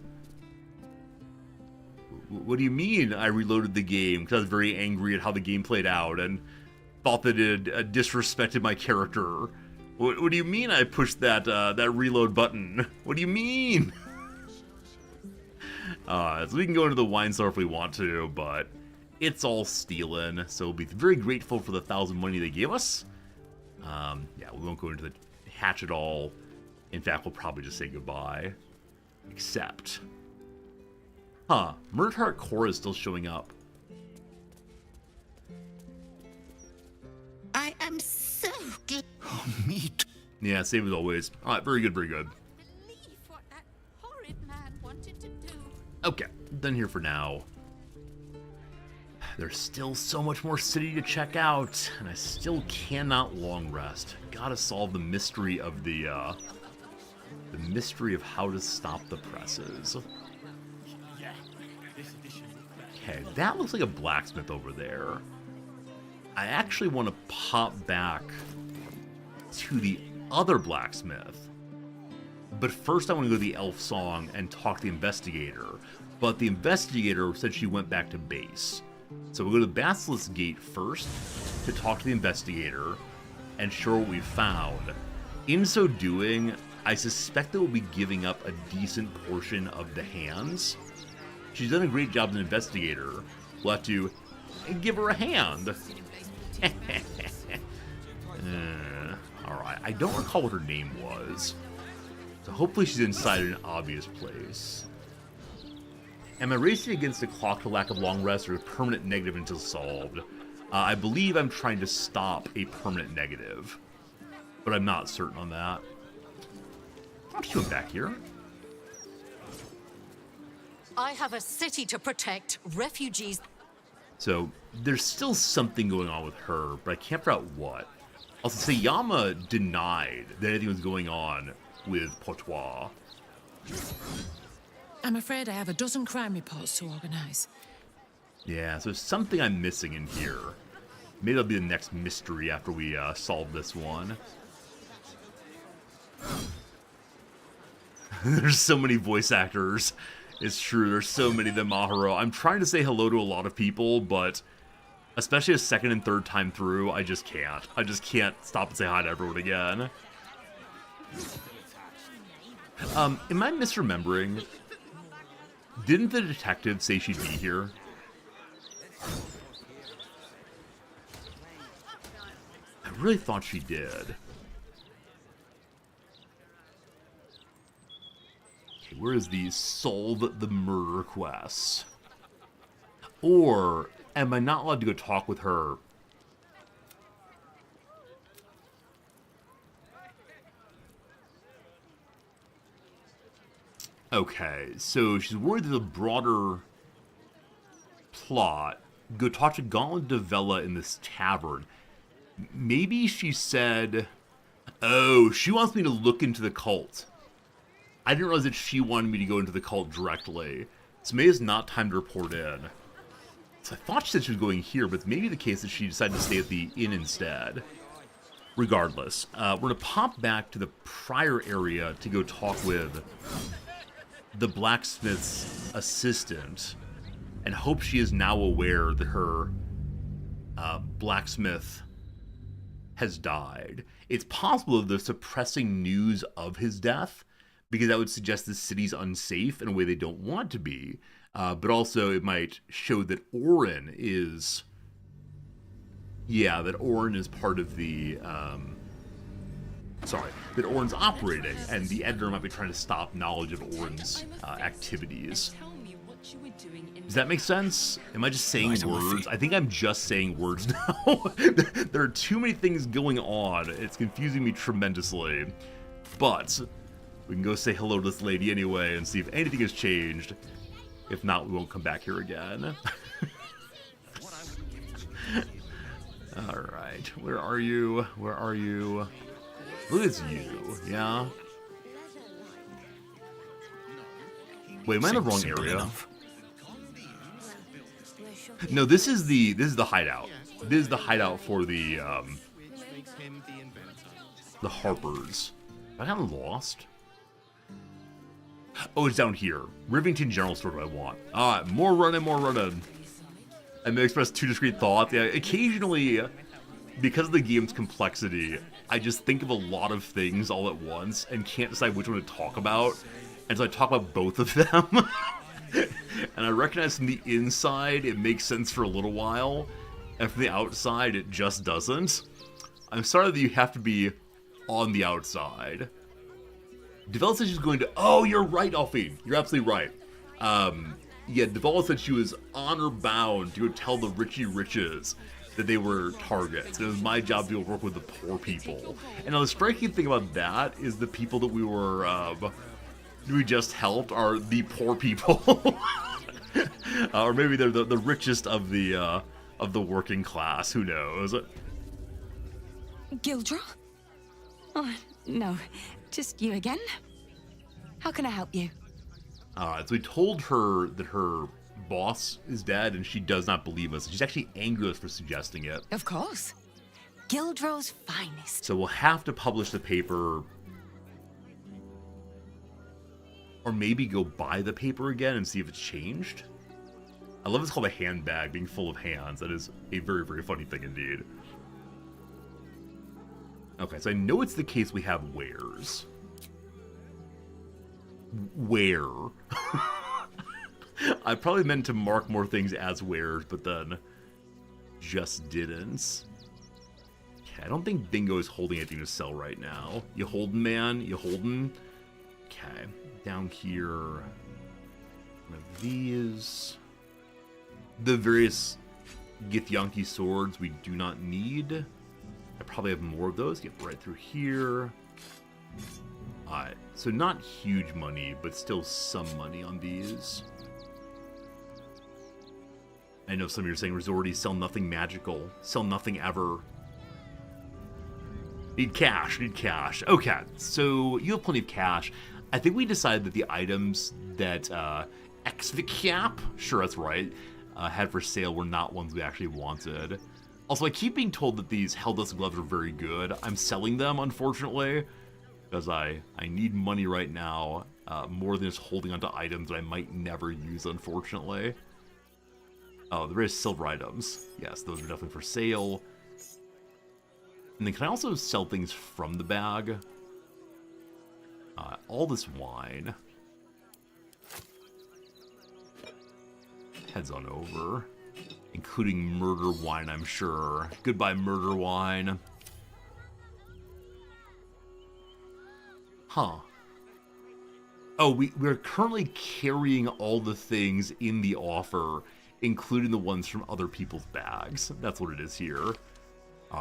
What do you mean I reloaded the game? Because I was very angry at how the game played out and thought that it disrespected my character. What do you mean I pushed that reload button? What do you mean? So we can go into the wine store if we want to, but it's all stealing. So we'll be very grateful for the 1,000 money they gave us. Yeah, we won't go into the hatch at all. In fact, we'll probably just say goodbye. Except... Huh, Murderheart Cora is still showing up. I am so glad. Oh, me too. Yeah, same as always. Alright, very good, very good. What that horrid man wanted to do. Okay, done here for now. There's still so much more city to check out, and I still cannot long rest. Gotta solve the mystery of the mystery of how to stop the presses. Okay, that looks like a blacksmith over there. I actually want to pop back to the other blacksmith. But first I want to go to the elf song and talk to the investigator. But the investigator said she went back to base. So we'll go to the Basilisk Gate first to talk to the investigator and show what we found. In so doing, I suspect that we'll be giving up a decent portion of the hands. She's done a great job as an investigator. We'll have to give her a hand. Alright, I don't recall what her name was. So hopefully she's inside an obvious place. Am I racing against the clock for lack of long rest or a permanent negative until solved? I believe I'm trying to stop a permanent negative. But I'm not certain on that. I'm just doing back here. I have a city to protect, refugees. So there's still something going on with her, but I can't figure out what. Also, Sayama denied that anything was going on with Potois. I'm afraid I have a dozen crime reports to organise. Yeah, so there's something I'm missing in here. Maybe that'll be the next mystery after we solve this one. There's so many voice actors. It's true, there's so many of them, Maharo. I'm trying to say hello to a lot of people, but especially a second and third time through, I just can't. I just can't stop and say hi to everyone again. Am I misremembering? Didn't the detective say she'd be here? I really thought she did. Okay, where is the solve the murder quest? Or am I not allowed to go talk with her? Okay, so she's worried that the broader plot, go talk to Gauntlet de Vela in this tavern. Maybe she said, oh, she wants me to look into the cult. I didn't realize that she wanted me to go into the cult directly. So maybe it's not time to report in. So I thought she said she was going here, but it's maybe the case that she decided to stay at the inn instead. Regardless, we're going to pop back to the prior area to go talk with the blacksmith's assistant and hope she is now aware that her blacksmith has died. It's possible that they're suppressing news of his death because that would suggest the city's unsafe in a way they don't want to be. But also it might show that Orin is... Yeah, that Orin is part of the... that Orin's operating, and the editor might be trying to stop knowledge of Orin's activities. Does that make sense? Am I just saying words? I think I'm just saying words now. There are too many things going on. It's confusing me tremendously. But we can go say hello to this lady anyway and see if anything has changed. If not, we won't come back here again. Alright, where are you? Where are you? Look, it's you, yeah? Wait, am I in the wrong area? No, this is the hideout. This is the hideout for the Harpers. I got lost. Oh, it's down here. Rivington General Store, what I want. Alright, more running, more running. I may express two discrete thoughts. Yeah, occasionally, because of the game's complexity, I just think of a lot of things all at once and can't decide which one to talk about. And so I talk about both of them. And I recognize from the inside it makes sense for a little while, and from the outside it just doesn't. I'm sorry that you have to be on the outside. Devella said she's going to... Oh, you're right, Alphine. You're absolutely right. Yeah, Devella said she was honor-bound to go tell the Richie Riches that they were targets. And it was my job to go work with the poor people. And now the striking thing about that is the people that we were... we just helped are the poor people. Or maybe they're the richest of the working class. Who knows? Gildra? Oh, no. Just you again? How can I help you? Alright, so we told her that her boss is dead and she does not believe us. She's actually angry at us for suggesting it. Of course. Gildra's finest. So we'll have to publish the paper... Or maybe go buy the paper again and see if it's changed. I love it's called a handbag being full of hands. That is a very, very funny thing indeed. Okay, so I know it's the case we have wares. Where? I probably meant to mark more things as wares, but then just didn't. Okay, I don't think Bingo is holding anything to sell right now. You holding, man? You holding? Okay. Down here, one of these. The various Githyanki swords we do not need. I probably have more of those. Get right through here. Alright, so not huge money, but still some money on these. I know some of you are saying, Resorti, sell nothing magical. Sell nothing ever. Need cash, need cash. Okay, so you have plenty of cash. I think we decided that the items that Exvicap, sure that's right, had for sale were not ones we actually wanted. Also, I keep being told that these Helldust gloves are very good. I'm selling them, unfortunately, because I need money right now, more than just holding onto items that I might never use, unfortunately. Oh, there is silver items. Yes, those are definitely for sale. And then can I also sell things from the bag? All this wine. Heads on over. Including murder wine, I'm sure. Goodbye, murder wine. Huh. Oh, we're currently carrying all the things in the offer, including the ones from other people's bags. That's what it is here.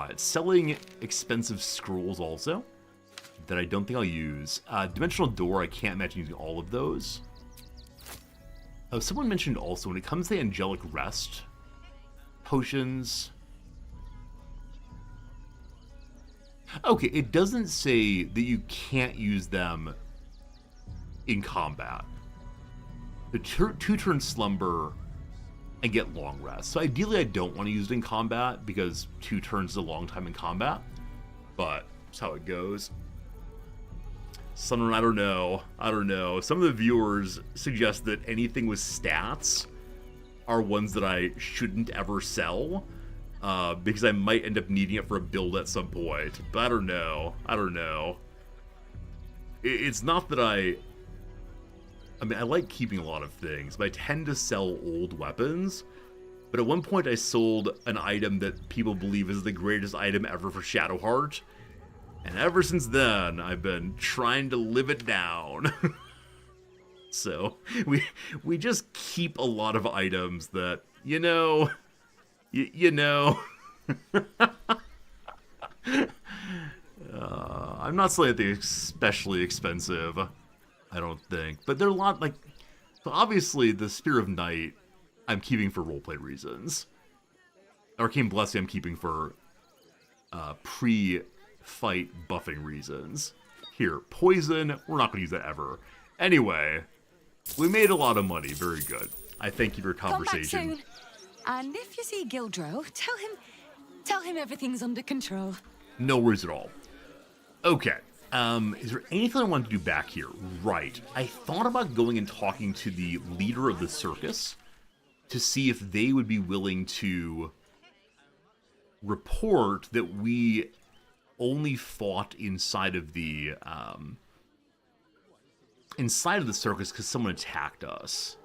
It's selling expensive scrolls also, that I don't think I'll use. Dimensional Door, I can't imagine using all of those. Oh, someone mentioned also, when it comes to Angelic Rest, potions... Okay, it doesn't say that you can't use them in combat. The two-turn slumber and get long rest. So ideally I don't want to use it in combat because 2 turns is a long time in combat. But that's how it goes. Sunrun, I don't know. Some of the viewers suggest that anything with stats are ones that I shouldn't ever sell. Because I might end up needing it for a build at some point. But I don't know. It's not that I mean, I like keeping a lot of things, but I tend to sell old weapons. But at one point I sold an item that people believe is the greatest item ever for Shadowheart. And ever since then, I've been trying to live it down. So, we just keep a lot of items that, you know... I'm not saying anything especially expensive, I don't think. But there are a lot, like... So obviously, the Spear of Night, I'm keeping for roleplay reasons. Arcane Blessing, I'm keeping for pre-fight buffing reasons. Here, Poison, we're not going to use that ever. Anyway, we made a lot of money. Very good. I thank you for your conversation. Come back soon. And if you see Gildro, tell him everything's under control. No worries at all. Okay. Is there anything I want to do back here? Right. I thought about going and talking to the leader of the circus to see if they would be willing to report that we only fought inside of the circus because someone attacked us.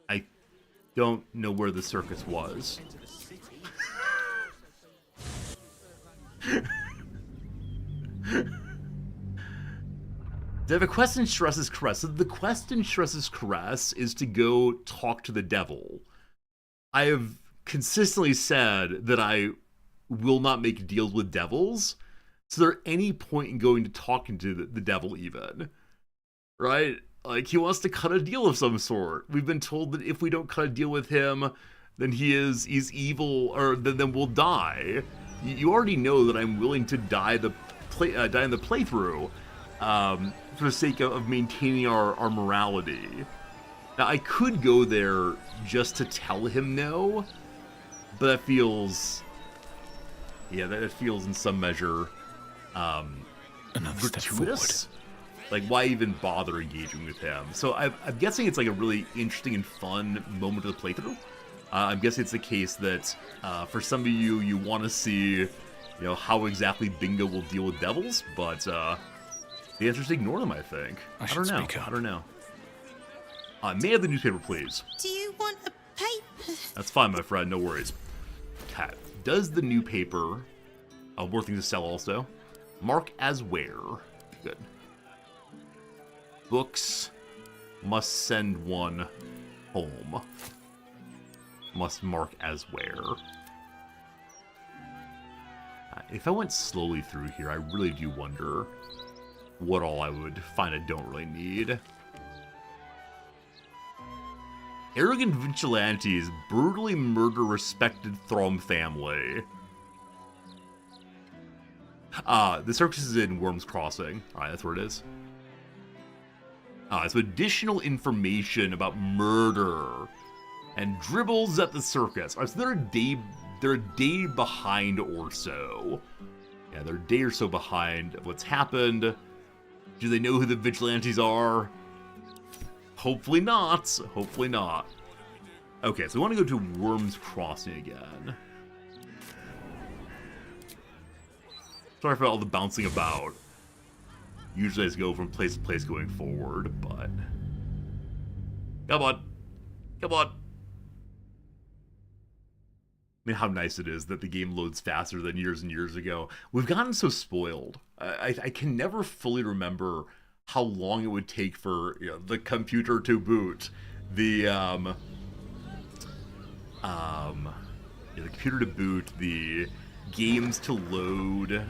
I don't know where the circus was. They have a quest in Stress's Caress. So the quest in Stress's Caress is to go talk to the devil. I have consistently said that I will not make deals with devils. So there any point in going to talking to the devil even? Right? Like, he wants to cut a deal of some sort. We've been told that if we don't cut a deal with him, then he's evil, or then we'll die. You already know that I'm willing to die in the playthrough for the sake of maintaining our morality. Now, I could go there just to tell him no, but that feels... Yeah, that feels in some measure gratuitous. Like, why even bother engaging with him? So I'm guessing it's like a really interesting and fun moment of the playthrough. I'm guessing it's the case that for some of you, you want to see, how exactly Bingo will deal with devils, but the answer is to ignore them, I think. I don't know. May I have the newspaper, please? Do you want a paper? That's fine, my friend. No worries. Okay. Does the new paper, worth things to sell also, mark as where? Good. Books must send one home. Must mark as where. If I went slowly through here, I really do wonder what all I would find I don't really need. Arrogant vigilantes brutally murder respected Throm family. The circus is in Worms Crossing. Alright, that's where it is. So additional information about murder and dribbles at the circus. Alright, so they're a day behind or so. Yeah, they're a day or so behind of what's happened. Do they know who the vigilantes are? Hopefully not. Hopefully not. Okay, so we want to go to Worms Crossing again. Sorry for all the bouncing about. Usually I just go from place to place going forward, but... Come on. Come on. I mean, how nice it is that the game loads faster than years and years ago. We've gotten so spoiled. I can never fully remember how long it would take for the computer to boot. The computer to boot, the games to load,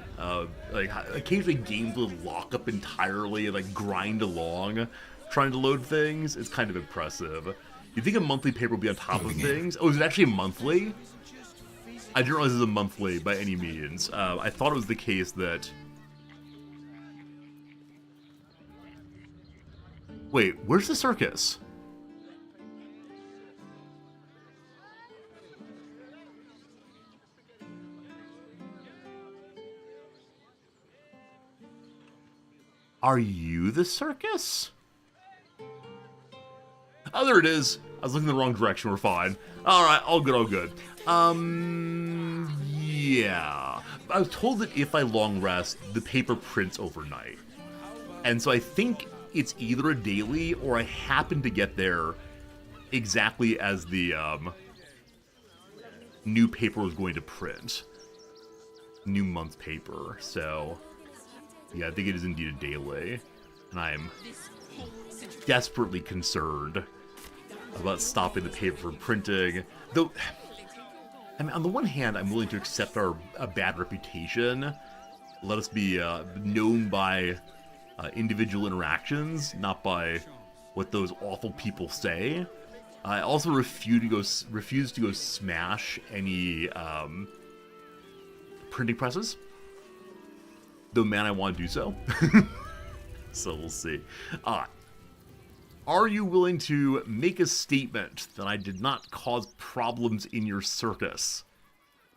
like occasionally games will lock up entirely and like grind along trying to load things. It's kind of impressive. You think a monthly paper would be on top of things? Oh, is it actually a monthly? I didn't realize it was a monthly by any means. I thought it was the case that... Wait, where's the circus? Are you the circus? Oh, there it is. I was looking in the wrong direction. We're fine. Alright, all good, all good. Yeah. I was told that if I long rest, the paper prints overnight. And so I think it's either a daily or I happen to get there exactly as the new paper was going to print. New month paper. So, yeah, I think it is indeed a daily. And I am desperately concerned about stopping the paper from printing. Though, I mean, on the one hand, I'm willing to accept a bad reputation. Let us be known by individual interactions, not by what those awful people say. I also refuse to go smash any printing presses. Though, man, I want to do so. So we'll see. Are you willing to make a statement that I did not cause problems in your circus?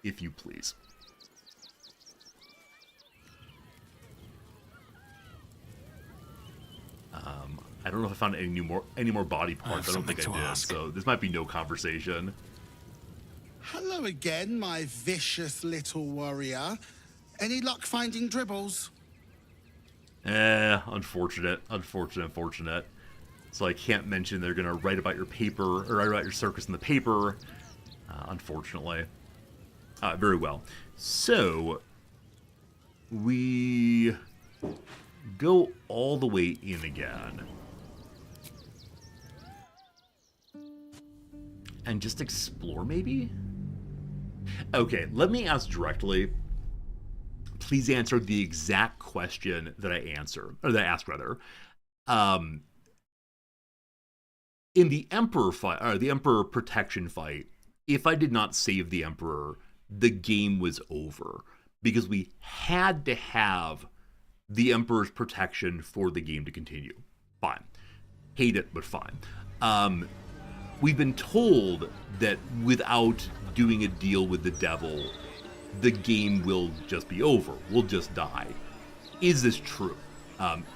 If you please. I don't know if I found any more body parts. I don't think I did. So this might be no conversation. Hello again, my vicious little warrior. Any luck finding dribbles? Unfortunate. So I can't mention they're gonna write about your paper, or write about your circus in the paper. Unfortunately. Very well. So we go all the way in again. And just explore, maybe? Okay, let me ask directly. Please answer the exact question that I asked rather. In the Emperor fight, or the Emperor protection fight, if I did not save the Emperor, the game was over. Because we had to have the Emperor's protection for the game to continue. Fine. Hate it, but fine. We've been told that without doing a deal with the devil, the game will just be over. We'll just die. Is this true?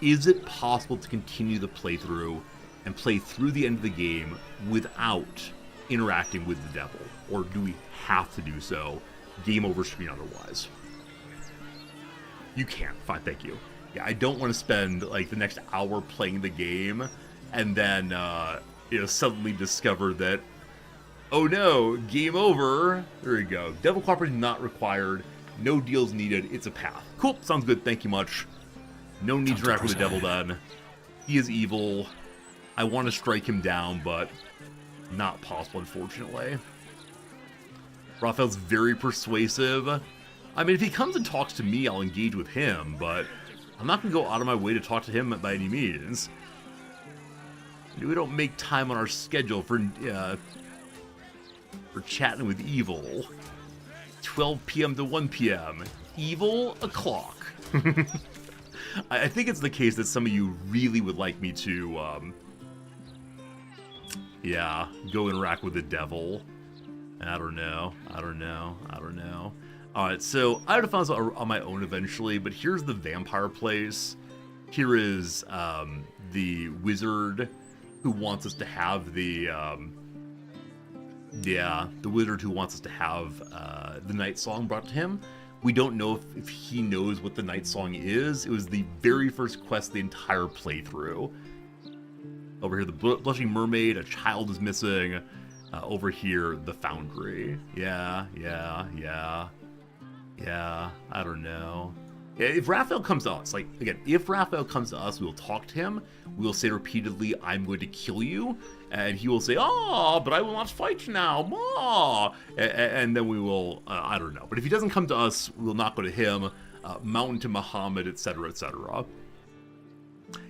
Is it possible to continue the playthrough and play through the end of the game without interacting with the devil? Or do we have to do so? Game over screen otherwise. You can't. Fine, thank you. Yeah, I don't want to spend like the next hour playing the game and then suddenly discover that, oh no, game over. There we go. Devil cooperation not required. No deals needed. It's a path. Cool. Sounds good. Thank you much. No need to interact with the devil then. He is evil. I want to strike him down, but not possible, unfortunately. Raphael's very persuasive. I mean, if he comes and talks to me, I'll engage with him, but I'm not going to go out of my way to talk to him by any means. We don't make time on our schedule for chatting with evil. 12 p.m. to 1 p.m. evil a clock. I think it's the case that some of you really would like me to, yeah, go interact with the devil. I don't know. Alright, so I would have found this on my own eventually, but here's the vampire place. Here is the wizard who wants us to have the wizard who wants us to have the night song brought to him. We don't know if he knows what the night song is. It was the very first quest of the entire playthrough. Over here, the blushing mermaid, a child is missing. Over here, the foundry. Yeah, I don't know. If Raphael comes to us, like, again, if Raphael comes to us, we will talk to him. We will say repeatedly, I'm going to kill you. And he will say, oh, but I will not fight now. Ma. And then we will, I don't know. But if he doesn't come to us, we will not go to him. Mountain to Muhammad, etc., etc.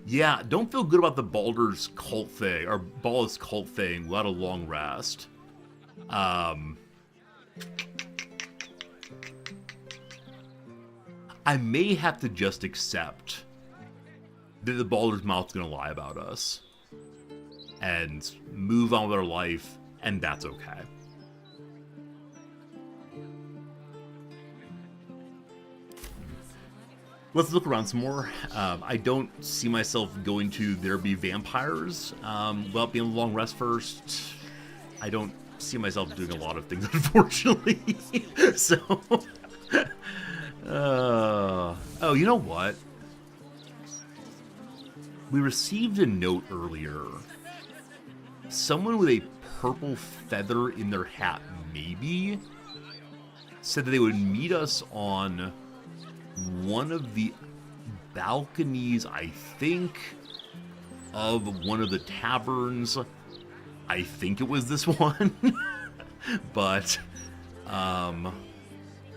Yeah, don't feel good about the Baldur's cult thing, or Baldur's cult thing without a long rest. I may have to just accept that the Baldur's mouth's gonna lie about us. And move on with our life, and that's okay. Let's look around some more. I don't see myself going to There Be Vampires without being a long rest first. I don't see myself doing a lot of things, unfortunately. So, oh, you know what? We received a note earlier. Someone with a purple feather in their hat, maybe, said that they would meet us on one of the balconies, I think, of one of the taverns. I think it was this one. But,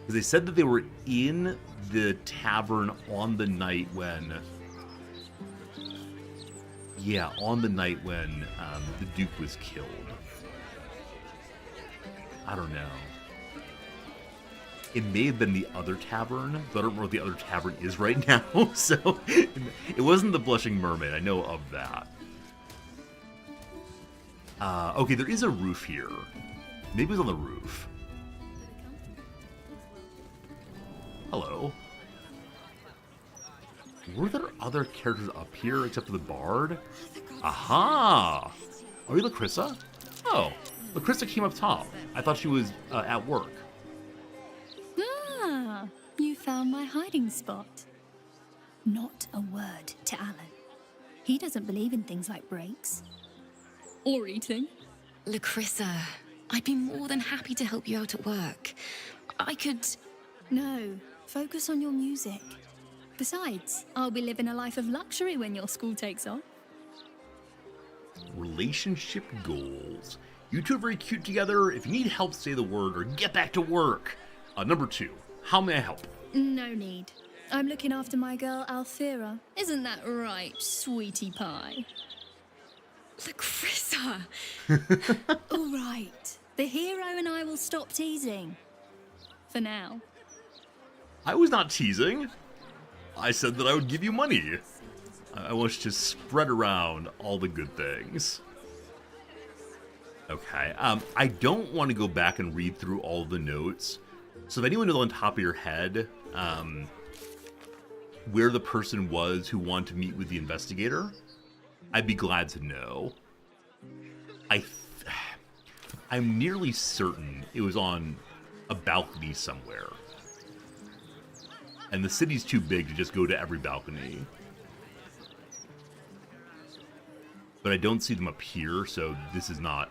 they said that they were in the tavern on the night when... Yeah, on the night when the Duke was killed. I don't know. It may have been the other tavern, but I don't know what the other tavern is right now, so it wasn't the Blushing Mermaid. I know of that. Okay, there is a roof here. Maybe it was on the roof. Hello. Were there other characters up here except for the bard? Aha! Are you Lacrissa? Oh, Lacrissa came up top. I thought she was at work. Ah, you found my hiding spot. Not a word to Alan. He doesn't believe in things like breaks. Or eating. Lacrissa, I'd be more than happy to help you out at work. I could... No, focus on your music. Besides, I'll be living a life of luxury when your school takes off. Relationship goals. You two are very cute together. If you need help, say the word or get back to work. Number 2, how may I help? No need. I'm looking after my girl Althea. Isn't that right, sweetie pie? Lacrissa! All right. The hero and I will stop teasing. For now. I was not teasing. I said that I would give you money. I want you to spread around all the good things. Okay, I don't want to go back and read through all the notes. So if anyone knows on top of your head where the person was who wanted to meet with the investigator, I'd be glad to know. I'm nearly certain it was on a balcony somewhere. And the city's too big to just go to every balcony. But I don't see them up here, so this is not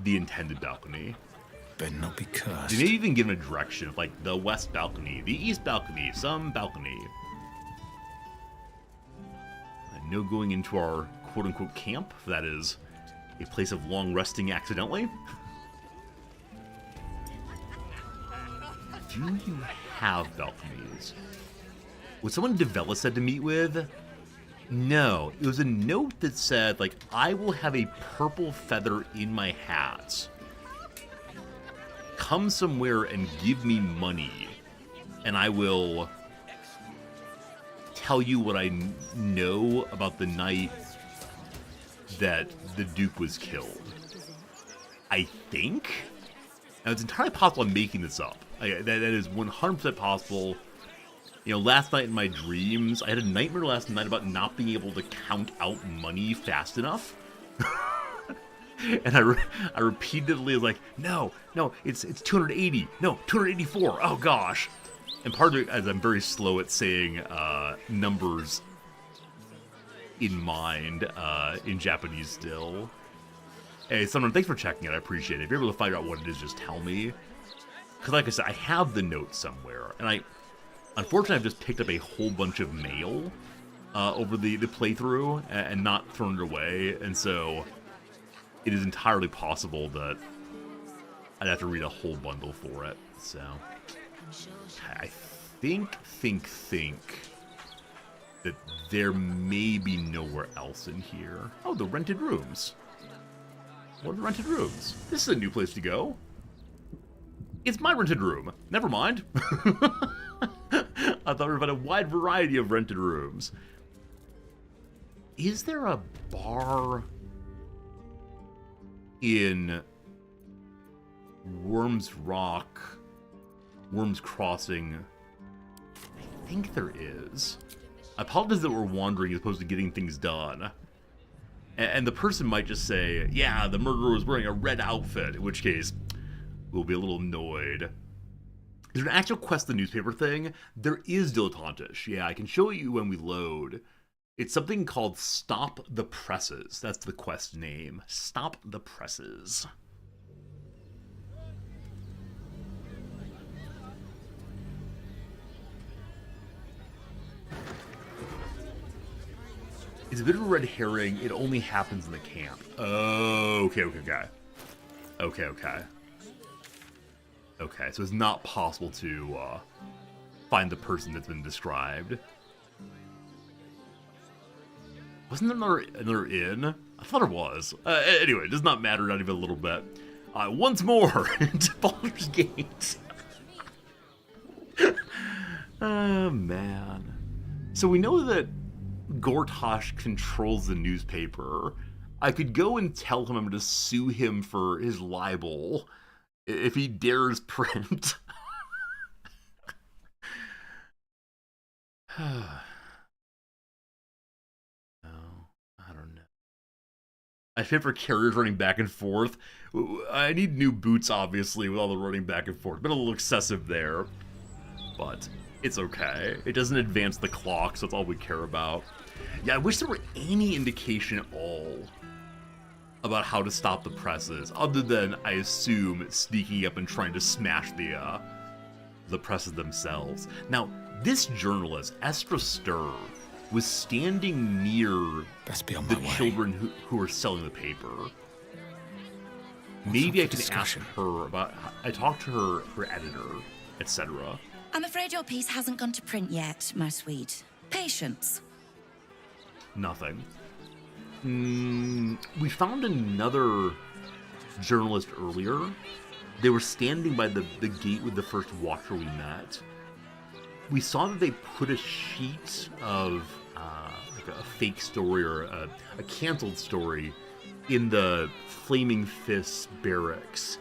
the intended balcony. Better not be cursed. They may even give him a direction of, like, the west balcony, the east balcony, some balcony. No going into our quote-unquote camp, that is a place of long resting accidentally. Do you have balconies? Was someone Devella said to meet with? No, it was a note that said, like, I will have a purple feather in my hat. Come somewhere and give me money and I will tell you what I know about the night that the Duke was killed. I think? Now, it's entirely possible I'm making this up. That is 100% possible. You know, last night in my dreams, I had a nightmare last night about not being able to count out money fast enough. And I repeatedly was like, no, it's 280. No, 284. Oh, gosh. And part of it, as I'm very slow at saying numbers in mind, in Japanese still. Hey, someone, thanks for checking it. I appreciate it. If you're able to find out what it is, just tell me. Because like I said, I have the notes somewhere. And unfortunately, I've just picked up a whole bunch of mail over the playthrough and not thrown it away. And so it is entirely possible that I'd have to read a whole bundle for it. So I think that there may be nowhere else in here. Oh, the rented rooms. What are the rented rooms? This is a new place to go. It's my rented room. Never mind. I thought we were about a wide variety of rented rooms. Is there a bar in Worms Crossing? I think there is. I apologize that we're wandering as opposed to getting things done. And the person might just say, yeah, the murderer was wearing a red outfit, in which case we'll be a little annoyed. Is there an actual quest, the newspaper thing? There is dilettantish. Yeah, I can show you when we load. It's something called Stop the Presses. That's the quest name. Stop the Presses. It's a bit of a red herring. It only happens in the camp. Oh, okay. Okay, so it's not possible to find the person that's been described. Wasn't there another inn? I thought it was. Anyway, it does not matter, not even a little bit. Once more, into Baldur's Gate. Oh, man. So we know that Gortash controls the newspaper. I could go and tell him I'm going to sue him for his libel if he dares print. No, I don't know. I fit for carriers running back and forth. I need new boots, obviously, with all the running back and forth. Been a little excessive there, but it's okay. It doesn't advance the clock, so that's all we care about. Yeah, I wish there were any indication at all about how to stop the presses, other than, I assume, sneaking up and trying to smash the presses themselves. Now, this journalist, Estra Stir, was standing near the children who were selling the paper. Maybe I can ask her about... I talked to her editor, etc. I'm afraid your piece hasn't gone to print yet, my sweet. Patience. Nothing. We found another journalist earlier. They were standing by the gate with the first watcher we met. We saw that they put a sheet of like a fake story or a canceled story in the Flaming Fist barracks.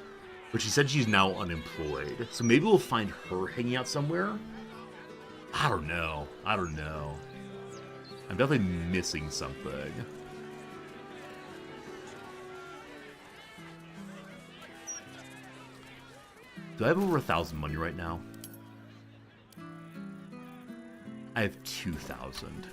But she said she's now unemployed. So maybe we'll find her hanging out somewhere? I don't know. I'm definitely missing something. Do I have over 1,000 money right now? I have 2,000.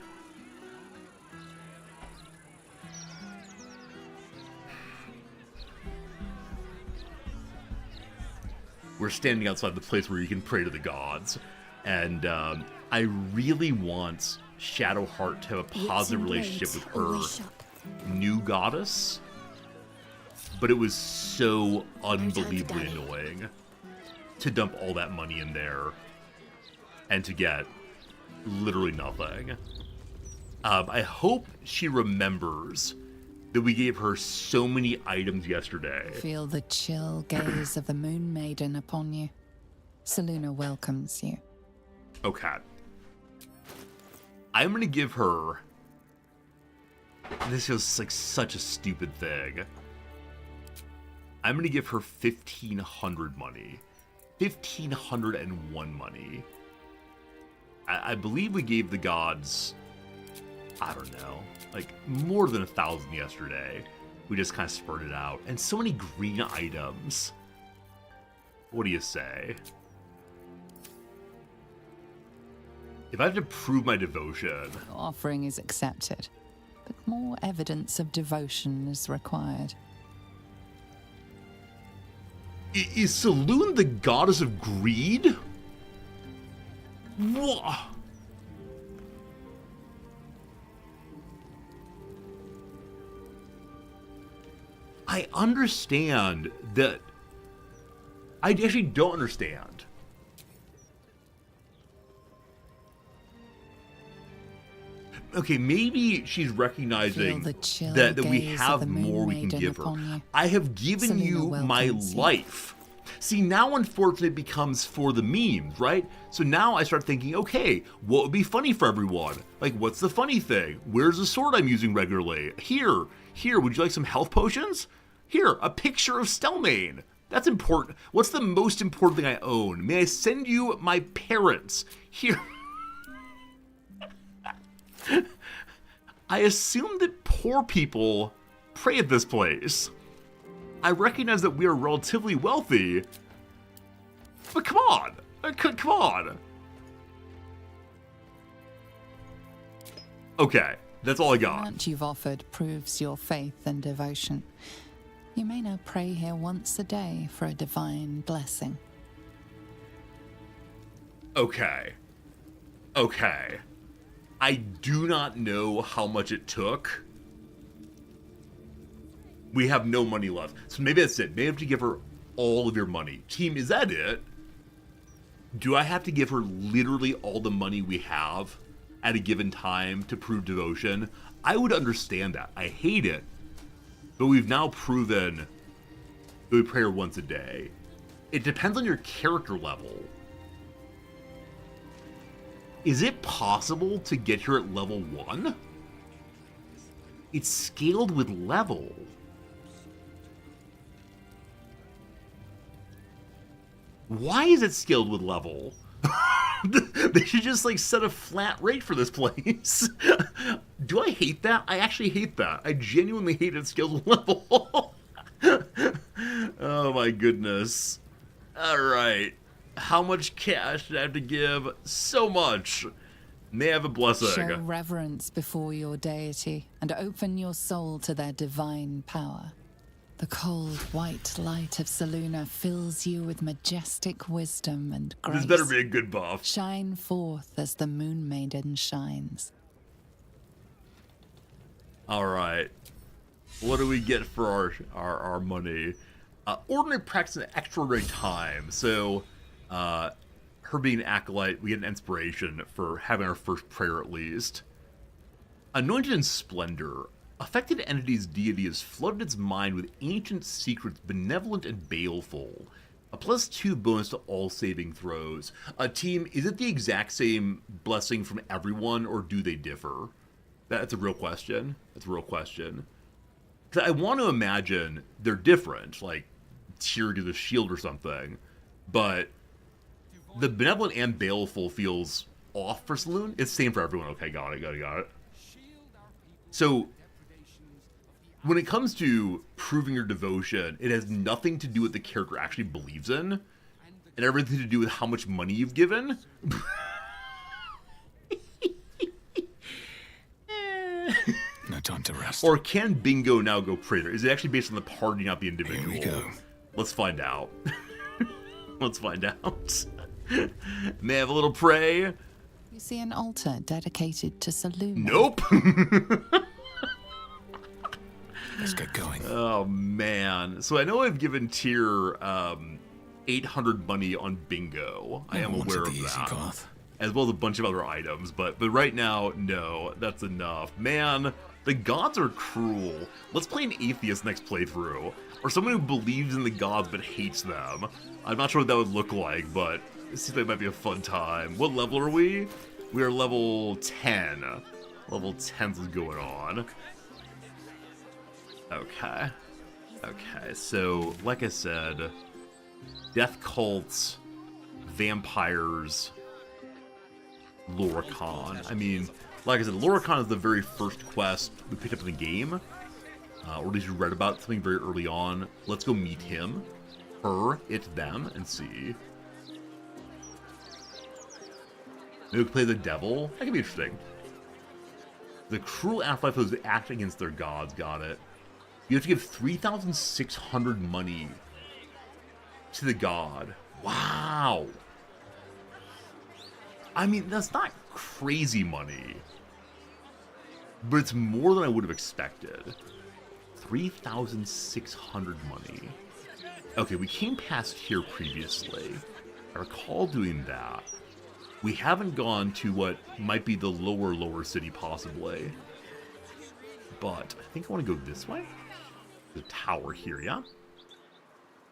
We're standing outside the place where you can pray to the gods. And I really want Shadowheart to have a positive relationship with her new goddess. But it was so unbelievably annoying to dump all that money in there and to get literally nothing. I hope she remembers that we gave her so many items yesterday. Feel the chill gaze of the Moon Maiden upon you. Seluna welcomes you. Okay. I'm gonna give her... This feels like such a stupid thing. I'm gonna give her 1,500 money. 1,501 money. I believe we gave the gods, I don't know, like more than 1,000 yesterday. We just kind of spread it out. And so many green items. What do you say? If I have to prove my devotion... Your offering is accepted, but more evidence of devotion is required. Is Saloon the goddess of greed? What? I understand that... I actually don't understand. Okay, maybe she's recognizing that we have more we can give her. I have given you my life. See, now unfortunately it becomes for the memes, right? So now I start thinking, okay, what would be funny for everyone? Like, what's the funny thing? Where's the sword I'm using regularly? Here, would you like some health potions? Here, a picture of Stelmane. That's important. What's the most important thing I own? May I send you my parents? Here. I assume that poor people pray at this place. I recognize that we are relatively wealthy, but come on, come on. Okay, that's all I got. The amount you've offered proves your faith and devotion. You may now pray here once a day for a divine blessing. Okay. I do not know how much it took. We have no money left. So maybe that's it. Maybe I have to give her all of your money. Team, is that it? Do I have to give her literally all the money we have at a given time to prove devotion? I would understand that. I hate it. But we've now proven that we pray her once a day. It depends on your character level. Is it possible to get her at level 1? It's scaled with level. Why is it scaled with level? They should just like set a flat rate for this place. Do I hate that? I actually hate that. I genuinely hate it scaled with level. Oh my goodness. Alright. How much cash did I have to give? So much. May I have a blessing? Show reverence before your deity and open your soul to their divine power. The cold, white light of Saluna fills you with majestic wisdom and grace. This better be a good buff. Shine forth as the Moon Maiden shines. Alright. What do we get for our money? Ordinary practice and extraordinary time. So, her being an acolyte, we get an inspiration for having our first prayer at least. Anointed in splendor. Affected entity's deity has flooded its mind with ancient secrets, benevolent and baleful. A +2 bonus to all saving throws. Team, is it the exact same blessing from everyone, or do they differ? That's a real question. That's a real question. Because I want to imagine they're different, like tier to the shield or something. But the benevolent and baleful feels off for Saloon. It's the same for everyone. Okay, got it. So, when it comes to proving your devotion, it has nothing to do with the character actually believes in, and everything to do with how much money you've given. No time to rest. Or can bingo now go prayer? Is it actually based on the party, not the individual? Here we go. Let's find out. Let's find out. May I have a little pray? You see an altar dedicated to Saluna. Nope. Let's get going. Oh, man. So I know I've given tier 800 money on bingo. I am aware of that. As well as a bunch of other items. But right now, no. That's enough. Man, the gods are cruel. Let's play an atheist next playthrough. Or someone who believes in the gods but hates them. I'm not sure what that would look like, but This seems like it might be a fun time. What level are we? We are level 10. Level 10's going on. Okay. Okay, so, like I said, death cults, vampires, Loricon. I mean, like I said, Loricon is the very first quest we picked up in the game. Or at least we read about something very early on. Let's go meet him, her, it, them, and see. Maybe we can play the devil? That could be interesting. The cruel afterlife was act against their gods, got it. You have to give 3,600 money to the god. Wow. I mean, that's not crazy money. But it's more than I would have expected. 3,600 money. Okay, we came past here previously. I recall doing that. We haven't gone to what might be the lower city, possibly. But I think I want to go this way. The tower here, yeah?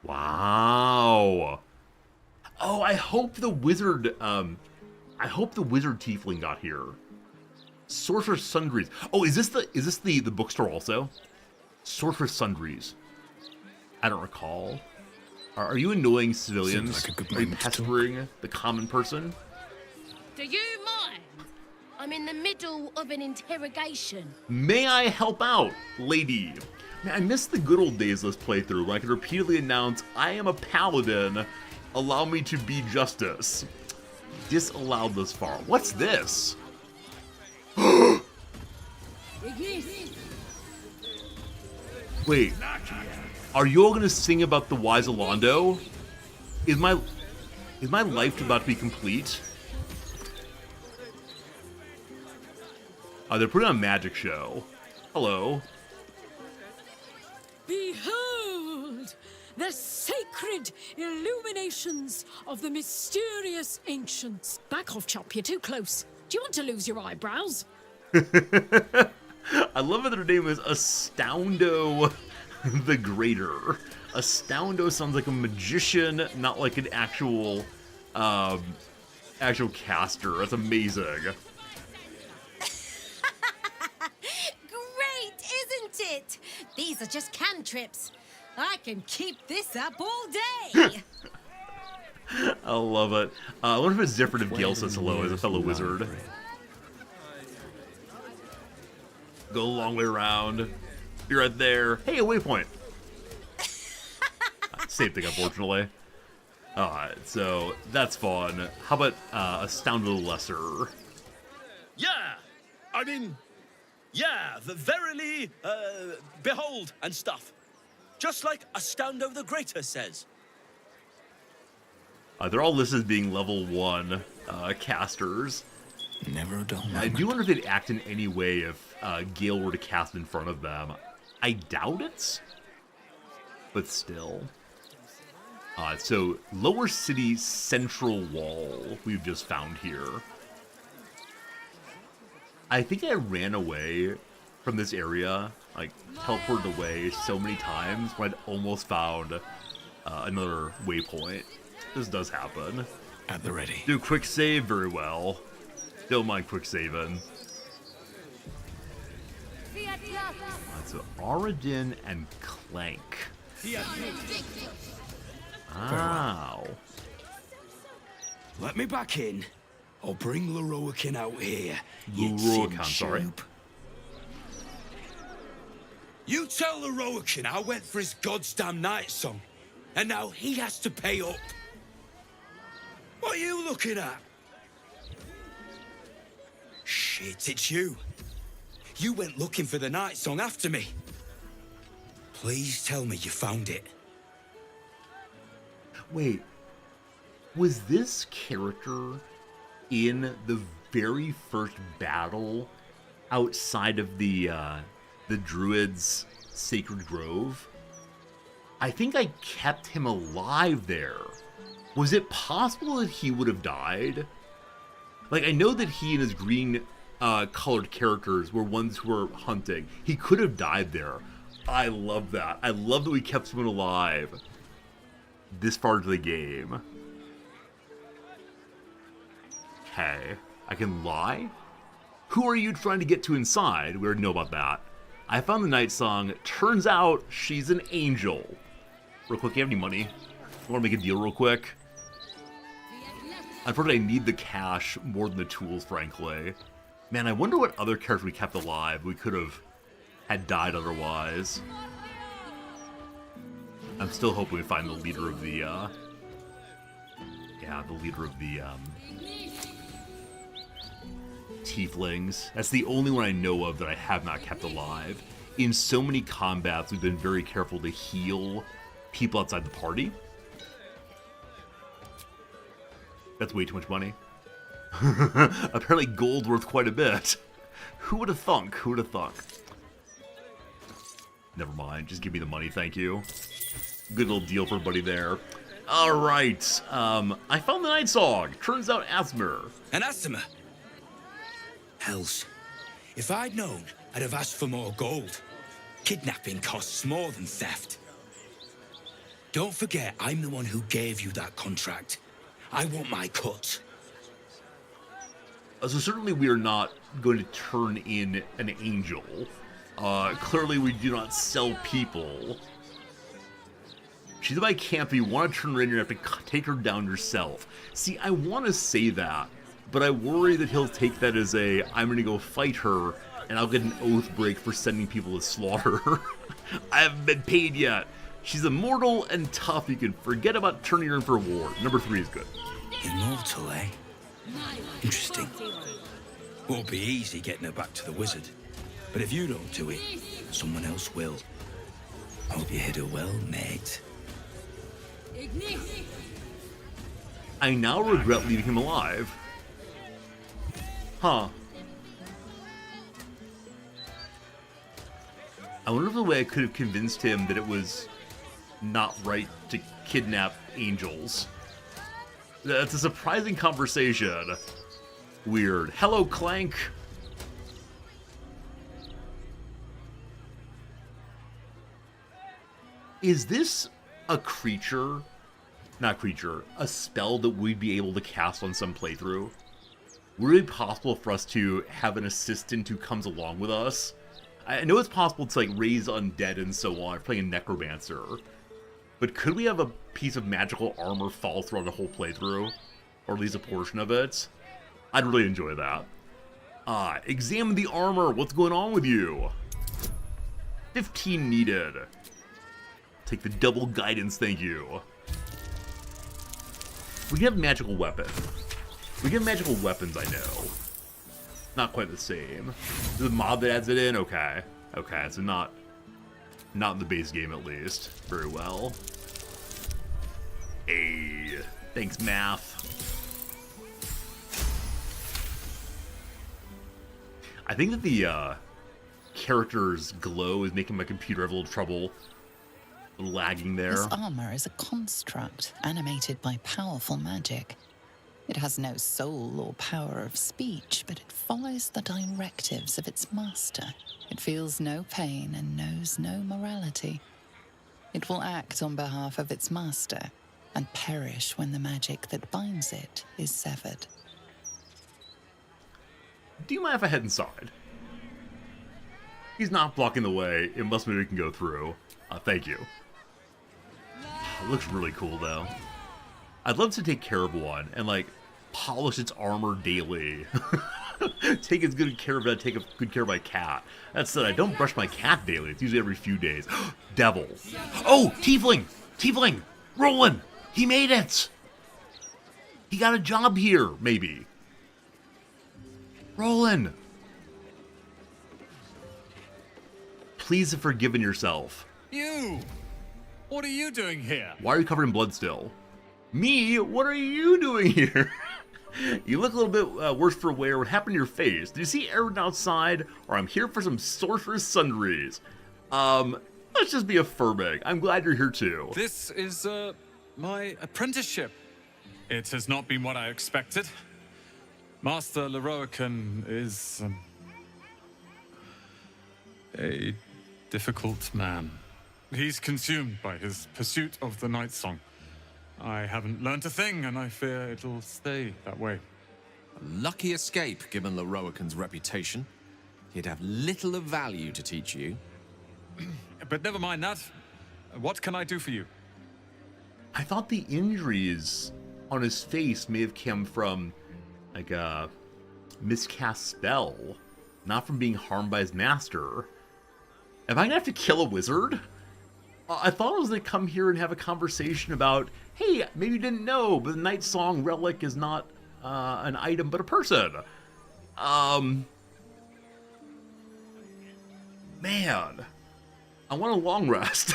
Wow. Oh, I hope the wizard, tiefling got here. Sorcerer's Sundries. Oh, is this the bookstore also? Sorcerer's Sundries. I don't recall. Are you annoying civilians? Like are you pestering the common person? Do you mind? I'm in the middle of an interrogation. May I help out, lady? Man, I miss the good old days of this playthrough when I could repeatedly announce, I am a paladin, allow me to be justice. Disallowed thus far. What's this? Wait, are you all gonna sing about the wise Alondo? Is my life about to be complete? They're putting on a magic show. Hello. Behold the sacred illuminations of the mysterious ancients. Back off, Chop, you're too close. Do you want to lose your eyebrows? I love that their name is Astoundo the Greater. Astoundo sounds like a magician, not like an actual caster. That's amazing. Great, isn't it? These are just cantrips. I can keep this up all day. I love it. I wonder if it's different if Gale says hello as a fellow wizard. Go a long way around. Be right there. Hey, a waypoint. Same thing, unfortunately. Alright, so that's fun. How about Astounded the Lesser? Yeah! I mean, yeah, verily, behold, and stuff. Just like Astoundo the Greater says. They're all listed as being level 1 casters. Never a dull moment. I do wonder if they'd act in any way if Gale were to cast in front of them. I doubt it, but still. So, Lower City Central Wall we've just found here. I think I ran away from this area, like, teleported away so many times when I'd almost found another waypoint. This does happen. At the ready. Do a quick save very well. Don't mind quick saving. So Aradin and Clank. Wow. Let me back in. I'll bring Leroican out here. Leroican, sorry. You tell Leroican I went for his goddamn night song, and now he has to pay up. What are you looking at? Shit, it's you. You went looking for the night song after me. Please tell me you found it. Wait, was this character in the very first battle outside of the Druids' Sacred Grove? I think I kept him alive there. Was it possible that he would have died? Like, I know that he and his green colored characters were ones who were hunting. He could have died there. I love that. I love that we kept someone alive this far into the game. Okay. I can lie? Who are you trying to get to inside? We already know about that. I found the night song. Turns out she's an angel. Real quick, you have any money? I want to make a deal real quick. Unfortunately, I need the cash more than the tools, frankly. Man, I wonder what other character we kept alive we could have had died otherwise. I'm still hoping we find the leader of the, yeah, the leader of the, tieflings. That's the only one I know of that I have not kept alive. In so many combats, we've been very careful to heal people outside the party. That's way too much money. Apparently gold worth quite a bit. Who would have thunk? Who would have thunk? Never mind. Just give me the money, thank you. Good little deal for everybody there. Alright. I found the night song. Turns out Asmer. An Asmer? Hells. If I'd known, I'd have asked for more gold. Kidnapping costs more than theft. Don't forget, I'm the one who gave you that contract. I want my cut. So certainly we are not going to turn in an angel. Clearly we do not sell people. She's in my camp. If you want to turn her in, you have to take her down yourself. See, I want to say that, but I worry that he'll take that as a, I'm going to go fight her, and I'll get an oath break for sending people to slaughter. I haven't been paid yet. She's immortal and tough. You can forget about turning her in for a war. Number 3 is good. Immortal, eh? Interesting. Won't be easy getting her back to the wizard. But if you don't do it, someone else will. Hope you hit her well, mate. I now regret leaving him alive. Huh. I wonder if the way I could have convinced him that it was not right to kidnap angels. That's a surprising conversation. Weird. Hello, Clank. Is this a creature? Not creature. A spell that we'd be able to cast on some playthrough? Would it be possible for us to have an assistant who comes along with us? I know it's possible to like raise undead and so on, playing a necromancer. But could we have a piece of magical armor fall throughout the whole playthrough? Or at least a portion of it? I'd really enjoy that. Examine the armor. What's going on with you? 15 needed. Take the double guidance, thank you. We can have magical weapon. We can have magical weapons, I know. Not quite the same. The mob that adds it in? Okay. Okay, so not in the base game at least. Very well. Hey, thanks, math. I think that the character's glow is making my computer have a little trouble lagging there. This armor is a construct animated by powerful magic. It has no soul or power of speech, but it follows the directives of its master. It feels no pain and knows no morality. It will act on behalf of its master and perish when the magic that binds it is severed. Do you mind if I head inside? He's not blocking the way. It must mean we can go through. Thank you. It looks really cool, though. I'd love to take care of one and, like, polish its armor daily. Take as good care of it. Take good care of my cat. That said, I don't brush my cat daily. It's usually every few days. Devil. Oh, Tiefling! Tiefling! Roland! He made it! He got a job here, maybe. Roland! Please have forgiven yourself. You! What are you doing here? Why are you covered in blood still? Me? What are you doing here? You look a little bit worse for wear. What happened to your face? Did you see Aaron outside? Or I'm here for some sorcerous sundries. Let's just be affirming. I'm glad you're here too. This is, my apprenticeship. It has not been what I expected. Master Leroican is, a difficult man. He's consumed by his pursuit of the Night Song. I haven't learnt a thing, and I fear it'll stay that way. A lucky escape, given Leroican's reputation. He'd have little of value to teach you. But never mind that. What can I do for you? I thought the injuries on his face may have come from, like, a miscast spell, not from being harmed by his master. Am I gonna have to kill a wizard? I thought I was gonna come here and have a conversation about, hey, maybe you didn't know, but the Night Song relic is not an item, but a person. Man, I want a long rest.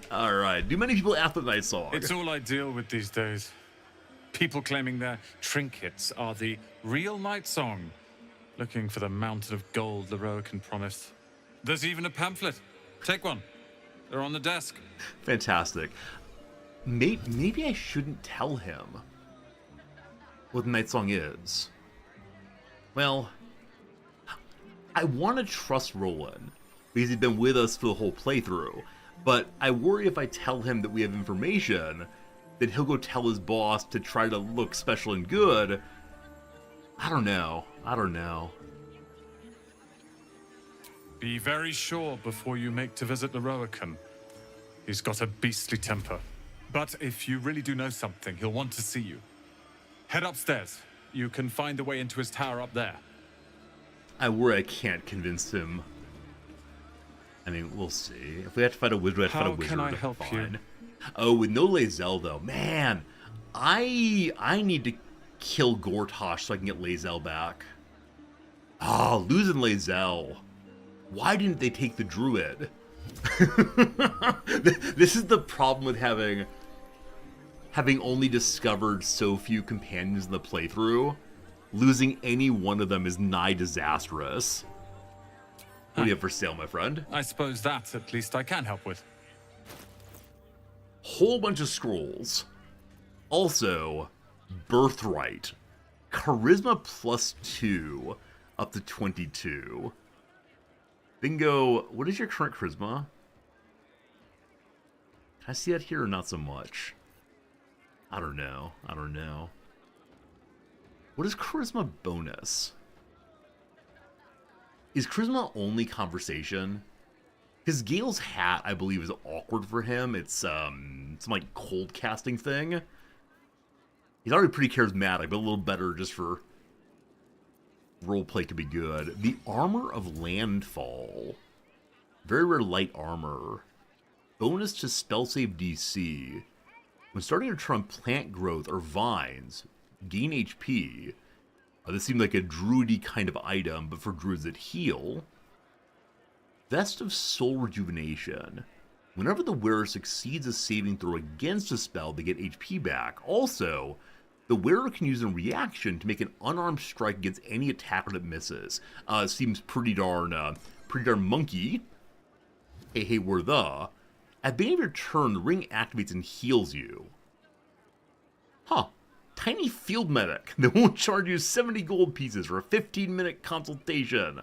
All right. Do many people after the Night Song? It's all I deal with these days. People claiming their trinkets are the real Night Song, looking for the mountain of gold Leroican promised. There's even a pamphlet. Take one. They're on the desk. Fantastic. Maybe I shouldn't tell him what the Night Song is. Well, I want to trust Roland because he's been with us for the whole playthrough, but I worry if I tell him that we have information, that he'll go tell his boss to try to look special and good. I don't know. Be very sure before you make to visit Leroican. He's got a beastly temper. But if you really do know something, he'll want to see you. Head upstairs. You can find the way into his tower up there. I worry I can't convince him. I mean, we'll see. If we have to fight a wizard, How can I help fine. you? Oh, with no Lae'zel though, man, I need to kill Gortosh so I can get Lae'zel back. Oh, losing Lae'zel. Why didn't they take the druid? This is the problem with having only discovered so few companions in the playthrough. Losing any one of them is nigh disastrous. What do you have for sale, my friend? I suppose that, at least, I can help with. Whole bunch of scrolls. Also, Birthright. Charisma +2, up to 22. Bingo, what is your current charisma? Can I see that here or not so much? I don't know. What is charisma bonus? Is charisma only conversation? Because Gale's hat, I believe, is awkward for him. It's some like cold casting thing. He's already pretty charismatic, but a little better just for roleplay to be good. The Armor of Landfall. Very rare light armor. Bonus to spell save DC. When starting a turn on plant growth or vines, gain HP. This seemed like a druidy kind of item, but for druids that heal. Vest of Soul Rejuvenation. Whenever the wearer succeeds a saving throw against a spell, they get HP back. Also, the wearer can use a reaction to make an unarmed strike against any attacker that misses. Seems pretty darn monkey. Hey, we're the. At the end of your turn, the ring activates and heals you. Huh. Tiny field medic that won't charge you 70 gold pieces for a 15-minute consultation.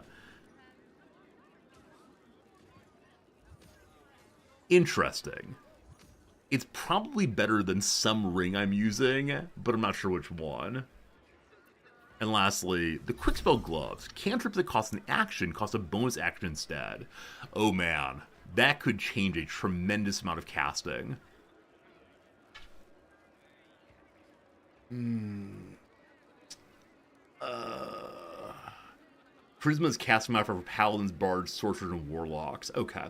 Interesting. It's probably better than some ring I'm using, but I'm not sure which one. And lastly, the quick spell gloves. Cantrips that cost an action cost a bonus action instead. Oh man, that could change a tremendous amount of casting. Charisma's casting modifier for paladins, bards, sorcerers, and warlocks. Okay.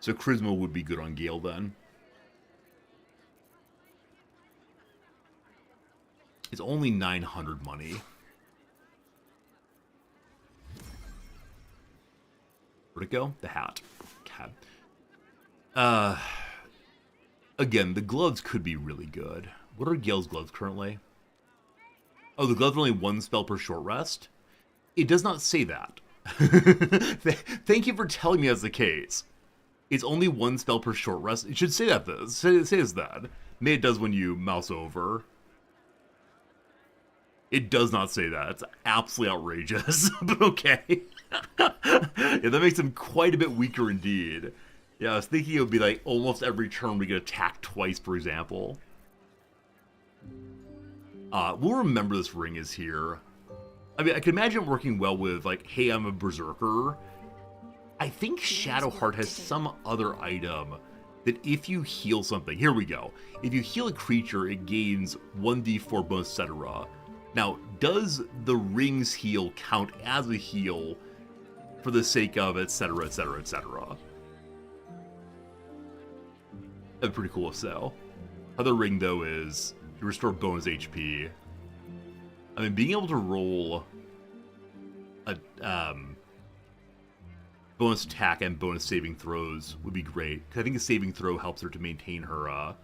So charisma would be good on Gale then. It's only 900 money. Where'd it go? The hat. Okay. Again, the gloves could be really good. What are Gale's gloves currently? Oh, the gloves are only one spell per short rest? It does not say that. Thank you for telling me that's the case. It's only one spell per short rest. It should say that, though. It says that. Maybe it does when you mouse over. It does not say that. It's absolutely outrageous. But okay. Yeah, that makes him quite a bit weaker indeed. Yeah, I was thinking it would be like almost every turn we get attacked twice, for example. We'll remember this ring is here. I mean, I can imagine it working well with, like, hey, I'm a berserker. I think Shadowheart has some other item that if you heal something, here we go. If you heal a creature, it gains 1d4 bonus, etc. Now, does the ring's heal count as a heal for the sake of etc, etc, etc? That'd be pretty cool if so. Other ring, though, is you restore bonus HP. I mean, being able to roll a bonus attack and bonus saving throws would be great. Because I think a saving throw helps her to maintain her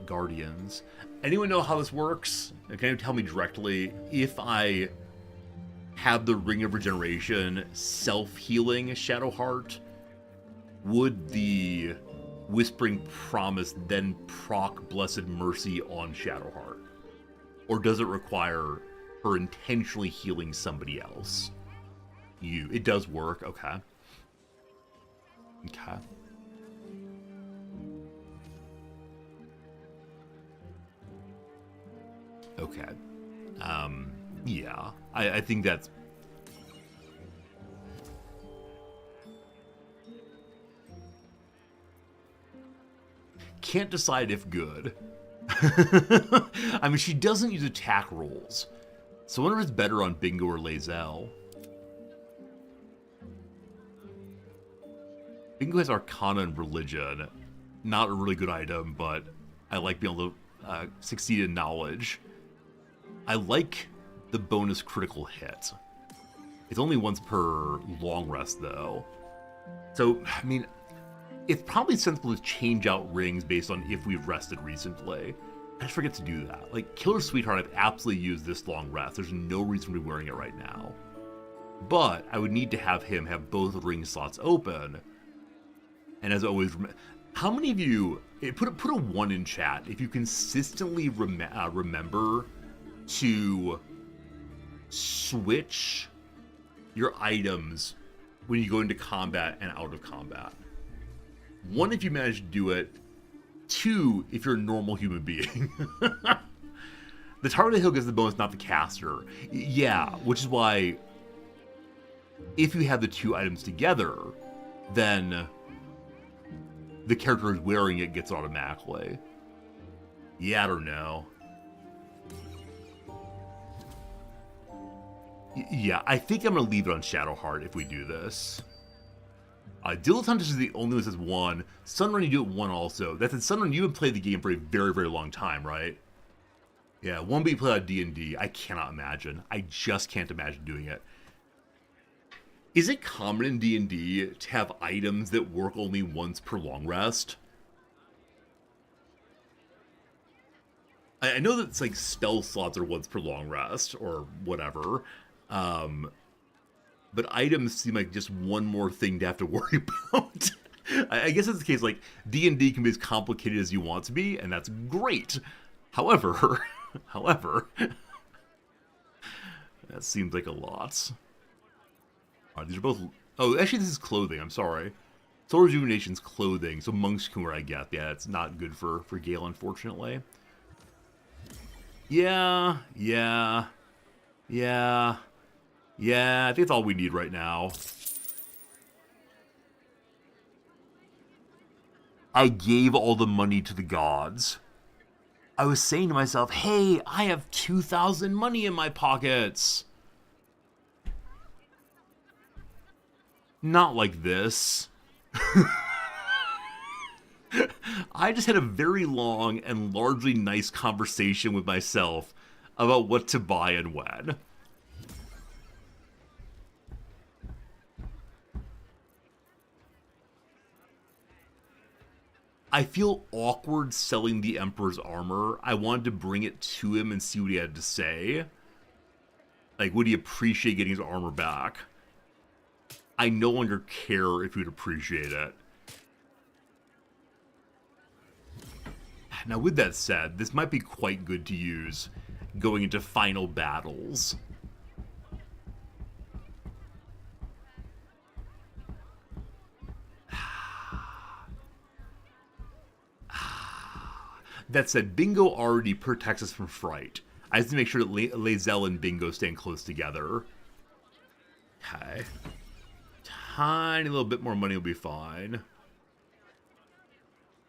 guardians. Anyone know how this works? Can you tell me directly if I have the Ring of Regeneration self-healing Shadowheart, would the Whispering Promise then proc Blessed Mercy on Shadowheart? Or does it require her intentionally healing somebody else? It does work, okay. Okay. Okay. Yeah. I think that's... Can't decide if good. I mean, she doesn't use attack rolls. So I wonder if it's better on Bingo or Lae'zel. Bingo has Arcana and Religion. Not a really good item, but I like being able to succeed in Knowledge. I like the bonus critical hit. It's only once per long rest, though. So, I mean, it's probably sensible to change out rings based on if we've rested recently. I just forget to do that. Like, Killer Sweetheart, I've absolutely used this long rest. There's no reason to be wearing it right now. But I would need to have him have both ring slots open. And as always, how many of you, put a 1 in chat, if you consistently remember to switch your items when you go into combat and out of combat. 1, if you manage to do it. 2, if you're a normal human being. The target of the hill gets the bonus, not the caster. Yeah, which is why if you have the 2 items together, then the character who's wearing it gets automatically. Yeah, I don't know. Yeah, I think I'm going to leave it on Shadowheart if we do this. Dilettante is the only one that says 1. Sunrun, you do it 1 also. That's in Sunrun, you have played the game for a very, very long time, right? Yeah, 1 but you play out D&D. I cannot imagine. I just can't imagine doing it. Is it common in D&D to have items that work only once per long rest? I know that it's like spell slots are once per long rest or whatever. But items seem like just one more thing to have to worry about. I guess it's the case, like, D&D can be as complicated as you want to be, and that's great. However, that seems like a lot. All right, these are both... Oh, actually, this is clothing. I'm sorry. Soul Rejuvenation's clothing, so monks can wear, I guess. Yeah, it's not good for Gale, unfortunately. Yeah, I think that's all we need right now. I gave all the money to the gods. I was saying to myself, hey, I have 2,000 money in my pockets. Not like this. I just had a very long and largely nice conversation with myself about what to buy and when. I feel awkward selling the Emperor's armor. I wanted to bring it to him and see what he had to say. Like, would he appreciate getting his armor back? I no longer care if he would appreciate it. Now, with that said, this might be quite good to use going into final battles. That said, Bingo already protects us from fright. I just need to make sure that Lae'zel and Bingo stand close together. Okay. Tiny little bit more money will be fine.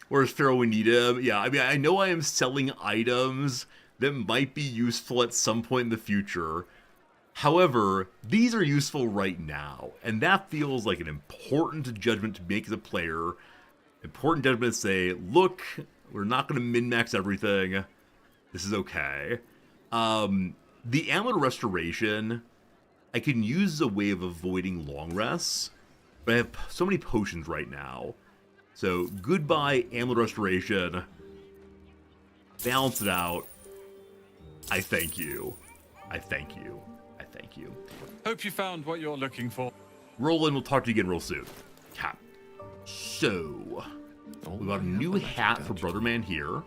Where's Pharaoh we need him? Yeah, I mean, I know I am selling items that might be useful at some point in the future. However, these are useful right now, and that feels like an important judgment to make as a player. Important judgment to say, look, we're not going to min-max everything. This is okay. The Amulet Restoration, I can use as a way of avoiding long rests, but I have so many potions right now. So, goodbye, Amulet Restoration. Balance it out. I thank you. I thank you. I thank you. Hope you found what you're looking for. Roland, we'll talk to you again real soon. Okay. So, we got a new hat for Brother Man here.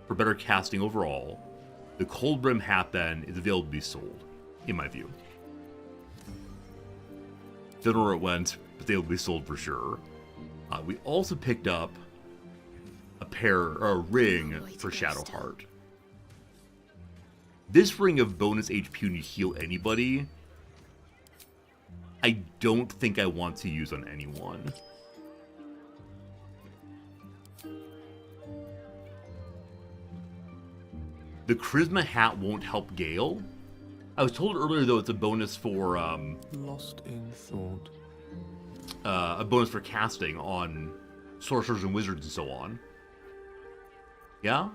For better casting overall. The Cold Brim hat, then, is available to be sold, in my view. Don't know where it went, but they will be sold for sure. We also picked up a ring for Shadowheart. This ring of bonus HP when you heal anybody, I don't think I want to use on anyone. The Charisma hat won't help Gale. I was told earlier, though, it's a bonus for, Lost in thought. A bonus for casting on sorcerers and wizards and so on. Yeah?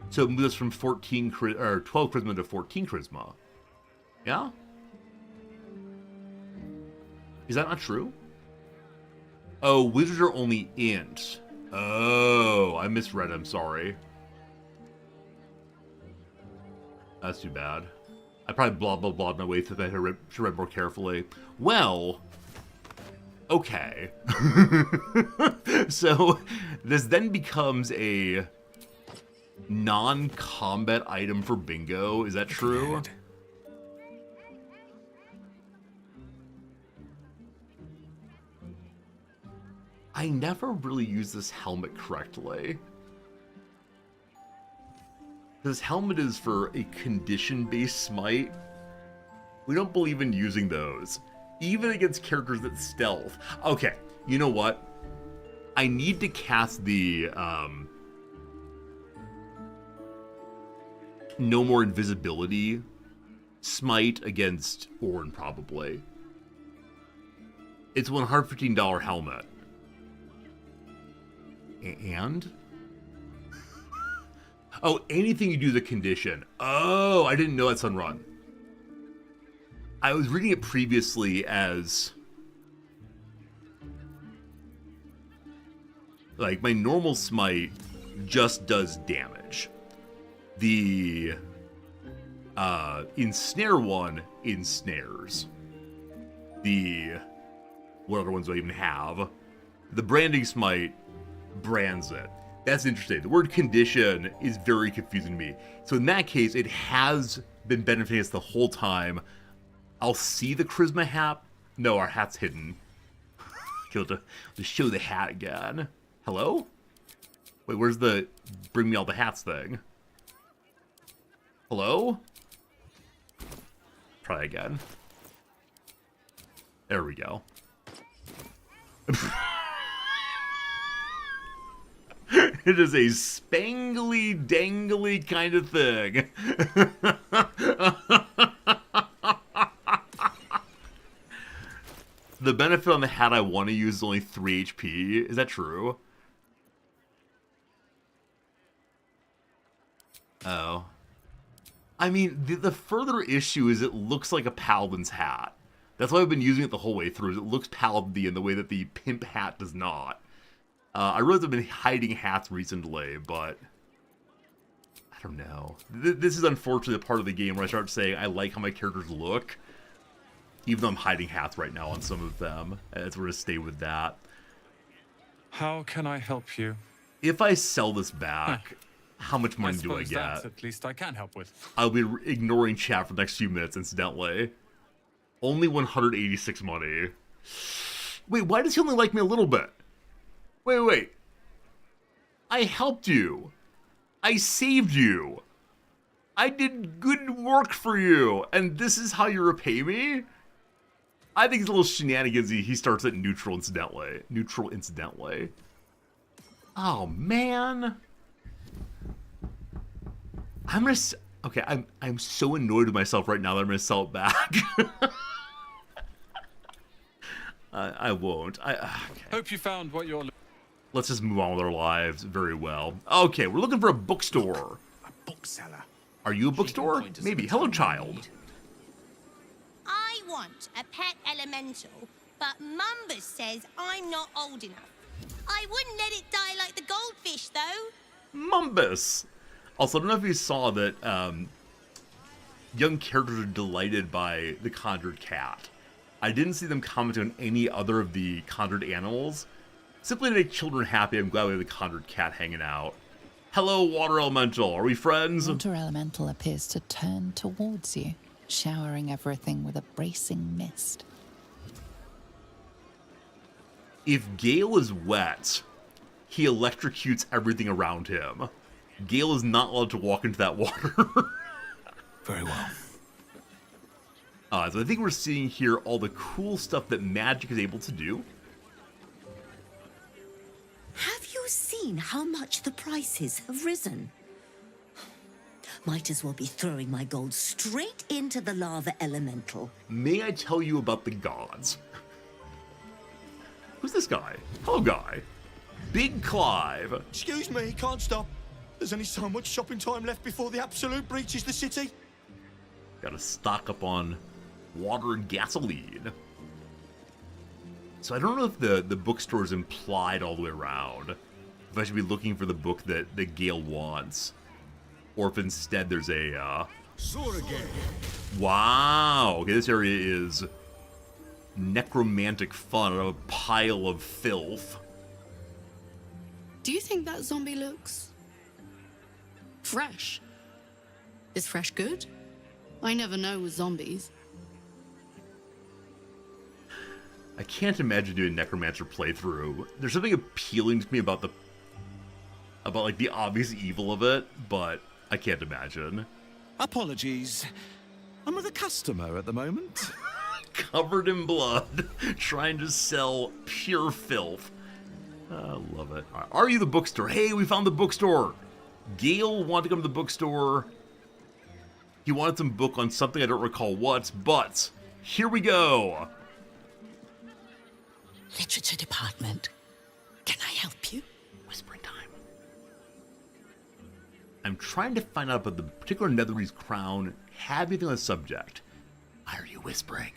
So it moves us from 12 charisma to 14 charisma. Yeah? Is that not true? Oh, wizards are only int. Oh, I misread. I'm sorry. That's too bad. I probably blah my way through that. I should read more carefully. Well, okay. So this then becomes a non-combat item for Bingo. Is that true? I never really used this helmet correctly. This helmet is for a condition-based smite. We don't believe in using those, even against characters that stealth. Okay, you know what? I need to cast the no more invisibility smite against Ornn, probably. It's a $115 helmet. And? Oh, anything you do the condition. Oh, I didn't know that's on run. I was reading it previously as like my normal smite just does damage. The ensnare one ensnares. What other ones do I even have? The branding smite brands it. That's interesting. The word condition is very confusing to me. So in that case, it has been benefiting us the whole time. I'll see the Charisma hat. No, our hat's hidden. You'll have to show the hat again. Hello? Wait, where's the bring me all the hats thing? Hello? Try again. There we go. It is a spangly, dangly kind of thing. The benefit on the hat I want to use is only 3 HP. Is that true? Oh. I mean, the further issue is it looks like a paladin's hat. That's why I've been using it the whole way through. It looks paladin in the way that the pimp hat does not. I realize I've been hiding hats recently, but I don't know. This is unfortunately a part of the game where I start saying I like how my characters look, even though I'm hiding hats right now on some of them. We're going to stay with that. How can I help you? If I sell this back, how much money do I suppose get? That's at least I can help with. I'll be ignoring chat for the next few minutes, incidentally. Only 186 money. Wait, why does he only like me a little bit? Wait. I helped you. I saved you. I did good work for you. And this is how you repay me? I think it's a little shenanigans. He starts at neutral incidentally. Neutral incidentally. Oh, man. Okay, I'm so annoyed with myself right now that I'm gonna sell it back. I won't. Okay. Hope you found what you're. Let's just move on with our lives very well. Okay, we're looking for a bookstore. A bookseller. Are you a bookstore? Maybe. Hello, child. I want a pet elemental, but Mumbus says I'm not old enough. I wouldn't let it die like the goldfish, though. Mumbus. Also, I don't know if you saw that young characters are delighted by the conjured cat. I didn't see them comment on any other of the conjured animals. Simply to make children happy, I'm glad we have the conjured cat hanging out. Hello, water elemental. Are we friends? Water elemental appears to turn towards you, showering everything with a bracing mist. If Gale is wet, he electrocutes everything around him. Gale is not allowed to walk into that water. Very well. So I think we're seeing here all the cool stuff that magic is able to do. Have you seen how much the prices have risen? Might as well be throwing my gold straight into the lava elemental. May I tell you about the gods? Who's this guy? Hello, guy. Big Clive. Excuse me, can't stop. There's only so much shopping time left before the absolute breaches the city. Gotta stock up on water and gasoline. So I don't know if the bookstore is implied all the way around. If I should be looking for the book that Gale wants. Or if instead there's a, Wow! Okay, this area is necromantic fun out of a pile of filth. Do you think that zombie looks fresh? Is fresh good? I never know with zombies. I can't imagine doing a Necromancer playthrough. There's something appealing to me about like the obvious evil of it, but I can't imagine. Apologies. I'm with a customer at the moment. Covered in blood, trying to sell pure filth. I love it. Right, are you the bookstore? Hey, we found the bookstore. Gale wanted to come to the bookstore. He wanted some book on something I don't recall what, but here we go. Literature department. Can I help you? Whispering time. I'm trying to find out about the particular Netherese crown. Have anything on the subject? Why are you whispering?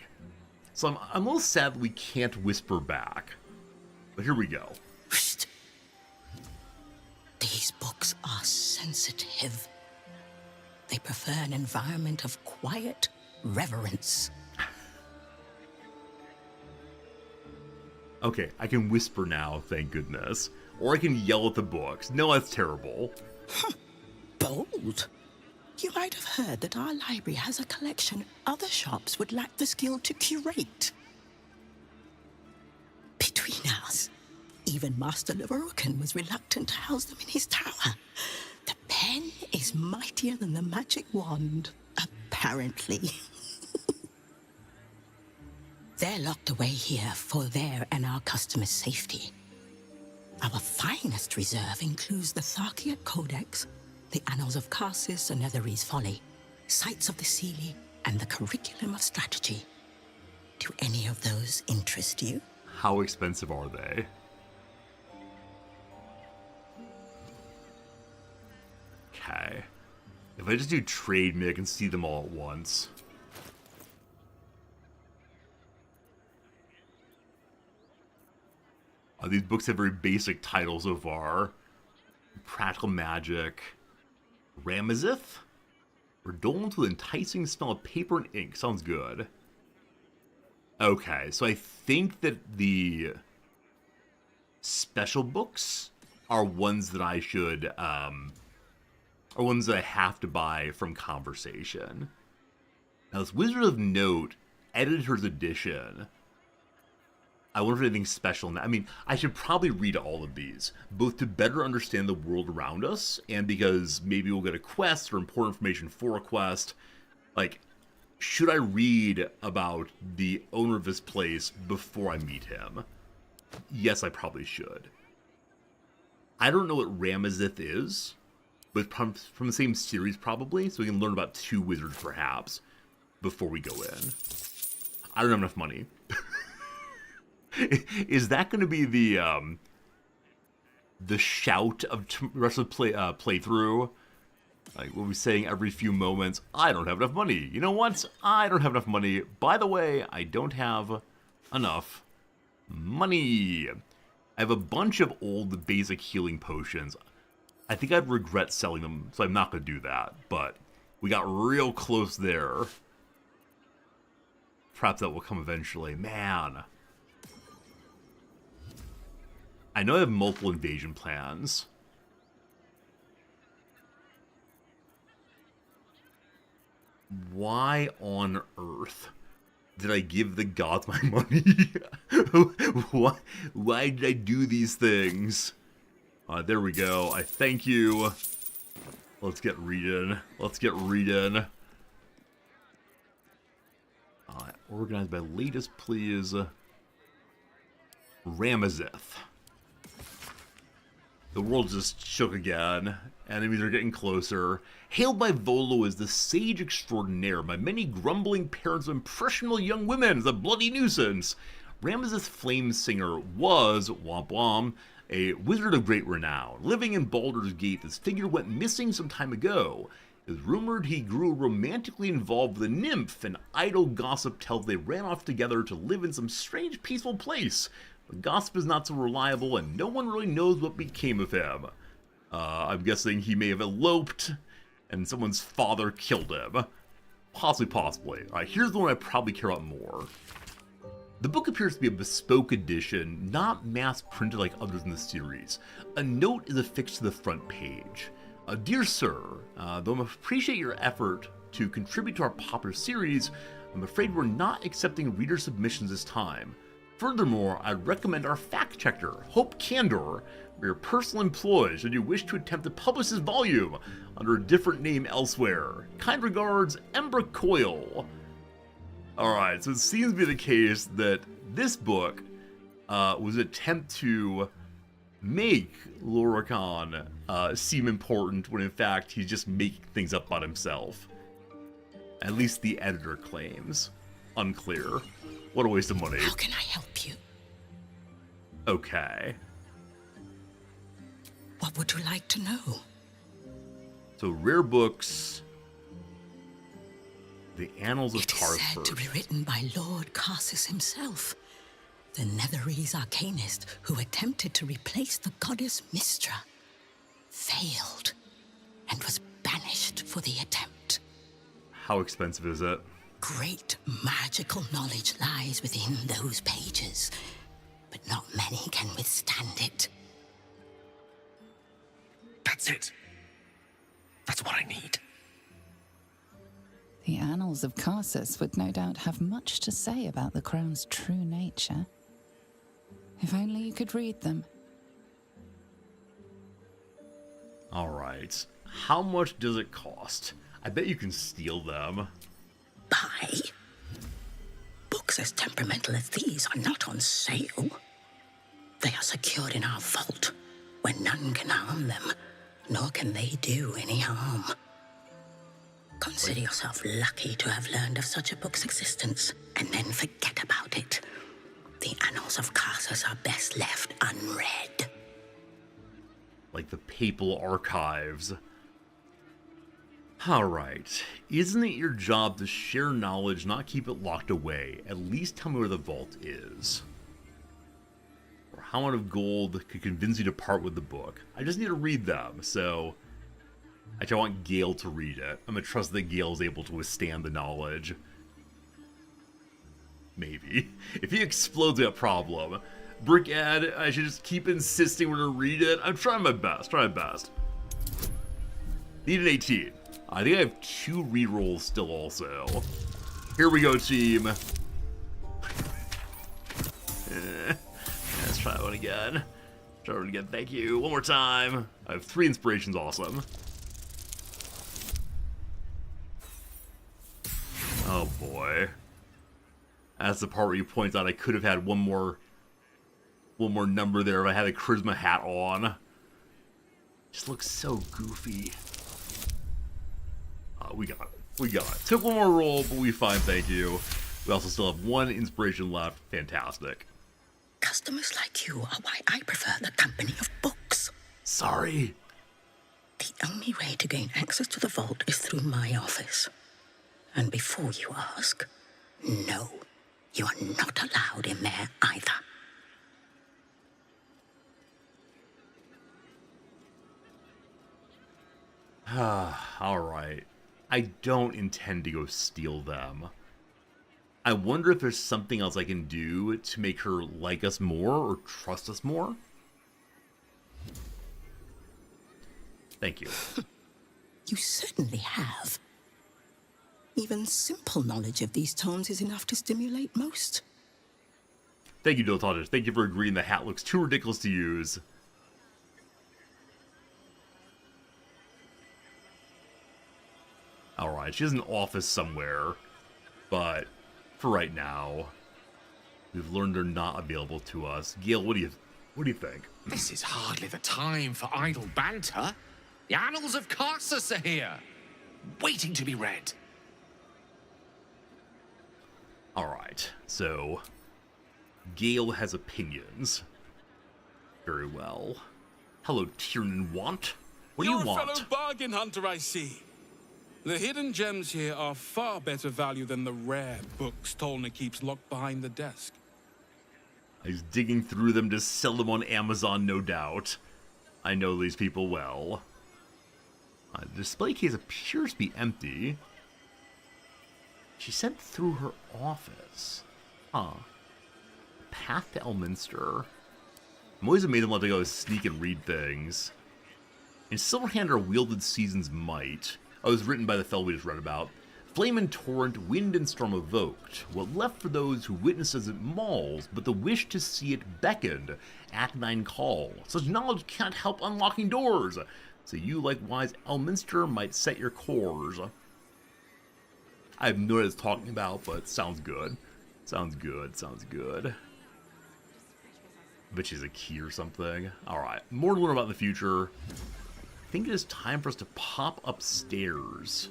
So I'm a little sad that we can't whisper back. But here we go. These books are sensitive. They prefer an environment of quiet reverence. Okay, I can whisper now, thank goodness. Or I can yell at the books. No, that's terrible. Bold. You might have heard that our library has a collection other shops would lack the skill to curate. Between us, even Master Lerocan was reluctant to house them in his tower. The pen is mightier than the magic wand, apparently. They're locked away here for their and our customers' safety. Our finest reserve includes the Tharkiot Codex, the Annals of Karsus and Netherese Folly, Sights of the Seelie, and the Curriculum of Strategy. Do any of those interest you? How expensive are they? Okay. If I just do trade, maybe I can see them all at once. These books have very basic titles so far. Practical Magic. Ramazith? Redolent with enticing smell of paper and ink. Sounds good. Okay, so I think that the special books are ones that I should, are ones that I have to buy from Conversation. Now this Wizard of Note, Editor's Edition. I wonder if anything special in that. I mean, I should probably read all of these, both to better understand the world around us, and because maybe we'll get a quest or important information for a quest. Like, should I read about the owner of this place before I meet him? Yes, I probably should. I don't know what Ramazith is, but from the same series probably, so we can learn about 2 wizards perhaps before we go in. I don't have enough money. Is that going to be the shout of the rest of the playthrough? Like, we'll be saying every few moments, I don't have enough money. You know what? I don't have enough money. By the way, I don't have enough money. I have a bunch of old basic healing potions. I think I'd regret selling them, so I'm not going to do that. But we got real close there. Perhaps that will come eventually. Man. I know I have multiple invasion plans. Why on earth did I give the gods my money? Why did I do these things? There we go. I thank you. Let's get reading. Let's get reading. Organized by latest, please. Ramazith. The world just shook again. Enemies are getting closer. Hailed by Volo as the sage extraordinaire, by many grumbling parents of impressionable young women as a bloody nuisance, Ramazith Flamesinger was, womp womp, a wizard of great renown. Living in Baldur's Gate, this figure went missing some time ago. It was rumored he grew romantically involved with a nymph, and idle gossip tells they ran off together to live in some strange peaceful place. But gossip is not so reliable, and no one really knows what became of him. I'm guessing he may have eloped, and someone's father killed him. Possibly. Alright, here's the one I probably care about more. The book appears to be a bespoke edition, not mass-printed like others in the series. A note is affixed to the front page. Dear Sir, though I appreciate your effort to contribute to our popular series, I'm afraid we're not accepting reader submissions this time. Furthermore, I'd recommend our fact-checker, Hope Candor, for your personal employees should you wish to attempt to publish this volume under a different name elsewhere. Kind regards, Embra Coil. Alright, so it seems to be the case that this book was an attempt to make Lorikon seem important when in fact he's just making things up on himself. At least the editor claims. Unclear. What a waste of money. How can I help you? Okay. What would you like to know? So, rare books. The Annals of Tarthurst. It is said to be written by Lord Carsus himself, the Netherese arcanist who attempted to replace the goddess Mystra, failed, and was banished for the attempt. How expensive is it? Great magical knowledge lies within those pages, but not many can withstand it. That's it. That's what I need. The Annals of Carsus would no doubt have much to say about the crown's true nature. If only you could read them. Alright. How much does it cost? I bet you can steal them. Buy? Books as temperamental as these are not on sale. They are secured in our vault, where none can harm them, nor can they do any harm. Consider yourself lucky to have learned of such a book's existence, and then forget about it. The Annals of Carsus are best left unread. Like the papal archives. Alright, isn't it your job to share knowledge, not keep it locked away? At least tell me where the vault is. Or how much of gold could convince you to part with the book? I just need to read them, so... Actually, I want Gale to read it. I'm gonna trust that Gale is able to withstand the knowledge. Maybe. If he explodes, that problem. Brick Ed, I should just keep insisting we're gonna read it. I'm trying my best, Need an 18. I think I have 2 rerolls still also. Here we go, team. Let's try one again. Try one again. Thank you. One more time. I have 3 inspirations. Awesome. Oh boy. That's the part where you point out I could have had one more number there if I had a charisma hat on. Just looks so goofy. We got it. We got it. Took one more roll, but we fine, thank you. We also still have 1 inspiration left. Fantastic. Customers like you are why I prefer the company of books. Sorry. The only way to gain access to the vault is through my office. And before you ask, no, you are not allowed in there either. Alright. I don't intend to go steal them. I wonder if there's something else I can do to make her like us more or trust us more. Thank you. You certainly have. Even simple knowledge of these tones is enough to stimulate most. Thank you, Dilettantish. Thank you for agreeing the hat looks too ridiculous to use. Alright, she has an office somewhere, but for right now, we've learned they're not available to us. Gale, what do you think? This is hardly the time for idle banter. The annals of Carsus are here, waiting to be read. Alright, so Gale has opinions. Very well. Hello, Tiernan Want. What do you want? You're a fellow bargain hunter, I see. The hidden gems here are far better value than the rare books Tolna keeps locked behind the desk. He's digging through them to sell them on Amazon, no doubt. I know these people well. The display case appears to be empty. She sent through her office. Huh. Path to Elminster. I'm always amazed them let to go sneak and read things. In Silverhand are wielded Season's Might. It was written by the fellow we just read about. Flame and torrent, wind and storm evoked. What left for those who witness as it mauls, but the wish to see it beckoned. Act 9 call. Such knowledge can't help unlocking doors. So you, like wise Elminster, might set your cores. I have no idea what it's talking about, but it sounds good. Sounds good, sounds good. I bet she's a key or something. Alright, more to learn about in the future. I think it is time for us to pop upstairs.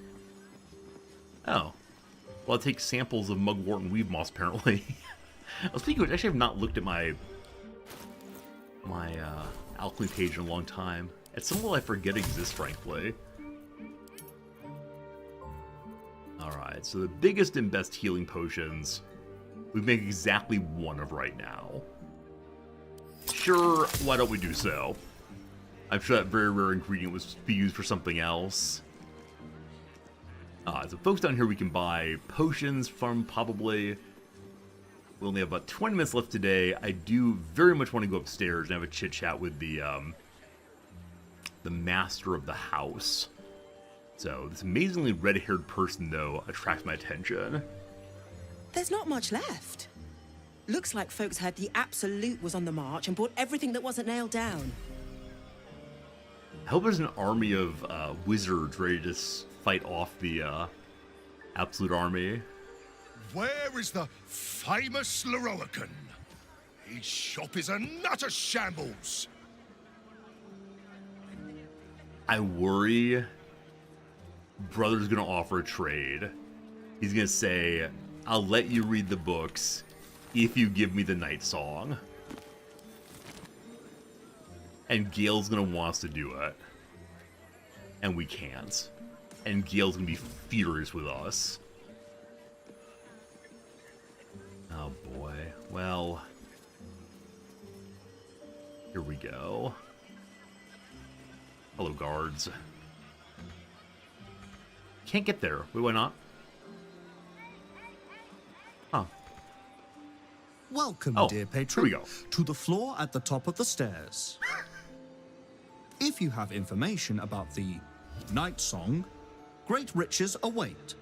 Oh. Well, I take samples of mugwort and weave moss, apparently. Well, speaking of which, actually I have not looked at my alchemy page in a long time. It's something I forget exists, frankly. Alright, so the biggest and best healing potions we make exactly 1 of right now. Sure, why don't we do so? I'm sure that very rare ingredient was to be used for something else. So folks down here we can buy potions from, probably. We only have about 20 minutes left today. I do very much want to go upstairs and have a chit-chat with the master of the house. So this amazingly red-haired person, though, attracts my attention. There's not much left. Looks like folks heard the Absolute was on the march and bought everything that wasn't nailed down. I hope there's an army of wizards ready to fight off the Absolute army. Where is the famous Leroican? His shop is an utter shambles. I worry Brother's gonna offer a trade. He's gonna say, I'll let you read the books if you give me the night song. And Gale's gonna want us to do it. And we can't. And Gale's gonna be furious with us. Oh boy. Well, here we go. Hello, guards. Can't get there. Wait, why not? Huh. Welcome, Oh, dear here patron, we go. to the floor at the top of the stairs. If you have information about the night song, great riches await.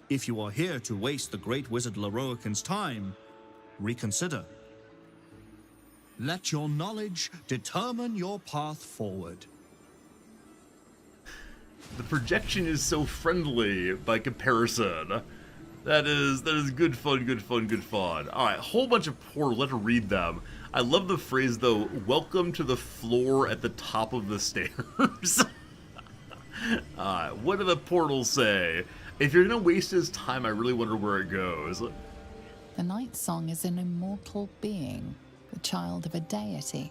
If you are here to waste the great wizard Leroican's time, reconsider. Let your knowledge determine your path forward. The projection is so friendly by comparison. That is good fun, good fun, good fun. Alright, whole bunch of portals, let's read them. I love the phrase though, welcome to the floor at the top of the stairs. Alright, what do the portals say? If you're gonna waste his time, I really wonder where it goes. The Night Song is an immortal being, the child of a deity.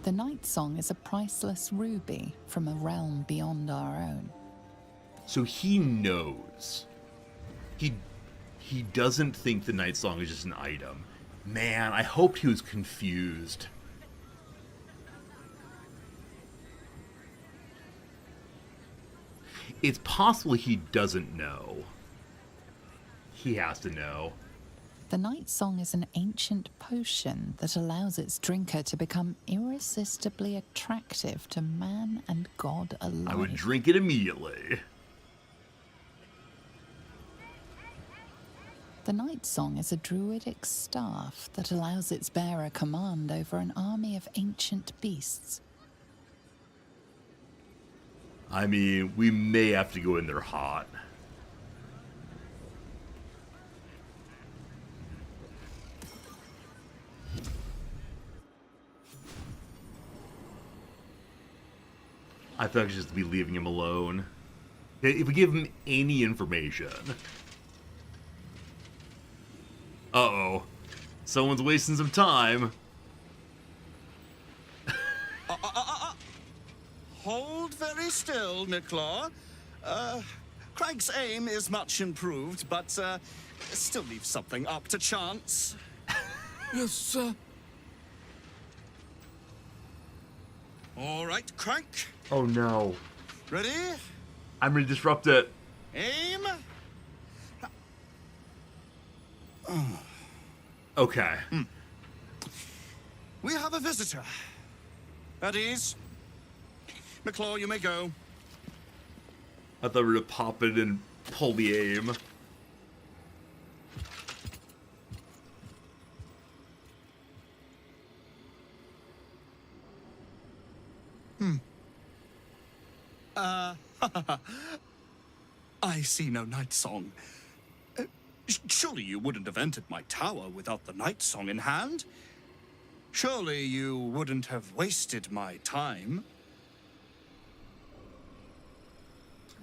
The Night Song is a priceless ruby from a realm beyond our own. So he knows. He doesn't think the Night Song is just an item. Man, I hoped he was confused. It's possible he doesn't know. He has to know. The Night Song is an ancient potion that allows its drinker to become irresistibly attractive to man and God alike. I would drink it immediately. The Night Song is a druidic staff that allows its bearer command over an army of ancient beasts. I mean, we may have to go in there hot. I thought I should just be leaving him alone. If we give him any information. Uh-oh. Someone's wasting some time. Hold very still, Nicklaw. Craig's aim is much improved, but still leaves something up to chance. Yes, sir. All right, Craig. Oh no. Ready? I'm gonna disrupt it. Aim. Okay. We have a visitor. At ease. McClaw, you may go. I thought we were gonna pop it and pull the aim. I see no Night Song. Surely you wouldn't have entered my tower without the Night Song in hand? Surely you wouldn't have wasted my time?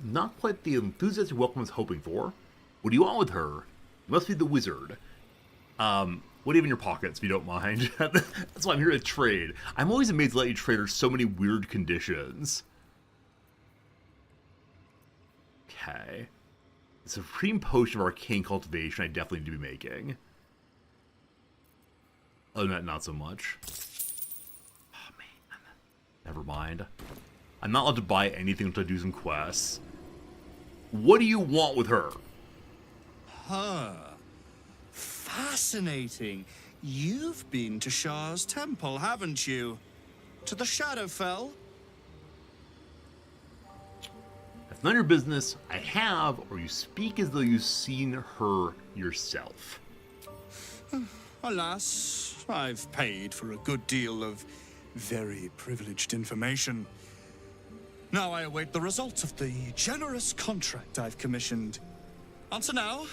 Not quite the enthusiastic welcome I was hoping for. What do you want with her? You must be the wizard. What do you have in your pockets, if you don't mind? That's why I'm here to trade. I'm always amazed to let you trade her so many weird conditions. Okay. The Supreme Potion of Arcane Cultivation I definitely need to be making. Other than that, not so much. Oh, man. Never mind. I'm not allowed to buy anything until I do some quests. What do you want with her? Huh. Fascinating. You've been to Shah's temple, haven't you? To the Shadowfell? That's none of your business. I have, or you speak as though you've seen her yourself. Alas, I've paid for a good deal of very privileged information. Now I await the results of the generous contract I've commissioned. Answer now,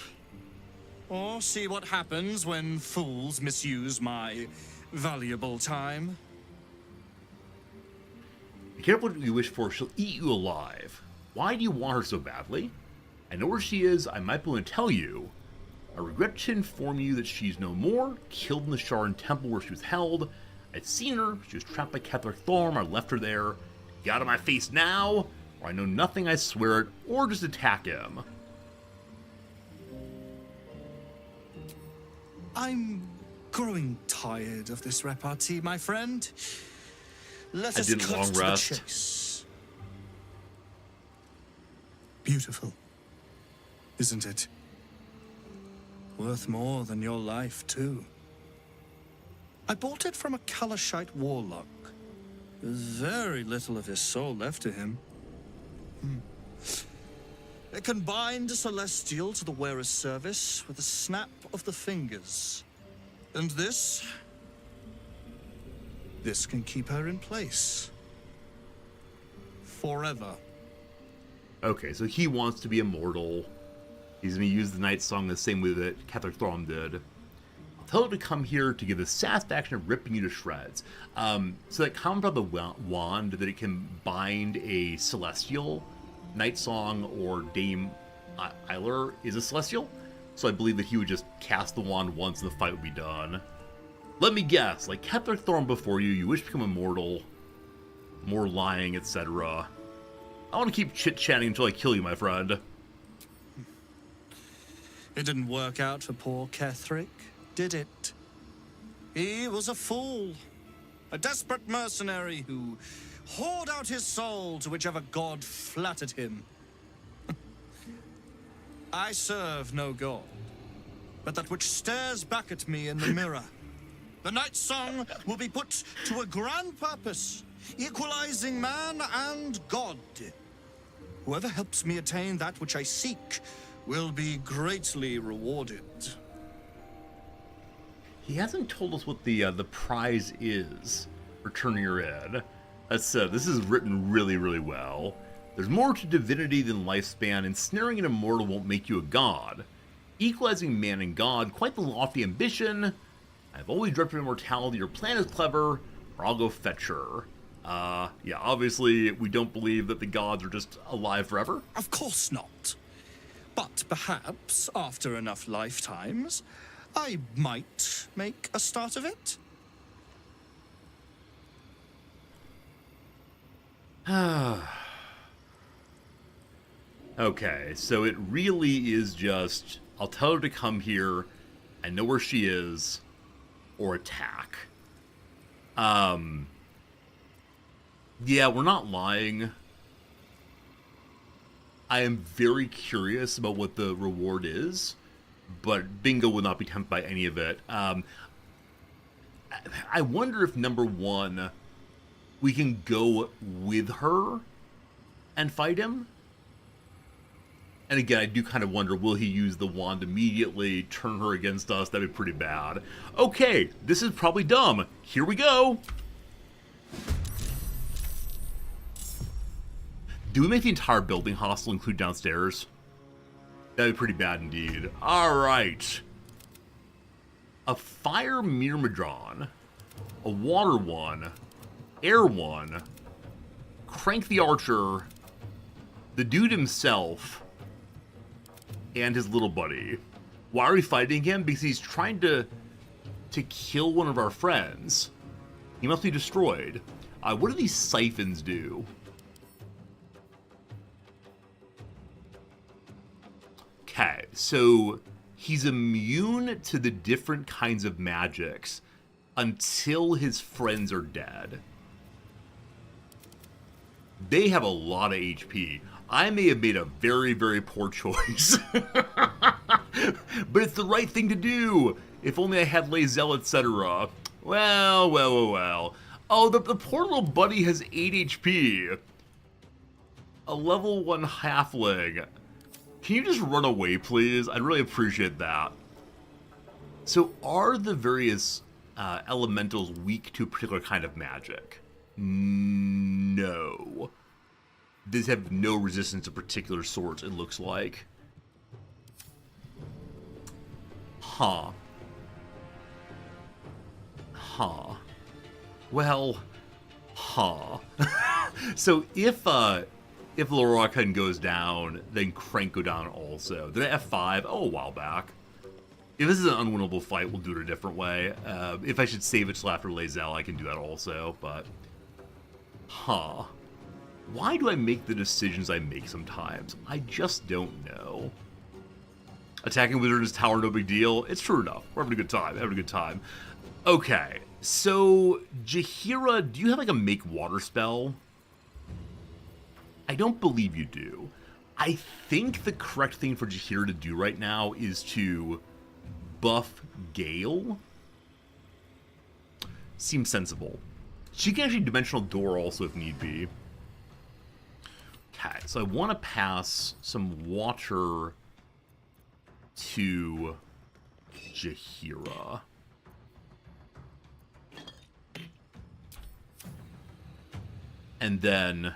or see what happens when fools misuse my valuable time. Be careful what you wish for, she'll eat you alive. Why do you want her so badly? I know where she is, I might be able to tell you. I regret to inform you that she's no more, killed in the Sharan temple where she was held. I'd seen her, she was trapped by Kethler Thorm, I left her there. Get out of my face now, or I know nothing, I swear it, or just attack him. I'm growing tired of this repartee, my friend. Let I us didn't cut long to rest. the chase. Beautiful, isn't it? Worth more than your life, too. I bought it from a Kalashite warlock. There's very little of his soul left to him. It can bind a celestial to the wearer's service with a snap of the fingers. And this can keep her in place. Forever. Okay, so he wants to be immortal. He's going to use the Night Song the same way that Catholic Throm did. I'll tell her to come here to give the satisfaction of ripping you to shreds. So that comment about the wand, that it can bind a celestial, Night Song or Dame Eiler is a celestial. So I believe that he would just cast the wand once and the fight would be done. Let me guess, like Catholic Throm before you wish to become immortal, more lying, etc. I want to keep chit-chatting until I kill you, my friend. It didn't work out for poor Ketheric, did it? He was a fool. A desperate mercenary who hoard out his soul to whichever god flattered him. I serve no god, but that which stares back at me in the mirror. The Night Song will be put to a grand purpose, equalizing man and god. Whoever helps me attain that which I seek will be greatly rewarded. He hasn't told us what the prize is for turning her in. That said, this is written really, really well. There's more to divinity than lifespan, and snaring an immortal won't make you a god. Equalizing man and god, quite the lofty ambition. I've always dreamt of immortality. Your plan is clever, or I'll go fetch her. Yeah, obviously we don't believe that the gods are just alive forever. Of course not. But perhaps, after enough lifetimes, I might make a start of it. Okay, so it really is just, I'll tell her to come here, I know where she is, or attack. Yeah, we're not lying. I am very curious about what the reward is, but Bingo will not be tempted by any of it. I wonder if, number one, we can go with her and fight him. And again, I do kind of wonder, will he use the wand immediately, turn her against us? That'd be pretty bad. Okay, this is probably dumb. Here we go. Do we make the entire building hostile, include downstairs? That'd be pretty bad indeed. Alright. A fire myrmidon, a water one, air one, Crank the Archer, the dude himself, and his little buddy. Why are we fighting him? Because he's trying to kill one of our friends. He must be destroyed. What do these siphons do? Okay, so he's immune to the different kinds of magics until his friends are dead. They have a lot of HP. I may have made a very, very poor choice. But it's the right thing to do. If only I had Lae'zel, etc. Well. Oh, the poor little buddy has 8 HP. A level 1 halfling. Can you just run away, please? I'd really appreciate that. So are the various elementals weak to a particular kind of magic? No. These have no resistance to particular sorts, it looks like. Huh. Well, So if Lorokan goes down, then Crank go down also. Did I F5? Oh, a while back. If this is an unwinnable fight, we'll do it a different way. If I should save it till after Lae'zel, I can do that also, but... Why do I make the decisions I make sometimes? I just don't know. Attacking Wizard in his tower, no big deal. It's true enough. We're having a good time. Okay, so Jaheira, do you have like a make water spell? I don't believe you do. I think the correct thing for Jaheira to do right now is to buff Gale. Seems sensible. She can actually Dimensional Door also if need be. Okay, so I want to pass some water to Jaheira. And then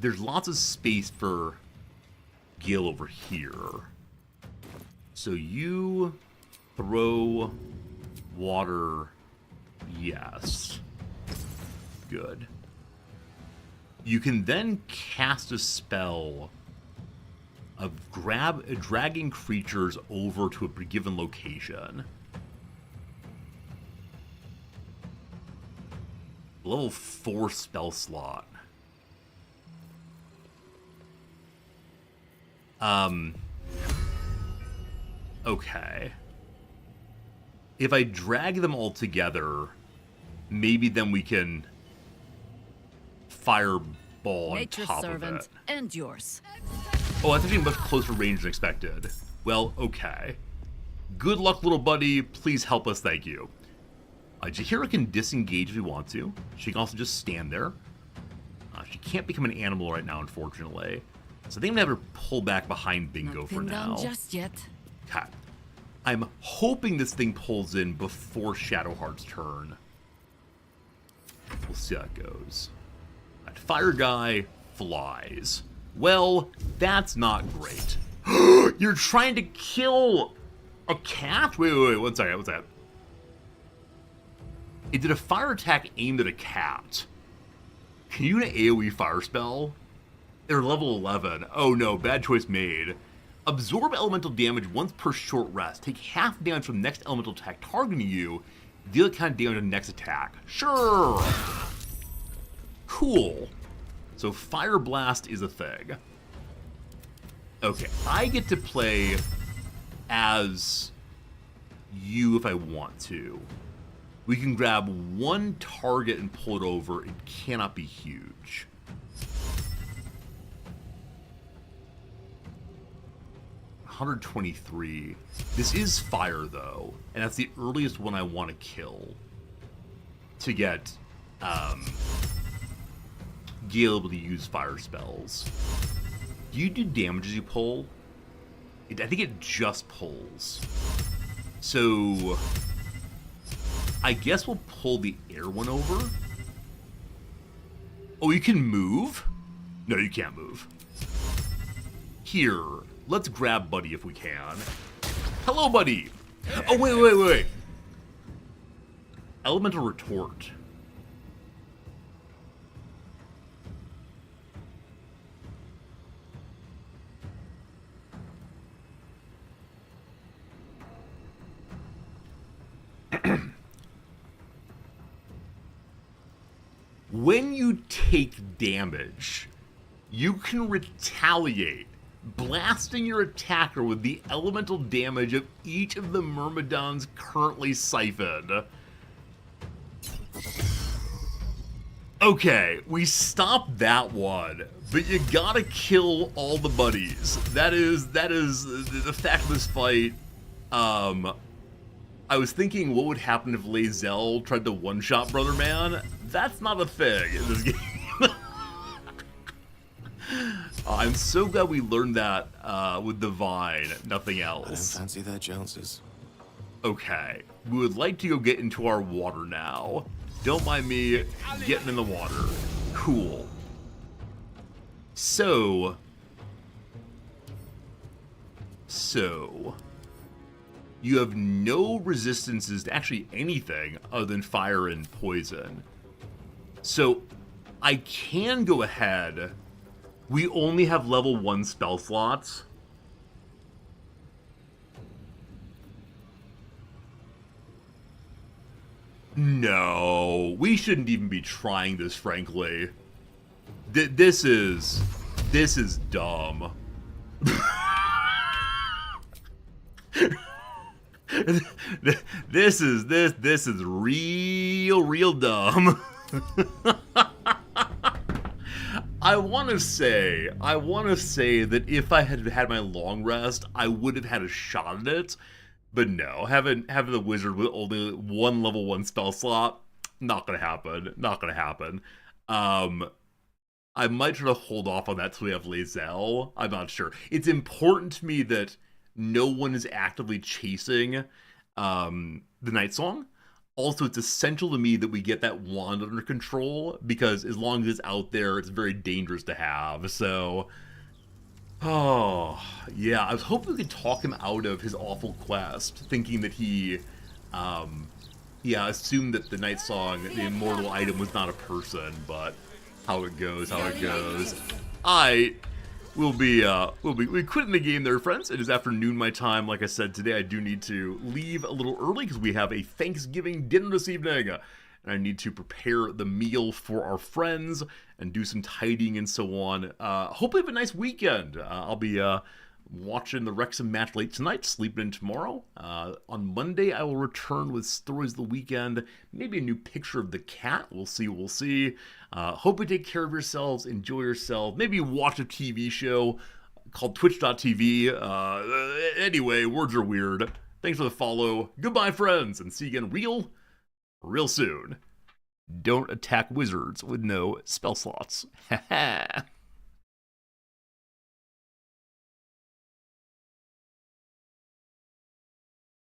there's lots of space for Gil over here. So you throw water, yes. Good. You can then cast a spell of dragging creatures over to a given location. Level 4 spell slot. Okay. If I drag them all together, maybe then we can fireball on Nature's top servant of it. and yours. Oh, that's actually much closer range than expected. Well, okay. Good luck, little buddy. Please help us, thank you. Jaheira can disengage if we want to. She can also just stand there. She can't become an animal right now, unfortunately. So I think I'm going to have her pull back behind Bingo for now. Just yet. Okay. I'm hoping this thing pulls in before Shadowheart's turn. We'll see how it goes. That fire guy flies. Well, that's not great. You're trying to kill a cat? Wait, one second, what's that? It did a fire attack aimed at a cat. Can you do an AoE fire spell? They're level 11. Oh no, bad choice made. Absorb elemental damage once per short rest. Take half damage from the next elemental attack targeting you. Deal that kind of damage on the next attack. Sure! Cool. So Fire Blast is a thing. Okay, I get to play as you if I want to. We can grab one target and pull it over. It cannot be huge. $123. This is fire, though, and that's the earliest one I want to kill to get Gale able to use fire spells. Do you do damage as you pull? I think it just pulls. So I guess we'll pull the air one over. Oh, you can move? No, you can't move. Here, let's grab Buddy if we can. Hello, Buddy! Oh, wait. Elemental Retort. When you take damage, you can retaliate, blasting your attacker with the elemental damage of each of the Myrmidons currently siphoned. Okay, we stopped that one, but you gotta kill all the buddies. That is the fact of this fight. I was thinking what would happen if Lae'zel tried to one-shot Brother Man. That's not a thing in this game. I'm so glad we learned that with Divine, nothing else. I don't fancy their chances. Okay, we would like to go get into our water now. Don't mind me getting in the water. Cool. So, you have no resistances to actually anything other than fire and poison. So, I can go ahead. We only have level 1 spell slots. No, we shouldn't even be trying this, frankly. This is dumb. This is real dumb. I want to say that if I had had my long rest, I would have had a shot at it. But no, having the wizard with only one level 1 spell slot, not gonna happen. I might try to hold off on that till we have Lae'zel. I'm not sure. It's important to me that no one is actively chasing the Night Song. Also, it's essential to me that we get that wand under control, because as long as it's out there, it's very dangerous to have. So, oh, yeah, I was hoping we could talk him out of his awful quest, thinking that he, assumed that the Night Song, the immortal item, was not a person, but how it goes, how it goes. We'll be quitting the game there, friends. It is afternoon my time. Like I said, today I do need to leave a little early because we have a Thanksgiving dinner this evening. And I need to prepare the meal for our friends and do some tidying and so on. Hopefully have a nice weekend. I'll be watching the Wrexham match late tonight, sleeping in tomorrow. On Monday, I will return with Stories of the Weekend, maybe a new picture of the cat. We'll see, we'll see. Hope you take care of yourselves, enjoy yourself, maybe watch a TV show called Twitch.tv. Anyway, words are weird. Thanks for the follow. Goodbye, friends, and see you again real soon. Don't attack wizards with no spell slots. Ha ha.